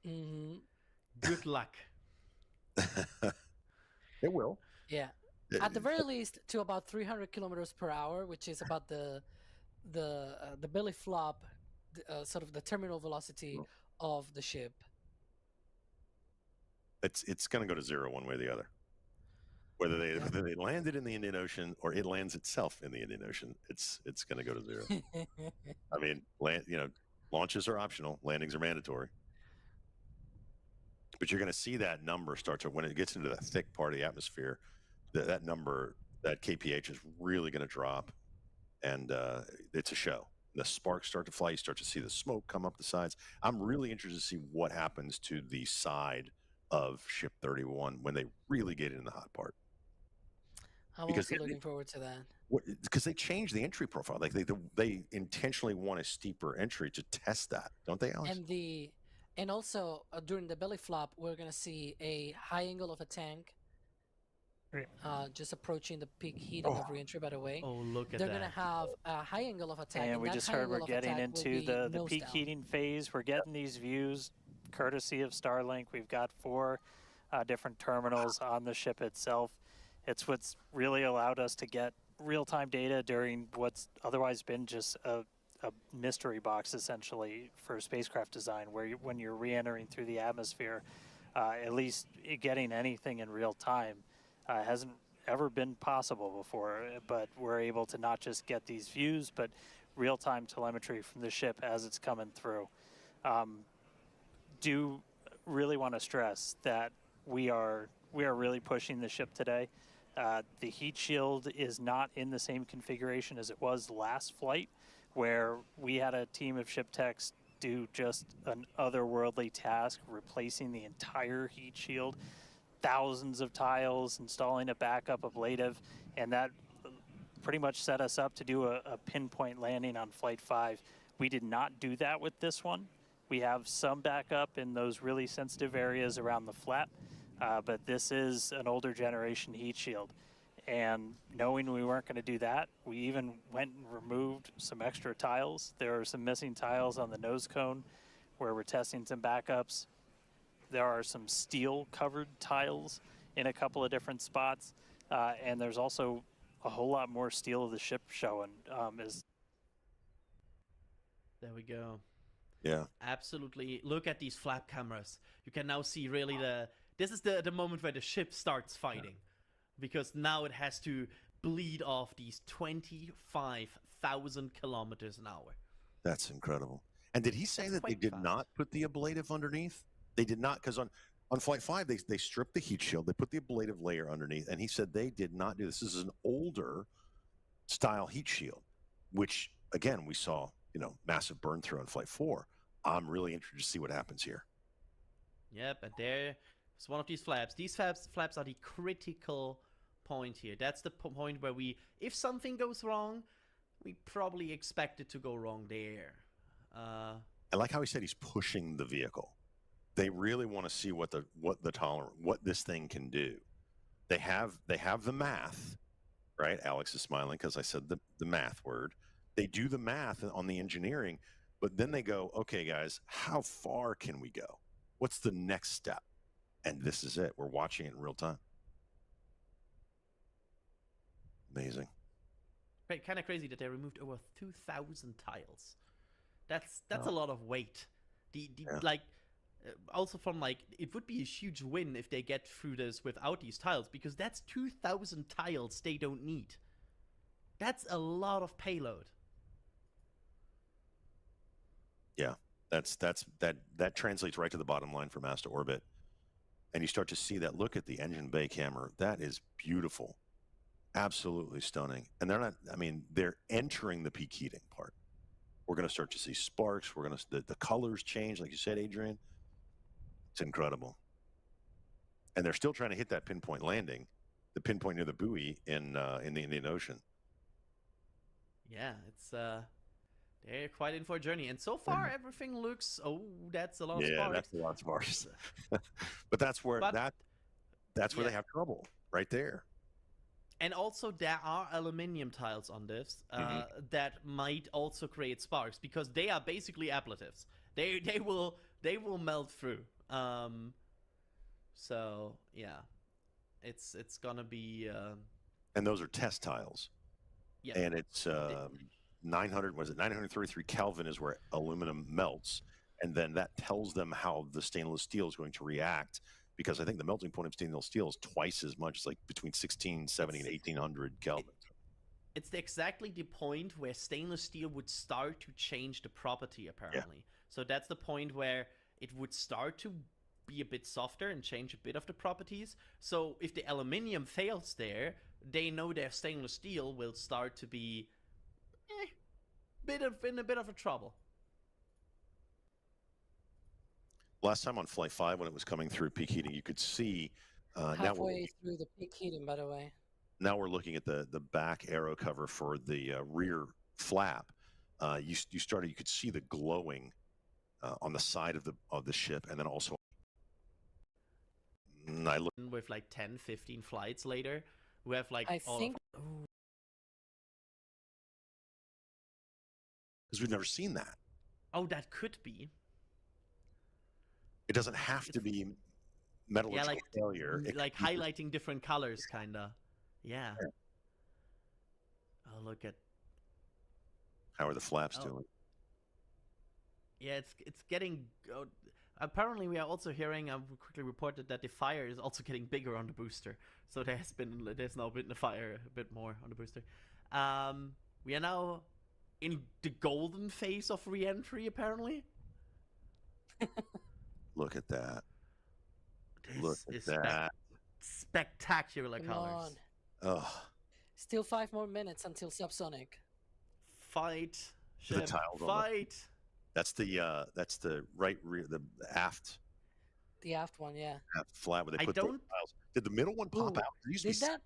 Mm-hmm. Good luck. It will. Yeah. At the very least, to about 300 kilometers per hour, which is about the belly flop, sort of the terminal velocity of the ship. It's going to go to 0 one way or the other. Whether they land it in the Indian Ocean or it lands itself in the Indian Ocean, it's going to go to 0. I mean, launches are optional, landings are mandatory. But you're going to see that number start to, when it gets into that thick part of the atmosphere, that number, that kph is really going to drop, and it's a show. The sparks start to fly. You start to see the smoke come up the sides. I'm really interested to see what happens to the side of Ship 31 when they really get in the hot part. I'm also looking forward to that. Because they changed the entry profile. Like they intentionally want a steeper entry to test that, don't they, Alex? And also during the belly flop, we're gonna see a high angle of a tank. Just approaching the peak heating of reentry, by the way. Oh, look at They're that. gonna have a high angle of attack. And we just heard we're getting into the peak heating phase. We're getting these views courtesy of Starlink. We've got 4 different terminals on the ship itself. It's what's really allowed us to get real-time data during what's otherwise been just a mystery box, essentially, for spacecraft design, where when you're re-entering through the atmosphere, at least getting anything in real time hasn't ever been possible before. But we're able to not just get these views, but real-time telemetry from the ship as it's coming through. Do really want to stress that we are really pushing the ship today. The heat shield is not in the same configuration as it was last flight, where we had a team of ship techs do just an otherworldly task, replacing the entire heat shield, thousands of tiles, installing a backup ablative, and that pretty much set us up to do a pinpoint landing on Flight 5. We did not do that with this one. We have some backup in those really sensitive areas around the flap, but this is an older generation heat shield. And knowing we weren't going to do that, we even went and removed some extra tiles. There are some missing tiles on the nose cone where we're testing some backups. There are some steel-covered tiles in a couple of different spots, and there's also a whole lot more steel of the ship showing. There we go. Yeah. Absolutely. Look at these flap cameras. You can now see really this is the moment where the ship starts fighting. Because now it has to bleed off these 25,000 kilometers an hour. That's incredible. And did he say that they did not put the ablative underneath? They did not, because on Flight 5, they stripped the heat shield. They put the ablative layer underneath. And he said they did not do this. This is an older style heat shield, which, again, we saw, massive burn through on Flight 4. I'm really interested to see what happens here. Yep, and there's one of these flaps. These flaps are the critical point here. That's the point where if something goes wrong, we probably expect it to go wrong there. I like how he said he's pushing the vehicle. They really want to see what this thing can do. They have the math right? Alex is smiling because I said the math word. They do the math on the engineering, but then they go, okay, guys, how far can we go? What's the next step? And this is it. We're watching it in real time. Amazing. Right, kind of crazy that they removed over 2,000 tiles. That's a lot of weight. Like, also from like, it would be a huge win if they get through this without these tiles, because that's 2,000 tiles they don't need. That's a lot of payload. Yeah, that translates right to the bottom line for mass to orbit, and you start to see that. Look at the engine bay camera. That is beautiful, absolutely stunning. And they're not. I mean, they're entering the peak heating part. We're going to start to see sparks. We're going to the colors change, like you said, Adrian. It's incredible. And they're still trying to hit that pinpoint landing, the pinpoint near the buoy in the Indian Ocean. Yeah, it's they're quite in for a journey, and so far everything looks. Oh, that's a lot of sparks. Yeah, that's a lot of sparks. But that's where that's where they have trouble, right there. And also, there are aluminium tiles on this that might also create sparks, because they are basically ablatives. They will melt through. So yeah, it's gonna be. And those are test tiles. Yeah. And it's 933 Kelvin is where aluminum melts, and then that tells them how the stainless steel is going to react, because I think the melting point of stainless steel is twice as much. It's like between 1670 and 1800 Kelvin. It's exactly the point where stainless steel would start to change the property, apparently. Yeah. So that's the point where it would start to be a bit softer and change a bit of the properties. So if the aluminium fails there, they know their stainless steel will start to be in a bit of a trouble. Last time on Flight 5, when it was coming through peak heating, you could see halfway through the peak heating, by the way. Now we're looking at the back aero cover for the rear flap. You could see the glowing on the side of the ship, and then also I look with like 10, 15 flights later. We have like because we've never seen that. Oh, that could be. It doesn't have to be metallurgical failure. Like highlighting different colors, kinda. Yeah. Oh, look at. How are the flaps doing? Yeah, it's getting. Apparently, we are also hearing. Quickly reported that the fire is also getting bigger on the booster. So there's now been the fire a bit more on the booster. We are now in the golden phase of re-entry, apparently. Look at that. Look at that. Spectacular colors. Oh. Still 5 more minutes until subsonic. Fight. The tiles fight. That's the right rear, the aft. The aft one, yeah. Aft flat where they put the tiles. Did the middle one pop out? Did that?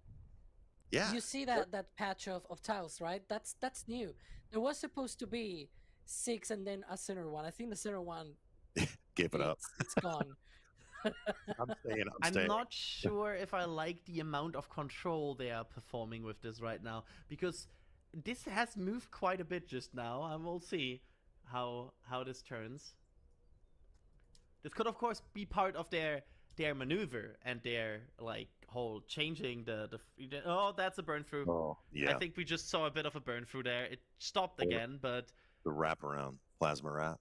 Yeah. You see that patch of tiles, right? That's new. There was supposed to be 6 and then a center one. I think the center one gave it up. It's gone. I'm not sure if I like the amount of control they are performing with this right now, because this has moved quite a bit just now, and we'll see how this turns. This could, of course, be part of their maneuver and their like whole changing the oh, that's a burn through. Oh, yeah. I think we just saw a bit of a burn through there. It stopped again, but the wraparound plasma wrap.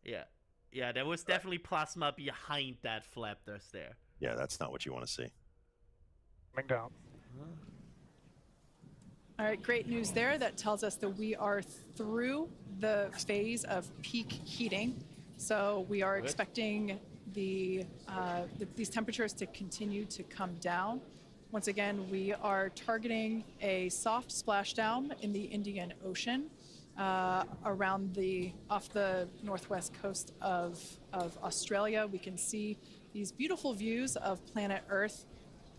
Yeah, there was definitely plasma behind that flap that's there. Yeah, that's not what you want to see. Coming down. All right, great news there. That tells us that we are through the phase of peak heating. So we are expecting these temperatures to continue to come down. Once again, we are targeting a soft splashdown in the Indian Ocean around off the northwest coast of Australia. We can see these beautiful views of planet Earth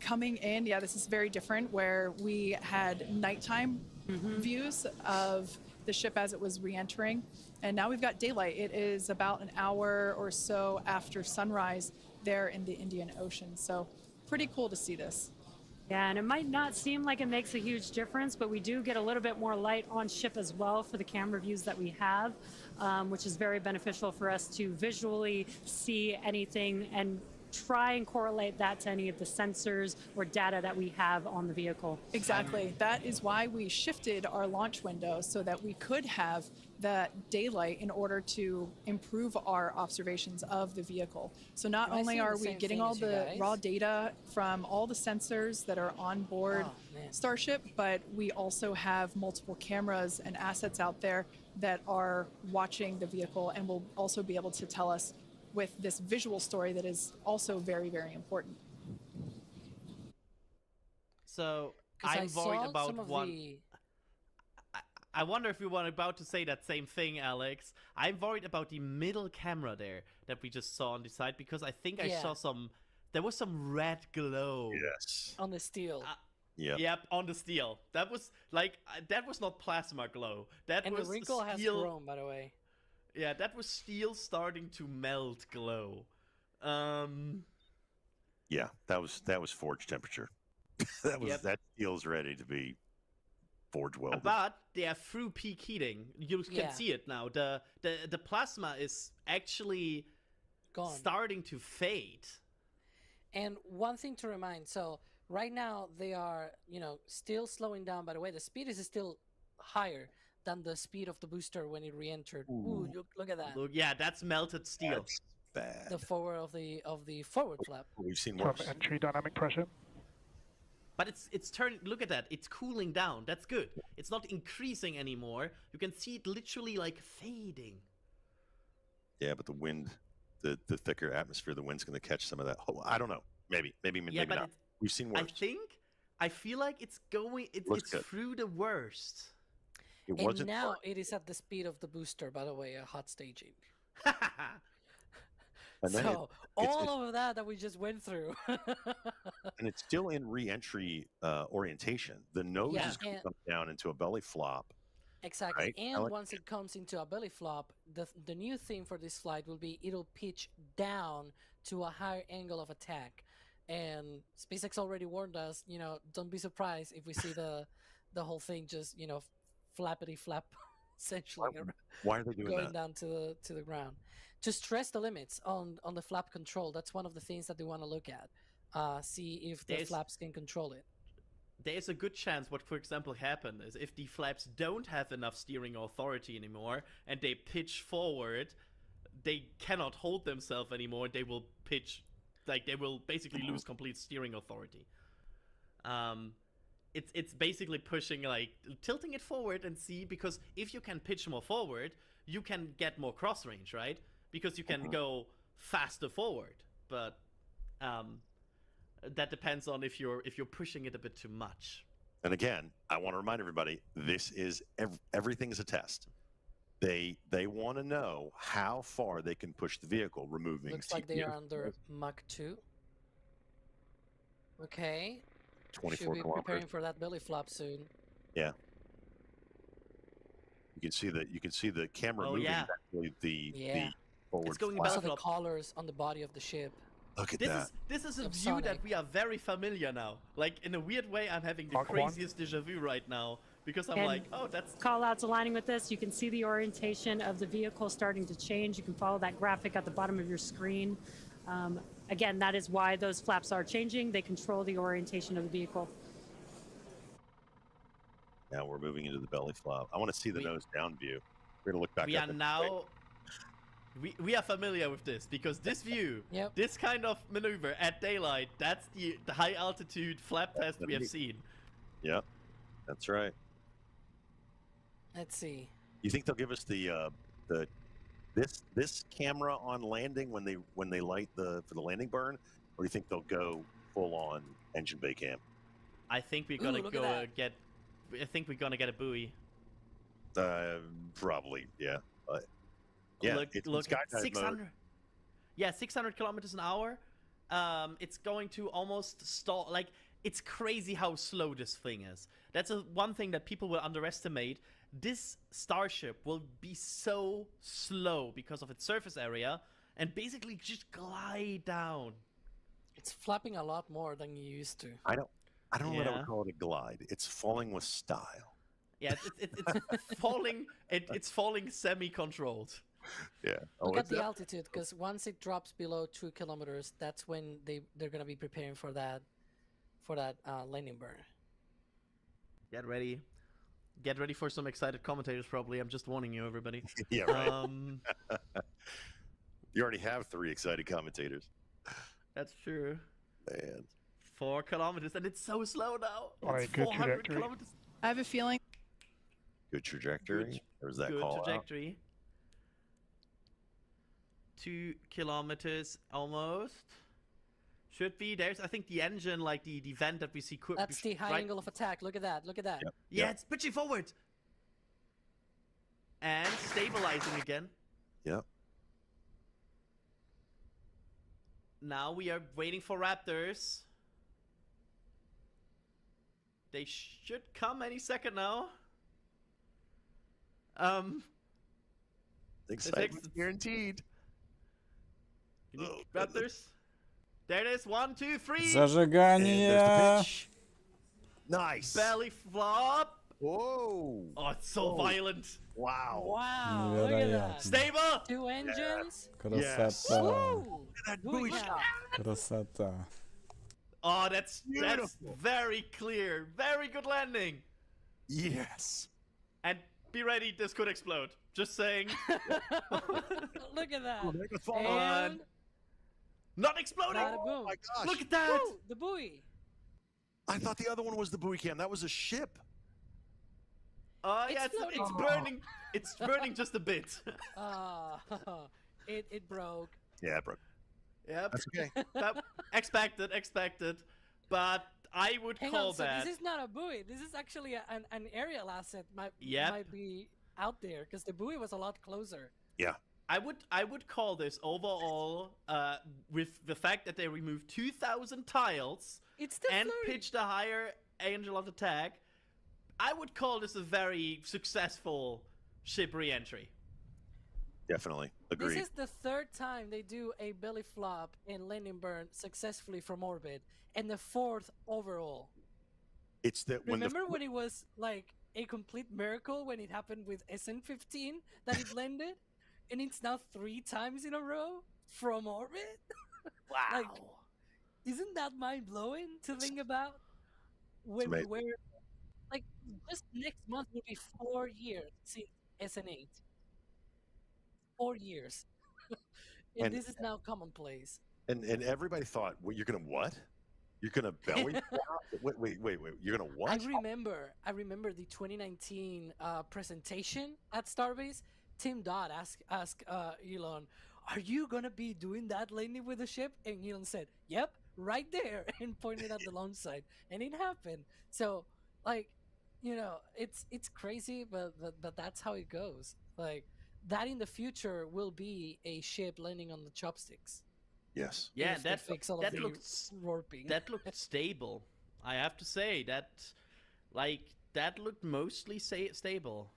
coming in. Yeah, this is very different, where we had nighttime views of the ship as it was re-entering, and now we've got daylight. It is about an hour or so after sunrise there in the Indian Ocean. So pretty cool to see this. Yeah, and it might not seem like it makes a huge difference, but we do get a little bit more light on ship as well for the camera views that we have, which is very beneficial for us to visually see anything and try and correlate that to any of the sensors or data that we have on the vehicle. Exactly. That is why we shifted our launch window so that we could have that daylight in order to improve our observations of the vehicle. So not Am I only seeing are the we same getting thing all as you the guys? raw data from all the sensors that are on board Oh, man. Starship, but we also have multiple cameras and assets out there that are watching the vehicle and will also be able to tell us with this visual story that is also very, very important. So 'Cause I I'm saw worried about some of one. the... I wonder if we were about to say that same thing, Alex. I'm worried about the middle camera there that we just saw on the side because I think I Yeah. saw some. There was some red glow. Yes. on the steel. Yeah. Yep, on the steel. That was like that was not plasma glow. That And the was wrinkle has steel. grown, by the way. Yeah, that was steel starting to melt glow. Yeah, that was forge temperature. That steel's ready to be forge welded. But they are through peak heating. You can Yeah. see it now. The plasma is actually Gone. starting to fade. And one thing to remind, so right now they are, still slowing down. By the way, the speed is still higher than the speed of the booster when it re-entered. Ooh, look at that. Look, yeah, that's melted steel. Bad. The forward of the forward flap. We've seen From worse. entry dynamic pressure. But it's turning. Look at that. It's cooling down. That's good. It's not increasing anymore. You can see it literally like fading. Yeah, but the wind, the thicker atmosphere, the wind's going to catch some of that. Oh, I don't know. Maybe Yeah, but not. We've seen worse. I feel like it's going. Looks It's good. through the worst. It And wasn't now hard. it is at the speed of the booster, by the way, a hot staging. And then So it's- all of that we just went through. and it's still in re-entry orientation. The nose Yeah, is going to and- come down into a belly flop. Exactly. Right? I And like once it comes into a belly flop, the new theme for this flight will be it'll pitch down to a higher angle of attack. And SpaceX already warned us, don't be surprised if we see the whole thing just, flappity flap essentially Why are they doing going that? down to the ground. To stress the limits on the flap control, that's one of the things that they want to look at. See if the There's- flaps can control it. There's a good chance what, for example, happened is if the flaps don't have enough steering authority anymore and they pitch forward, they cannot hold themselves anymore. They will pitch, like they will basically lose complete steering authority. It's basically pushing, like tilting it forward and see, because if you can pitch more forward, you can get more cross range, right? Because you can go faster forward, but that depends on if you're pushing it a bit too much. And again, I want to remind everybody, this is everything is a test. They want to know how far they can push the vehicle, removing. Looks like they are under Mach 2. Okay. 24 Should be kilometers. preparing for that belly flop soon. Yeah. You can see the camera moving. yeah. Actually, the Yeah. forward. It's going flap. Also belly the flop. colors on the body of the ship. Look at that. This is a Of view that Sonic. we are very familiar now. Like in a weird way, I'm having the Mach 1. craziest deja vu right now because I'm And like, oh, that's Call outs aligning with this. You can see the orientation of the vehicle starting to change. You can follow that graphic at the bottom of your screen. Again, that is why those flaps are changing. They control the orientation of the vehicle. Now we're moving into the belly flop. I want to see the nose down view. We're gonna look back. we up are and- now. We are familiar with this because this view, Yep. this kind of maneuver at daylight, that's the high altitude flap test we have seen. Yep, that's right. Let's see. You think they'll give us this camera on landing when they light for the landing burn, or do you think they'll go full on engine bay cam? I think we're gonna look at that. I think we're gonna get a buoy. Probably, yeah. But yeah, look, it's look, skydive 600. mode. Yeah, 600 kilometers an hour. It's going to almost stall. Like, it's crazy how slow this thing is. That's one thing that people will underestimate. This Starship will be so slow because of its surface area and basically just glide down. It's flapping a lot more than you used to. I don't know what I would call it a glide. It's falling with style. Yeah, it's falling. It's falling semi-controlled. Yeah. Look at the altitude, because once it drops below 2 kilometers, that's when they're gonna be preparing for that landing burn. Get ready. Get ready for some excited commentators. Probably. I'm just warning you, everybody. Yeah, right. You already have 3 excited commentators. That's true. Man. 4 kilometers, and it's so slow now. Alright, It's good 400 trajectory. kilometers. I have a feeling. Good trajectory. There's that Good call out. trajectory. 2 kilometers almost. Should be. There's, I think, the engine, like the vent that we see. That's the high angle of attack. Look at that. Look at that. Yep. Yeah, it's pitching forward. And stabilizing again. Yep. Now we are waiting for Raptors. They should come any second now. Excitement's guaranteed. Raptors. There it is. 1, 2, 3. Зажигание. Nice. Belly flop. Whoa. Oh, it's so violent. Wow. Wow. Look at that. Stable. 2 engines. Красота. Woo! Booyah. Красота. Oh, that's very clear. Very good landing. Yes. And be ready, this could explode. Just saying. Look at that. And not exploding. Not a boom. Oh my gosh. Look at that. Woo! The buoy. I thought the other one was the buoy cam. That was a ship. Oh yeah, It's it's floating. burning. It's burning just a bit. It broke. Yeah, bro. Yep. That's okay. Expected. But I would Hang call on, so that. this is not a buoy. This is actually an aerial asset. Might be out there because the buoy was a lot closer. Yeah. I would call this overall, with the fact that they removed 2,000 tiles It's still and floating. pitched a higher angle of attack, I would call this a very successful ship re-entry. Definitely. Agreed. This is the 3rd time they do a belly flop and landing burn successfully from orbit, and the 4th overall. It's that when Remember when it was like a complete miracle when it happened with SN15 that it landed? And it's now 3 times in a row from orbit? Wow. Like, isn't that mind-blowing to think about? When we amazing. were, like, just next month will be 4 years since SN8. 4 years. and this is now commonplace. And everybody thought, well, you're gonna what? You're gonna belly flop? Wait. You're gonna what? I remember the 2019 presentation at Starbase. Tim Dodd asked Elon, "Are you gonna be doing that landing with the ship?" And Elon said, "Yep, right there," and pointed at the launch site, and it happened. So, like, you know, it's crazy, but that's how it goes. Like, that in the future will be a ship landing on the chopsticks. Yes. Yeah, If they fix all of that the looks warping. That looked stable. I have to say that looked mostly stable.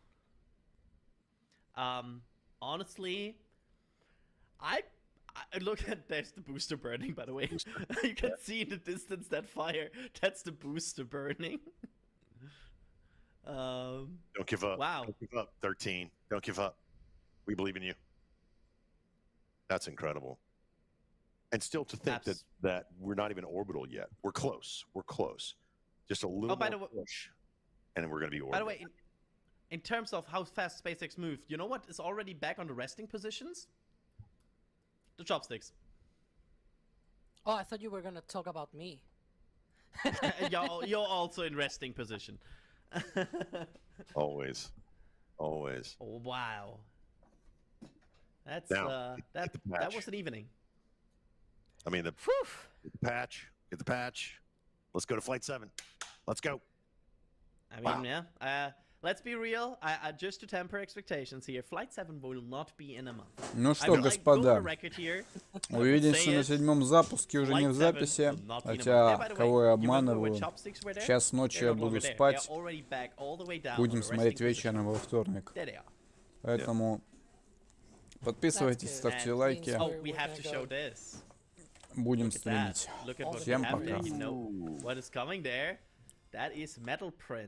Honestly, I look at, there's the booster burning, by the way. You can see in the distance that fire. That's the booster burning. Don't give up. Wow. Don't give up. 13. Don't give up. We believe in you. That's incredible. And still to think that we're not even orbital yet. We're close. We're close. Just a little more push, and we're going to be orbital. By the way, in terms of how fast SpaceX moved, you know what is already back on the resting positions? The chopsticks. Oh, I thought you were gonna talk about me. You're also in resting position. Always. Oh, wow. That's now, that was an evening. I mean, get the patch. Let's go to Flight 7. Let's go. I mean, yeah. Let's be real. Just to temper expectations here, Flight 7 will not be in a month. Ну что, господа, увидимся на 7-м запуске, уже не в записи, хотя кого я обманываю, час ночи я буду спать, будем смотреть вечером во вторник. Поэтому подписывайтесь, ставьте лайки. будем стримить. Всем пока. What is coming there? That is metal print.